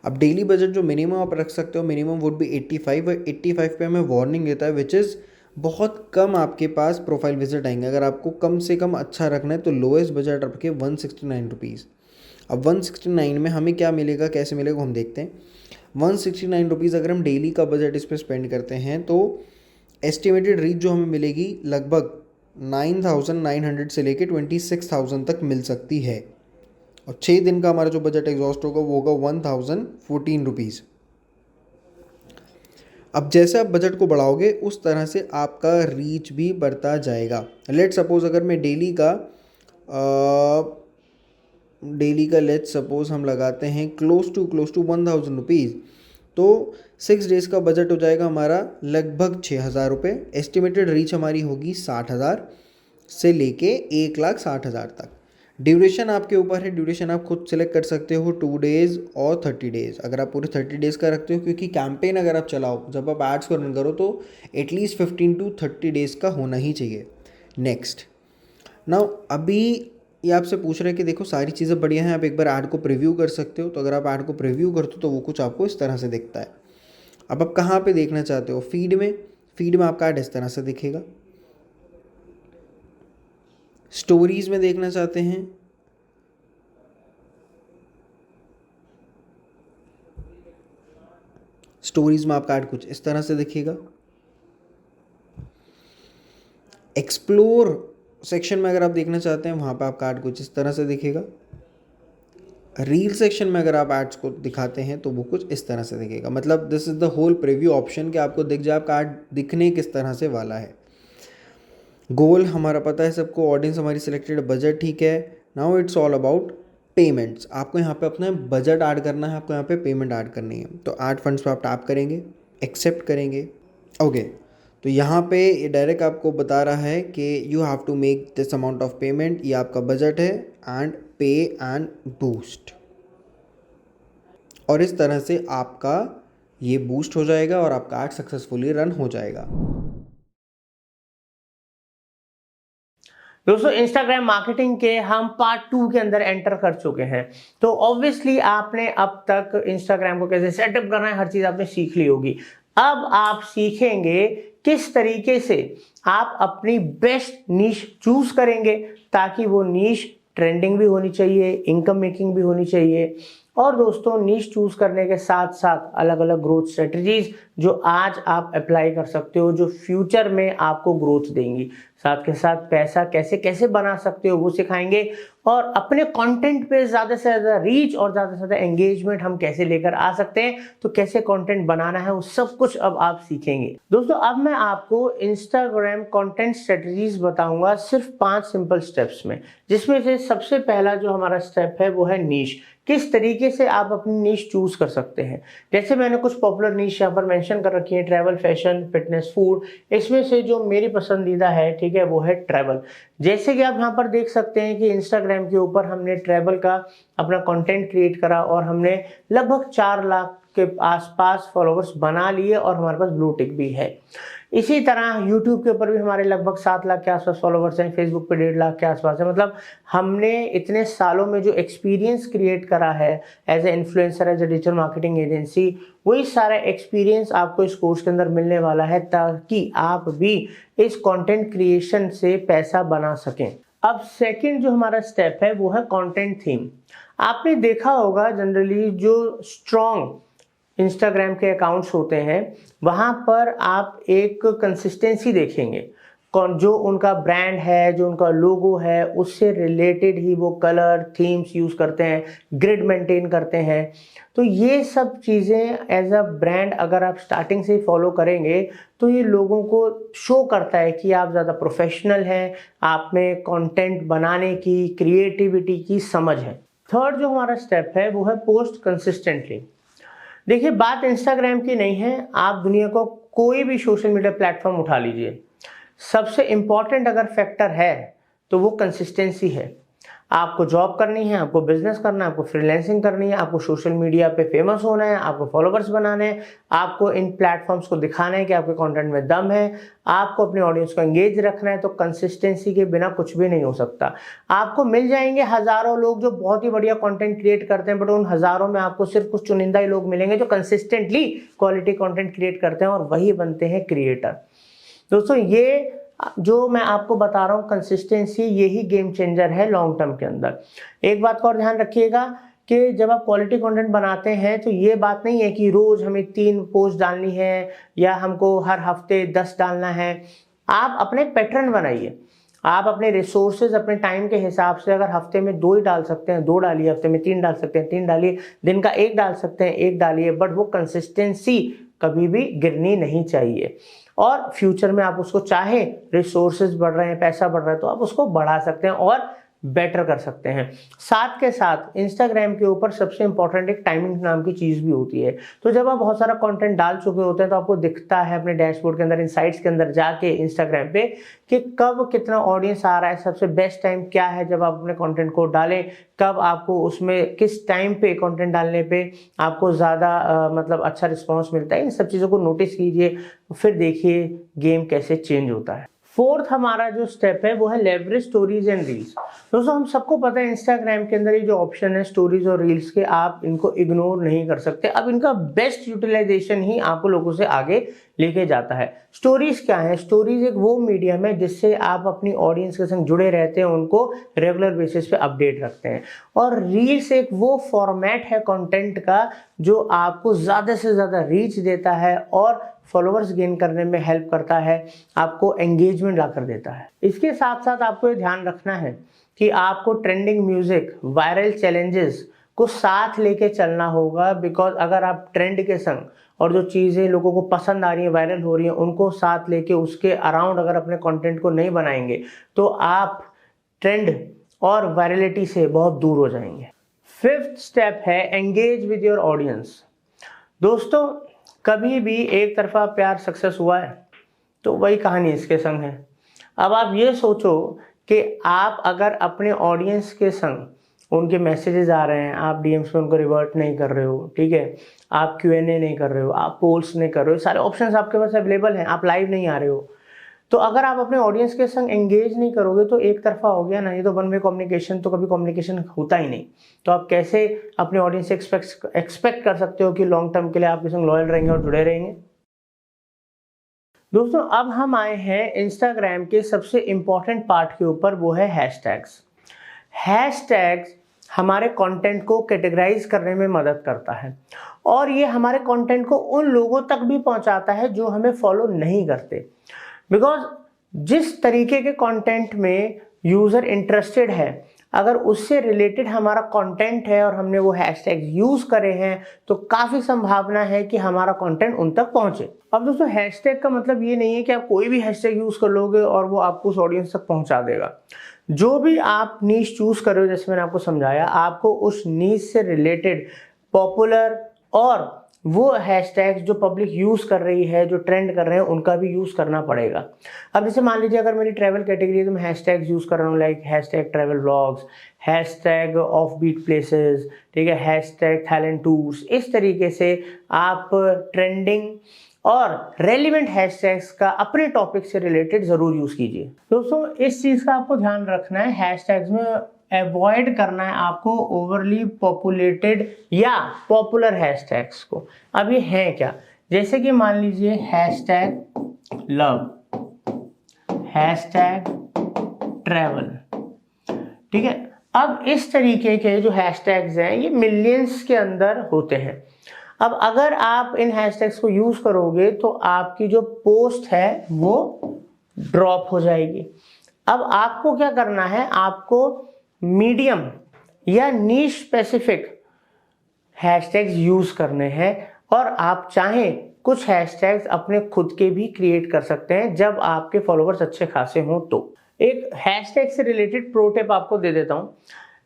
अब डेली बजट जो मिनिमम आप रख सकते हो, मिनिमम वुड बी 85, और 85 पे हमें वार्निंग देता है विच इज़ बहुत कम आपके पास प्रोफाइल विजिट आएंगे। अगर आपको कम से कम अच्छा रखना है तो लोएस्ट बजट रखे 169 रुपीज़। अब 169 में हमें क्या मिलेगा, कैसे मिलेगा, हम देखते हैं। 169 रुपीज़ अगर हम डेली का बजट इस पर स्पेंड करते हैं तो एस्टिमेटेड रीच जो हमें मिलेगी लगभग 9,900 से लेके 26,000 तक मिल सकती है। और 6 दिन का हमारा जो बजट एग्जॉस्ट होगा वो होगा 1,014 रुपीज़। अब जैसे आप बजट को बढ़ाओगे उस तरह से आपका रीच भी बढ़ता जाएगा। लेट सपोज अगर मैं डेली का लेट सपोज हम लगाते हैं क्लोज टू 1,000 रुपीज़, तो 6 डेज़ का बजट हो जाएगा हमारा लगभग 6,000 रुपये। एस्टिमेटेड रीच हमारी होगी 60,000 से लेके 1,60,000 तक। ड्यूरेशन आपके ऊपर है, ड्यूरेशन आप खुद सेलेक्ट कर सकते हो, 2 डेज़ और 30 डेज़। अगर आप पूरे 30 डेज़ का रखते हो, क्योंकि कैंपेन अगर आप चलाओ, जब आप एड्स को रन करो तो एटलीस्ट 15 to 30 डेज़ का होना ही चाहिए। नेक्स्ट, नाउ अभी ये आपसे पूछ रहे हैं कि देखो सारी चीज़ें बढ़िया हैं, आप एक बार ऐड को प्रीव्यू कर सकते हो। तो अगर आप ऐड को प्रीव्यू करते हो तो वो कुछ आपको इस तरह से दिखता है। अब आप कहाँ पे देखना चाहते हो? फीड में। फीड में आपका ऐड इस तरह से दिखेगा। स्टोरीज में देखना चाहते हैं, स्टोरीज में आपका ऐड कुछ इस तरह से दिखेगा। एक्सप्लोर सेक्शन में अगर आप देखना चाहते हैं, वहाँ पे आपका ऐड कुछ इस तरह से दिखेगा। रील सेक्शन में अगर आप एड्स को दिखाते हैं तो वो कुछ इस तरह से दिखेगा। मतलब this is the whole preview option कि आपको दिख जाए आपका ऐड दिखने किस तरह से वाला है। गोल हमारा पता है सबको, ऑडियंस हमारी सिलेक्टेड, बजट ठीक है। Now it's all about payments. आपको यहाँ पे अपना बजट ऐड करना है, आपको यहाँ पे पेमेंट ऐड करनी है। तो ऐड फंड्स पे आप टैप करेंगे, एक्सेप्ट करेंगे। ओके, तो यहाँ पे ये डायरेक्ट आपको बता रहा है कि you have to make this amount of payment, ये आपका बजट है, एंड पे एंड बूस्ट। और इस तरह से आपका ये बूस्ट हो जाएगा और आपका ऐड सक्सेसफुली रन हो जाएगा। दोस्तों इंस्टाग्राम मार्केटिंग के हम पार्ट 2 के अंदर एंटर कर चुके हैं। तो ऑब्वियसली आपने अब तक इंस्टाग्राम को कैसे सेटअप करना है हर चीज़ आपने सीख ली होगी। अब आप सीखेंगे किस तरीके से आप अपनी बेस्ट नीश चूज करेंगे ताकि वो नीश ट्रेंडिंग भी होनी चाहिए, इनकम मेकिंग भी होनी चाहिए। और दोस्तों नीश चूज करने के साथ साथ अलग अलग ग्रोथ स्ट्रेटजीज जो आज आप अप्लाई कर सकते हो, जो फ्यूचर में आपको ग्रोथ देंगी। साथ के साथ पैसा कैसे कैसे बना सकते हो वो सिखाएंगे। और अपने कंटेंट पे ज़्यादा से ज़्यादा रीच और ज़्यादा से ज़्यादा एंगेजमेंट हम कैसे लेकर आ सकते हैं, तो कैसे कंटेंट बनाना है वो सब कुछ अब आप सीखेंगे। दोस्तों अब मैं आपको इंस्टाग्राम कंटेंट स्ट्रेटजीज बताऊंगा सिर्फ 5 सिंपल स्टेप्स में, जिसमें से सबसे पहला जो हमारा स्टेप है वो है नीश। किस तरीके से आप अपनी नीश चूज कर सकते हैं। जैसे मैंने कुछ पॉपुलर नीश यहाँ पर मेंशन कर रखी है, ट्रैवल, फैशन, फिटनेस, फूड। इसमें से जो मेरी पसंदीदा है, ठीक है, वो है ट्रैवल। जैसे कि आप यहाँ पर देख सकते हैं कि इंस्टाग्राम के ऊपर हमने ट्रैवल का अपना कंटेंट क्रिएट करा और हमने लगभग 4 लाख के आसपास फॉलोवर्स बना लिए और हमारे पास ब्लू टिक भी है। इसी तरह YouTube के ऊपर भी हमारे लगभग 7 लाख के आसपास फॉलोवर्स हैं, फेसबुक पे 1.5 लाख के आसपास है। मतलब हमने इतने सालों में जो एक्सपीरियंस क्रिएट करा है as a influencer, as a digital marketing agency, वही सारा एक्सपीरियंस आपको इस कोर्स के अंदर मिलने वाला है ताकि आप भी इस कंटेंट क्रिएशन से पैसा बना सकें। अब सेकंड जो हमारा स्टेप है वो है कंटेंट थीम। आपने देखा होगा जनरली जो स्ट्रॉन्ग इंस्टाग्राम के अकाउंट्स होते हैं वहाँ पर आप एक कंसिस्टेंसी देखेंगे। जो उनका ब्रांड है, जो उनका लोगो है, उससे रिलेटेड ही वो कलर थीम्स यूज़ करते हैं, ग्रिड मेंटेन करते हैं। तो ये सब चीज़ें एज अ ब्रांड अगर आप स्टार्टिंग से ही फॉलो करेंगे तो ये लोगों को शो करता है कि आप ज़्यादा प्रोफेशनल हैं, आप में कंटेंट बनाने की, क्रिएटिविटी की समझ है। थर्ड जो हमारा स्टेप है वो है पोस्ट कंसिस्टेंटली। देखिए बात इंस्टाग्राम की नहीं है, आप दुनिया को कोई भी सोशल मीडिया प्लेटफॉर्म उठा लीजिए, सबसे इंपॉर्टेंट अगर फैक्टर है तो वो कंसिस्टेंसी है। आपको जॉब करनी है, आपको बिजनेस करना है, आपको फ्रीलांसिंग करनी है, आपको सोशल मीडिया पे फेमस होना है, आपको फॉलोवर्स बनाने हैं, आपको इन प्लेटफॉर्म्स को दिखाना है कि आपके कंटेंट में दम है, आपको अपने ऑडियंस को एंगेज रखना है, तो कंसिस्टेंसी के बिना कुछ भी नहीं हो सकता। आपको मिल जाएंगे हजारों लोग जो बहुत ही बढ़िया कंटेंट क्रिएट करते हैं, बट उन हजारों में आपको सिर्फ कुछ चुनिंदा ही लोग मिलेंगे जो कंसिस्टेंटली क्वालिटी कंटेंट क्रिएट करते हैं और वही बनते हैं क्रिएटर। दोस्तों ये जो मैं आपको बता रहा हूँ कंसिस्टेंसी, यही गेम चेंजर है लॉन्ग टर्म के अंदर। एक बात का और ध्यान रखिएगा कि जब आप क्वालिटी कंटेंट बनाते हैं तो ये बात नहीं है कि रोज हमें 3 पोस्ट डालनी है या हमको हर हफ्ते 10 डालना है। आप अपने पैटर्न बनाइए, आप अपने रिसोर्सेज अपने टाइम के हिसाब से अगर हफ्ते में 2 ही डाल सकते हैं 2 डालिए, हफ्ते में 3 डाल सकते हैं 3 डालिए, दिन का 1 डाल सकते हैं 1 डालिए, बट वो कंसिस्टेंसी कभी भी गिरनी नहीं चाहिए। और फ्यूचर में आप उसको चाहे रिसोर्सेज बढ़ रहे हैं, पैसा बढ़ रहा है, तो आप उसको बढ़ा सकते हैं और बेटर कर सकते हैं। साथ के साथ इंस्टाग्राम के ऊपर सबसे इंपॉर्टेंट एक टाइमिंग नाम की चीज़ भी होती है। तो जब आप बहुत सारा कंटेंट डाल चुके होते हैं तो आपको दिखता है अपने डैशबोर्ड के अंदर, इनसाइट्स के अंदर जाके इंस्टाग्राम पे कि कब कितना ऑडियंस आ रहा है, सबसे बेस्ट टाइम क्या है जब आप अपने कंटेंट को डालें, कब आपको उसमें किस टाइम पे कंटेंट डालने पे आपको ज़्यादा मतलब अच्छा रिस्पॉन्स मिलता है। इन सब चीज़ों को नोटिस कीजिए, फिर देखिए गेम कैसे चेंज होता है। फोर्थ हमारा जो स्टेप है वो है लेवरेज स्टोरीज एंड रील्स। दोस्तों हम सबको पता है इंस्टाग्राम के अंदर ये जो ऑप्शन है स्टोरीज और रील्स के, आप इनको इग्नोर नहीं कर सकते। अब इनका बेस्ट यूटिलाइजेशन ही आपको लोगों से आगे लेके जाता है। स्टोरीज क्या है? स्टोरीज एक वो मीडियम है जिससे आप अपनी ऑडियंस के संग जुड़े रहते हैं, उनको रेगुलर बेसिस पे अपडेट रखते हैं। और रील्स एक वो फॉर्मेट है कंटेंट का जो आपको ज़्यादा से ज़्यादा रीच देता है और फॉलोअर्स गेन करने में हेल्प करता है, आपको एंगेजमेंट ला कर देता है। इसके साथ साथ आपको ये ध्यान रखना है कि आपको ट्रेंडिंग म्यूजिक, वायरल चैलेंजेस को साथ लेके चलना होगा। बिकॉज अगर आप ट्रेंड के संग और जो चीज़ें लोगों को पसंद आ रही हैं, वायरल हो रही हैं, उनको साथ लेके उसके अराउंड अगर अपने कंटेंट को नहीं बनाएंगे तो आप ट्रेंड और वायरलिटी से बहुत दूर हो जाएंगे। फिफ्थ स्टेप है एंगेज विद योर ऑडियंस। दोस्तों कभी भी एक तरफा प्यार सक्सेस हुआ है तो वही कहानी इसके संग है। अब आप ये सोचो कि आप अगर अपने ऑडियंस के संग उनके मैसेजेस आ रहे हैं, आप डीएम्स में उनको रिवर्ट नहीं कर रहे हो, ठीक है, आप Q&A नहीं कर रहे हो, आप पोल्स नहीं कर रहे हो, सारे ऑप्शंस आपके पास अवेलेबल हैं, आप लाइव नहीं आ रहे हो, तो अगर आप अपने ऑडियंस के संग एंगेज नहीं करोगे तो एक तरफा हो गया ना, ये तो वन वे कम्युनिकेशन, तो कभी कम्युनिकेशन होता ही नहीं। तो आप कैसे अपने ऑडियंस से एक्सपेक्ट कर सकते हो कि लॉन्ग टर्म के लिए आपके संग लॉयल रहेंगे और जुड़े रहेंगे? दोस्तों अब हम आए हैं इंस्टाग्राम के सबसे इंपॉर्टेंट पार्ट के ऊपर, वो है हैशटैग्स। हैशटैग्स हमारे कंटेंट को कैटेगराइज करने में मदद करता है और ये हमारे कंटेंट को उन लोगों तक भी पहुंचाता है जो हमें फॉलो नहीं करते। बिकॉज जिस तरीके के कंटेंट में यूज़र इंटरेस्टेड है, अगर उससे रिलेटेड हमारा कंटेंट है और हमने वो हैशटैग यूज़ करे हैं तो काफ़ी संभावना है कि हमारा कंटेंट उन तक पहुंचे। अब दोस्तों हैशटैग का मतलब ये नहीं है कि आप कोई भी हैशटैग यूज़ कर लोगे और वो आपको उस ऑडियंस तक पहुंचा देगा। जो भी आप नीश चूज़ कर रहे हो, जैसे मैंने आपको समझाया, आपको उस नीश से रिलेटेड पॉपुलर और वो हैशटैग्स जो पब्लिक यूज़ कर रही है, जो ट्रेंड कर रहे हैं, उनका भी यूज़ करना पड़ेगा। अब जैसे मान लीजिए अगर मेरी ट्रैवल कैटेगरी है तो मैं हैशटैग्स यूज़ कर रहा हूँ, like hashtag travel vlogs, hashtag off beat places, ठीक है, हैशटैग थाईलैंड टूर्स। इस तरीके से आप ट्रेंडिंग और रेलिवेंट हैशटैग्स का अपने टॉपिक से रिलेटेड ज़रूर यूज़ कीजिए। दोस्तों इस चीज़ का आपको ध्यान रखना है, हैशटैग्स में अवॉइड करना है आपको ओवरली पॉपुलेटेड या पॉपुलर हैशटैग्स को। अब ये हैं क्या? जैसे कि मान लीजिए हैशटैग लव, हैशटैग ट्रैवल, ठीक है। अब इस तरीके के जो हैशटैग्स हैं ये मिलियंस के अंदर होते हैं। अब अगर आप इन हैशटैग्स को यूज़ करोगे तो आपकी जो पोस्ट है वो ड्रॉप हो जाएगी। अब आपको क्या करना है, आपको मीडियम या नीश स्पेसिफिक हैशटैग्स यूज़ करने हैं और आप चाहें कुछ हैशटैग्स अपने खुद के भी क्रिएट कर सकते हैं जब आपके फॉलोअर्स अच्छे खासे हों। तो एक हैशटैग से रिलेटेड प्रो टिप आपको दे देता हूं।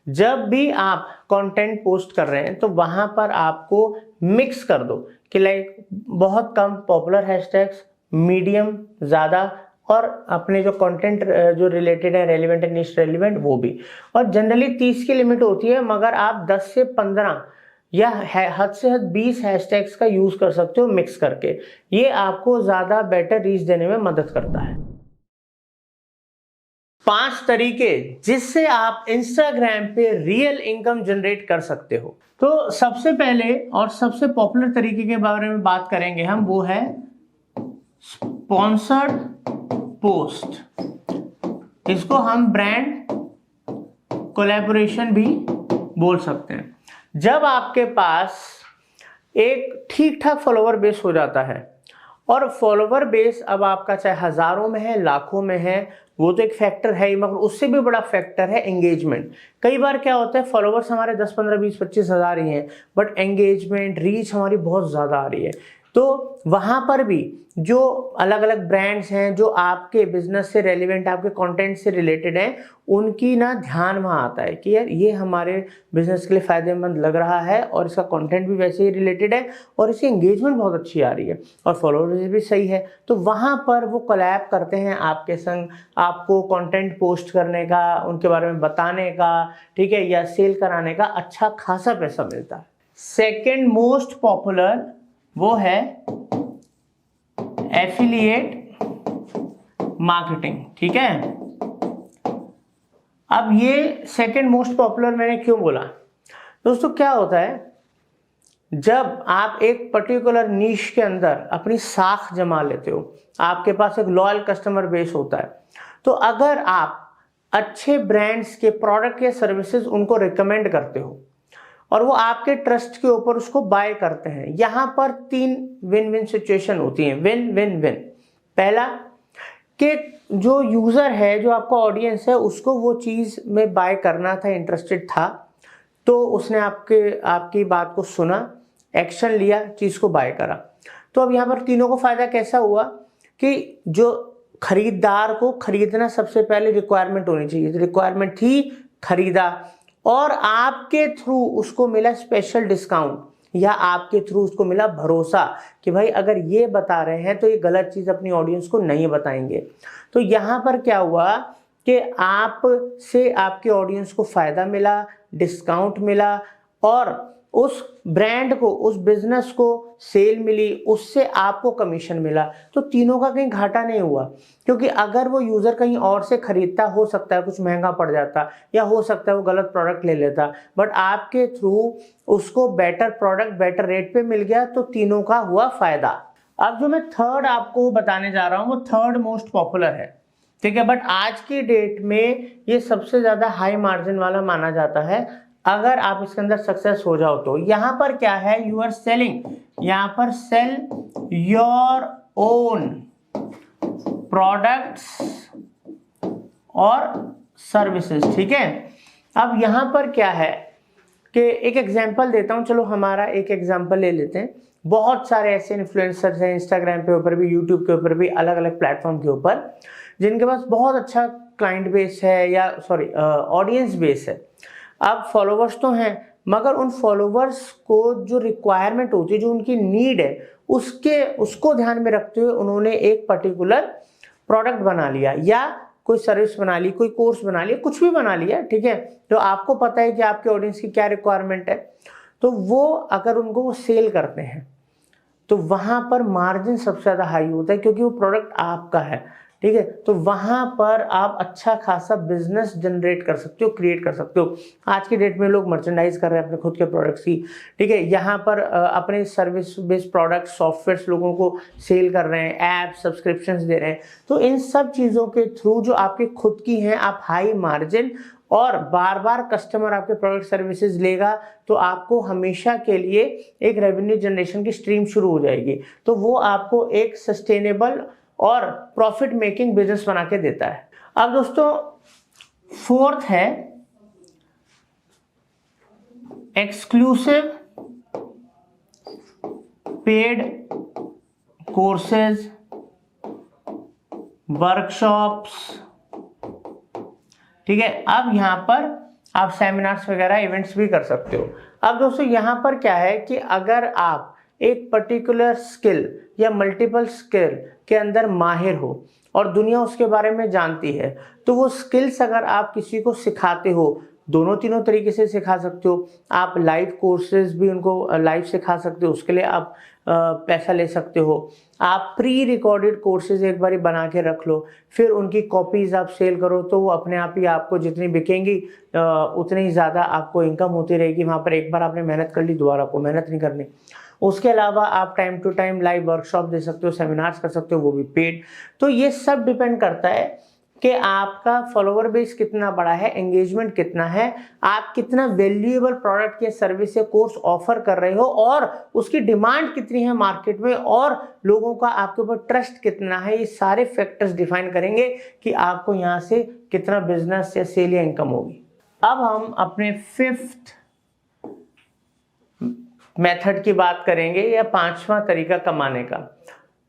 जब भी आप कंटेंट पोस्ट कर रहे हैं तो वहां पर आपको मिक्स कर दो कि लाइक बहुत कम पॉपुलर हैशटैग्स, मीडियम ज़्यादा, और अपने जो कंटेंट जो रिलेटेड है, रेलिवेंट एंड नीश रेलिवेंट, वो भी। और जनरली 30 की लिमिट होती है, मगर आप 10 से 15 या हद से हद 20 हैशटैग्स का यूज़ कर सकते हो मिक्स करके। ये आपको ज़्यादा बेटर रीच देने में मदद करता है। 5 तरीके जिससे आप इंस्टाग्राम पे रियल इनकम जनरेट कर सकते हो। तो सबसे पहले और सबसे पॉपुलर तरीके के बारे में बात करेंगे हम, वो है स्पॉन्सर्ड पोस्ट। इसको हम ब्रांड कोलैबोरेशन भी बोल सकते हैं। जब आपके पास एक ठीक ठाक फॉलोवर बेस हो जाता है, और फॉलोवर बेस अब आपका चाहे हज़ारों में है, लाखों में है, वो तो एक फैक्टर है ही, मगर उससे भी बड़ा फैक्टर है एंगेजमेंट। कई बार क्या होता है, फॉलोवर्स हमारे 10, 15, 20, 25 हज़ार ही हैं, बट एंगेजमेंट, रीच हमारी बहुत ज़्यादा आ रही है। तो वहाँ पर भी जो अलग अलग ब्रांड्स हैं जो आपके बिजनेस से रेलिवेंट, आपके कंटेंट से रिलेटेड हैं, उनकी ना ध्यान वहाँ आता है कि यार ये हमारे बिजनेस के लिए फ़ायदेमंद लग रहा है और इसका कंटेंट भी वैसे ही रिलेटेड है और इसकी एंगेजमेंट बहुत अच्छी आ रही है और फॉलोअर्स भी सही है। तो वहाँ पर वो कोलैब करते हैं आपके संग, आपको कंटेंट पोस्ट करने का, उनके बारे में बताने का, ठीक है, या सेल कराने का अच्छा खासा पैसा मिलता है। सेकेंड मोस्ट पॉपुलर वो है एफिलिएट मार्केटिंग, ठीक है। अब ये सेकंड मोस्ट पॉपुलर मैंने क्यों बोला? दोस्तों क्या होता है, जब आप एक पर्टिकुलर नीश के अंदर अपनी साख जमा लेते हो, आपके पास एक लॉयल कस्टमर बेस होता है, तो अगर आप अच्छे ब्रांड्स के प्रोडक्ट या सर्विसेज उनको रिकमेंड करते हो और वो आपके ट्रस्ट के ऊपर उसको बाय करते हैं, यहां पर 3 विन विन सिचुएशन होती हैं। विन विन विन, पहला कि जो यूजर है, जो आपका ऑडियंस है, उसको वो चीज में बाय करना था, इंटरेस्टेड था, तो उसने आपकी बात को सुना, एक्शन लिया, चीज को बाय करा। तो अब यहाँ पर तीनों को फायदा कैसा हुआ कि जो खरीदार को खरीदना सबसे पहले रिक्वायरमेंट होनी चाहिए, रिक्वायरमेंट थी, खरीदा, और आपके थ्रू उसको मिला स्पेशल डिस्काउंट, या आपके थ्रू उसको मिला भरोसा कि भाई अगर ये बता रहे हैं तो ये गलत चीज अपनी ऑडियंस को नहीं बताएंगे। तो यहाँ पर क्या हुआ कि आप से आपके ऑडियंस को फायदा मिला, डिस्काउंट मिला, और उस ब्रांड को, उस बिजनेस को सेल मिली, उससे आपको कमीशन मिला। तो तीनों का कहीं घाटा नहीं हुआ, क्योंकि अगर वो यूजर कहीं और से खरीदता, हो सकता है कुछ महंगा पड़ जाता, या हो सकता है वो गलत प्रोडक्ट ले लेता, बट आपके थ्रू उसको बेटर प्रोडक्ट बेटर रेट पे मिल गया, तो तीनों का हुआ फायदा। अब जो मैं थर्ड आपको बताने जा रहा हूं वो थर्ड मोस्ट पॉपुलर है, ठीक है, बट आज की डेट में ये सबसे ज्यादा हाई मार्जिन वाला माना जाता है। अगर आप इसके अंदर सक्सेस हो जाओ तो यहां पर क्या है, यू आर सेलिंग, यहां पर सेल योर ओन प्रोडक्ट्स और सर्विसेज, ठीक है। अब यहां पर क्या है कि एक एग्जांपल देता हूं, चलो हमारा एक एग्जांपल ले लेते हैं। बहुत सारे ऐसे इन्फ्लुएंसर्स हैं इंस्टाग्राम के ऊपर भी, यूट्यूब के ऊपर भी, अलग अलग प्लेटफॉर्म के ऊपर, जिनके पास बहुत अच्छा क्लाइंट बेस है, या सॉरी ऑडियंस बेस है। अब फॉलोवर्स तो हैं, मगर उन फॉलोवर्स को जो रिक्वायरमेंट होती है, जो उनकी नीड है, उसको ध्यान में रखते हुए उन्होंने एक पर्टिकुलर प्रोडक्ट बना लिया, या कोई सर्विस बना ली, कोई कोर्स बना लिया, कुछ भी बना लिया, ठीक है। तो आपको पता है कि आपके ऑडियंस की क्या रिक्वायरमेंट है, तो वो अगर उनको वो सेल करते हैं तो वहां पर मार्जिन सबसे ज्यादा हाई होता है, क्योंकि वो प्रोडक्ट आपका है, ठीक है। तो वहां पर आप अच्छा खासा बिजनेस जनरेट कर सकते हो, क्रिएट कर सकते हो। आज की डेट में लोग मर्चेंडाइज कर रहे हैं अपने खुद के प्रोडक्ट्स की, ठीक है। यहाँ पर अपने सर्विस बेस्ड प्रोडक्ट सॉफ्टवेयर लोगों को सेल कर रहे हैं, ऐप सब्सक्रिप्शंस दे रहे हैं। तो इन सब चीज़ों के थ्रू जो आपकी खुद की हैं, आप हाई मार्जिन और बार बार कस्टमर आपके प्रोडक्ट सर्विसेज लेगा, तो आपको हमेशा के लिए एक रेवेन्यू जनरेशन की स्ट्रीम शुरू हो जाएगी। तो वो आपको एक सस्टेनेबल और प्रॉफिट मेकिंग बिजनेस बना के देता है। अब दोस्तों फोर्थ है एक्सक्लूसिव पेड कोर्सेज, वर्कशॉप्स, ठीक है। अब यहां पर आप सेमिनार्स वगैरह इवेंट्स भी कर सकते हो। अब दोस्तों यहां पर क्या है कि अगर आप एक पर्टिकुलर स्किल या मल्टीपल स्किल के अंदर माहिर हो और दुनिया उसके बारे में जानती है, तो वो स्किल्स अगर आप किसी को सिखाते हो, दोनों तीनों तरीके से सिखा सकते हो। आप लाइव कोर्सेज भी उनको लाइव सिखा सकते हो, उसके लिए आप पैसा ले सकते हो। आप प्री रिकॉर्डेड कोर्सेज एक बार बना के रख लो, फिर उनकी कॉपीज आप सेल करो, तो वो अपने आप ही आपको जितनी बिकेंगी उतनी ही ज़्यादा आपको इनकम होती रहेगी। वहाँ पर एक बार आपने मेहनत कर ली, दोबारा आपको मेहनत नहीं करनी। उसके अलावा आप time to time live workshop दे सकते हो, सेमिनार्स कर सकते हो, वो भी पेड। तो ये सब डिपेंड करता है कि आपका फॉलोवर बेस कितना बड़ा है, एंगेजमेंट कितना है, आप कितना वैल्यूएबल प्रोडक्ट या सर्विस या कोर्स ऑफर कर रहे हो, और उसकी डिमांड कितनी है मार्केट में, और लोगों का आपके ऊपर ट्रस्ट कितना है। ये सारे फैक्टर्स डिफाइन करेंगे कि आपको यहाँ से कितना बिजनेस या सेल या इनकम होगी। अब हम अपने फिफ्थ मेथड की बात करेंगे, या पांचवा तरीका कमाने का,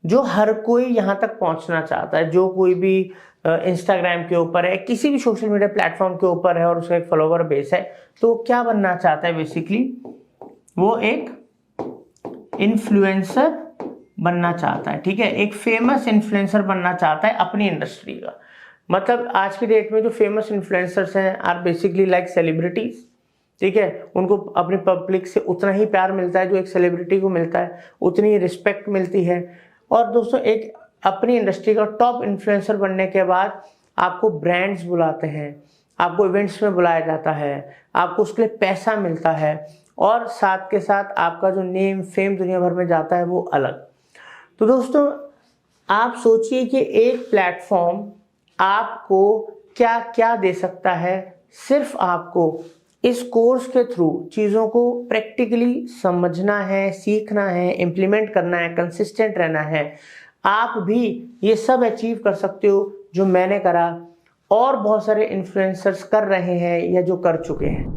जो हर कोई यहाँ तक पहुँचना चाहता है। जो कोई भी इंस्टाग्राम के ऊपर है, किसी भी सोशल मीडिया प्लेटफॉर्म के ऊपर है और उसका एक फॉलोवर बेस है, तो क्या बनना चाहता है बेसिकली, वो एक इन्फ्लुएंसर बनना चाहता है, ठीक है। एक फेमस इन्फ्लुएंसर बनना चाहता है अपनी इंडस्ट्री का। मतलब आज की डेट में जो फेमस इन्फ्लुएंसर्स हैं आर बेसिकली लाइक सेलिब्रिटीज, ठीक है। उनको अपनी पब्लिक से उतना ही प्यार मिलता है जो एक सेलिब्रिटी को मिलता है, उतनी ही रिस्पेक्ट मिलती है। और दोस्तों एक अपनी इंडस्ट्री का टॉप इन्फ्लुएंसर बनने के बाद आपको ब्रांड्स बुलाते हैं, आपको इवेंट्स में बुलाया जाता है, आपको उसके लिए पैसा मिलता है और साथ के साथ आपका जो नेम फेम दुनिया भर में जाता है वो अलग। तो दोस्तों आप सोचिए कि एक प्लेटफॉर्म आपको क्या क्या दे सकता है। सिर्फ आपको इस कोर्स के थ्रू चीज़ों को प्रैक्टिकली समझना है, सीखना है, इम्प्लीमेंट करना है, कंसिस्टेंट रहना है। आप भी ये सब अचीव कर सकते हो जो मैंने करा और बहुत सारे इन्फ्लुएंसर्स कर रहे हैं या जो कर चुके हैं।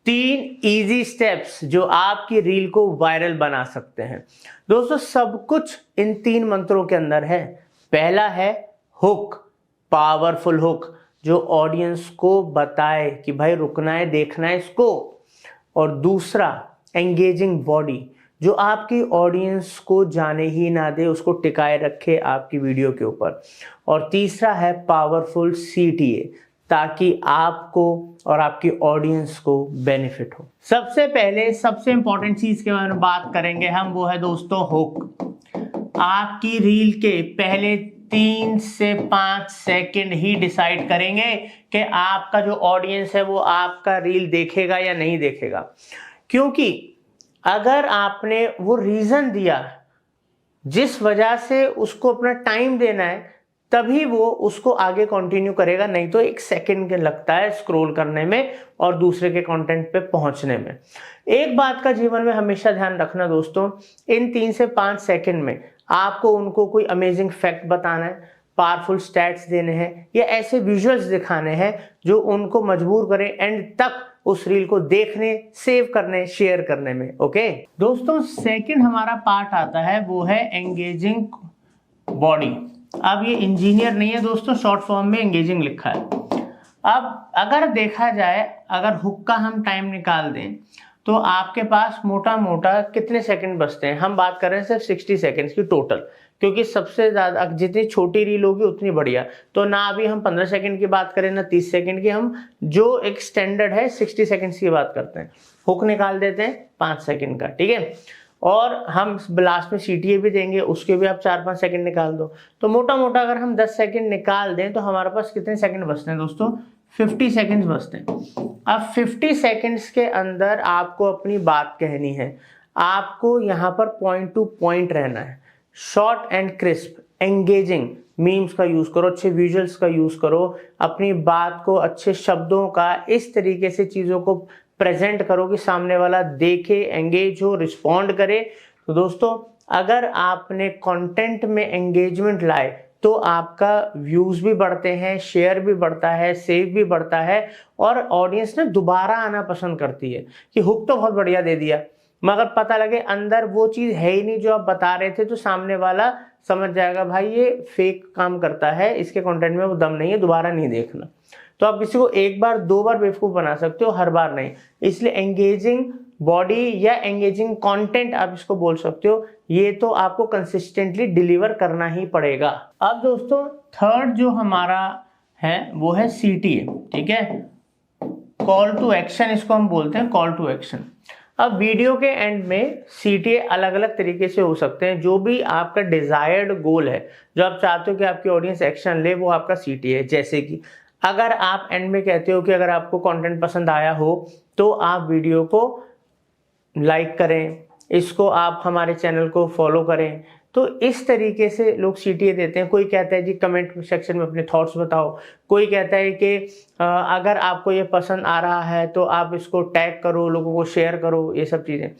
3 इजी स्टेप्स जो आपकी रील को वायरल बना सकते हैं। दोस्तों सब कुछ इन 3 मंत्रों के अंदर है। पहला है हुक, पावरफुल हुक जो ऑडियंस को बताए कि भाई रुकना है, देखना है इसको। और दूसरा एंगेजिंग बॉडी जो आपकी ऑडियंस को जाने ही ना दे, उसको टिकाए रखे आपकी वीडियो के ऊपर। और तीसरा है पावरफुल CTA ताकि आपको और आपकी ऑडियंस को बेनिफिट हो। सबसे पहले सबसे इंपॉर्टेंट चीज के बारे में बात करेंगे हम, वो है दोस्तों हुक। आपकी रील के पहले 3 से 5 सेकंड ही डिसाइड करेंगे कि आपका जो ऑडियंस है वो आपका रील देखेगा या नहीं देखेगा। क्योंकि अगर आपने वो रीजन दिया जिस वजह से उसको अपना टाइम देना है, तभी वो उसको आगे कंटिन्यू करेगा, नहीं तो 1 सेकंड के लगता है स्क्रॉल करने में और दूसरे के कंटेंट पे पहुंचने में। एक बात का जीवन में हमेशा ध्यान रखना दोस्तों, इन 3 से 5 सेकंड में आपको उनको कोई अमेजिंग फैक्ट बताना है, पावरफुल स्टैट्स देने हैं या ऐसे विजुअल्स दिखाने हैं जो उनको मजबूर करें एंड तक उस रील को देखने, सेव करने, शेयर करने में। ओके दोस्तों, सेकंड हमारा पार्ट आता है वो है एंगेजिंग बॉडी। अब ये इंजीनियर नहीं है दोस्तों, शॉर्ट फॉर्म में एंगेजिंग लिखा है। अब अगर देखा जाए, अगर हुक का हम टाइम निकाल दें तो आपके पास मोटा मोटा कितने सेकंड बचते हैं। हम बात कर रहे हैं सिर्फ 60 सेकंड्स की टोटल, क्योंकि सबसे ज़्यादा जितनी छोटी रील होगी उतनी बढ़िया। तो ना अभी हम 15 सेकंड की बात करें ना 30 सेकंड की, हम जो एक स्टैंडर्ड है 60 सेकंड्स की बात करते हैं। हुक निकाल देते हैं 5 सेकंड का, ठीक है। और हम लास्ट में CTA भी देंगे, उसके भी आप 4-5 सेकंड निकाल दो। तो मोटा मोटा अगर हम 10 सेकंड निकाल दें तो हमारे पास कितने सेकंड बचते हैं दोस्तों, 50 सेकंड्स बचते हैं। अब 50 सेकंड्स के अंदर आपको अपनी बात कहनी है, आपको यहाँ पर पॉइंट टू पॉइंट रहना है, short and crisp, engaging. Memes का यूज करो, अच्छे विजुअल्स का यूज करो, अपनी बात को अच्छे शब्दों का इस तरीके से चीज़ों को प्रेजेंट करो कि सामने वाला देखे, एंगेज हो, रिस्पॉन्ड करे। तो दोस्तों अगर आपने कंटेंट में एंगेजमेंट लाए तो आपका व्यूज भी बढ़ते हैं, शेयर भी बढ़ता है, सेव भी बढ़ता है और ऑडियंस ने दोबारा आना पसंद करती है कि हुक तो बहुत बढ़िया दे दिया, मगर पता लगे अंदर वो चीज़ है ही नहीं जो आप बता रहे थे, तो सामने वाला समझ जाएगा भाई ये फेक काम करता है, इसके कंटेंट में वो दम नहीं है, दोबारा नहीं देखना। तो आप किसी को 1 बार 2 बार बेवकूफ़ बना सकते हो, हर बार नहीं। इसलिए एंगेजिंग बॉडी या एंगेजिंग कंटेंट आप इसको बोल सकते हो, ये तो आपको कंसिस्टेंटली डिलीवर करना ही पड़ेगा। अब दोस्तों थर्ड जो हमारा है वो है CTA, ठीक है, कॉल टू एक्शन इसको हम बोलते हैं, कॉल टू एक्शन। अब वीडियो के एंड में CTA अलग अलग तरीके से हो सकते हैं। जो भी आपका डिजायर्ड गोल है, जो आप चाहते हो कि आपकी ऑडियंस एक्शन ले, वो आपका CTA है। जैसे कि अगर आप एंड में कहते हो कि अगर आपको कंटेंट पसंद आया हो तो आप वीडियो को लाइक करें, इसको आप हमारे चैनल को फॉलो करें, तो इस तरीके से लोग CTA देते हैं। कोई कहता है जी कमेंट सेक्शन में अपने थॉट्स बताओ, कोई कहता है कि अगर आपको ये पसंद आ रहा है तो आप इसको टैग करो, लोगों को शेयर करो, ये सब चीज़ें।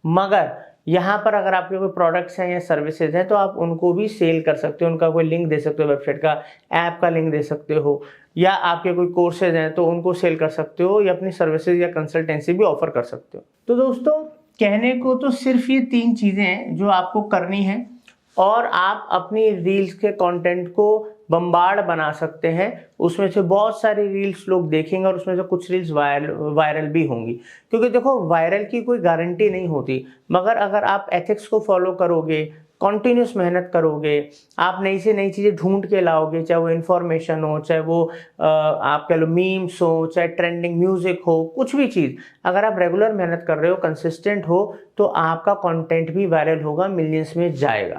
मगर यहाँ पर अगर आपके कोई प्रोडक्ट्स हैं या सर्विसेज हैं तो आप उनको भी सेल कर सकते हो, उनका कोई लिंक दे सकते हो, वेबसाइट का, ऐप का लिंक दे सकते हो, या आपके कोई कोर्सेज हैं तो उनको सेल कर सकते हो, या अपनी सर्विसेज या कंसल्टेंसी भी ऑफर कर सकते हो। तो दोस्तों कहने को तो सिर्फ ये 3 चीज़ें हैं जो आपको करनी है और आप अपनी रील्स के कंटेंट को बम्बार्ड बना सकते हैं। उसमें से बहुत सारी रील्स लोग देखेंगे और उसमें से कुछ रील्स वायरल भी होंगी, क्योंकि देखो वायरल की कोई गारंटी नहीं होती, मगर अगर आप एथिक्स को फॉलो करोगे, कॉन्टिन्यूस मेहनत करोगे, आप नई से नई चीज़ें ढूंढ के लाओगे, चाहे वो इन्फॉर्मेशन हो, चाहे वो आप कह लो मीम्स हो, चाहे ट्रेंडिंग म्यूजिक हो, कुछ भी चीज़, अगर आप रेगुलर मेहनत कर रहे हो, कंसिस्टेंट हो, तो आपका कंटेंट भी वायरल होगा, मिलियंस में जाएगा।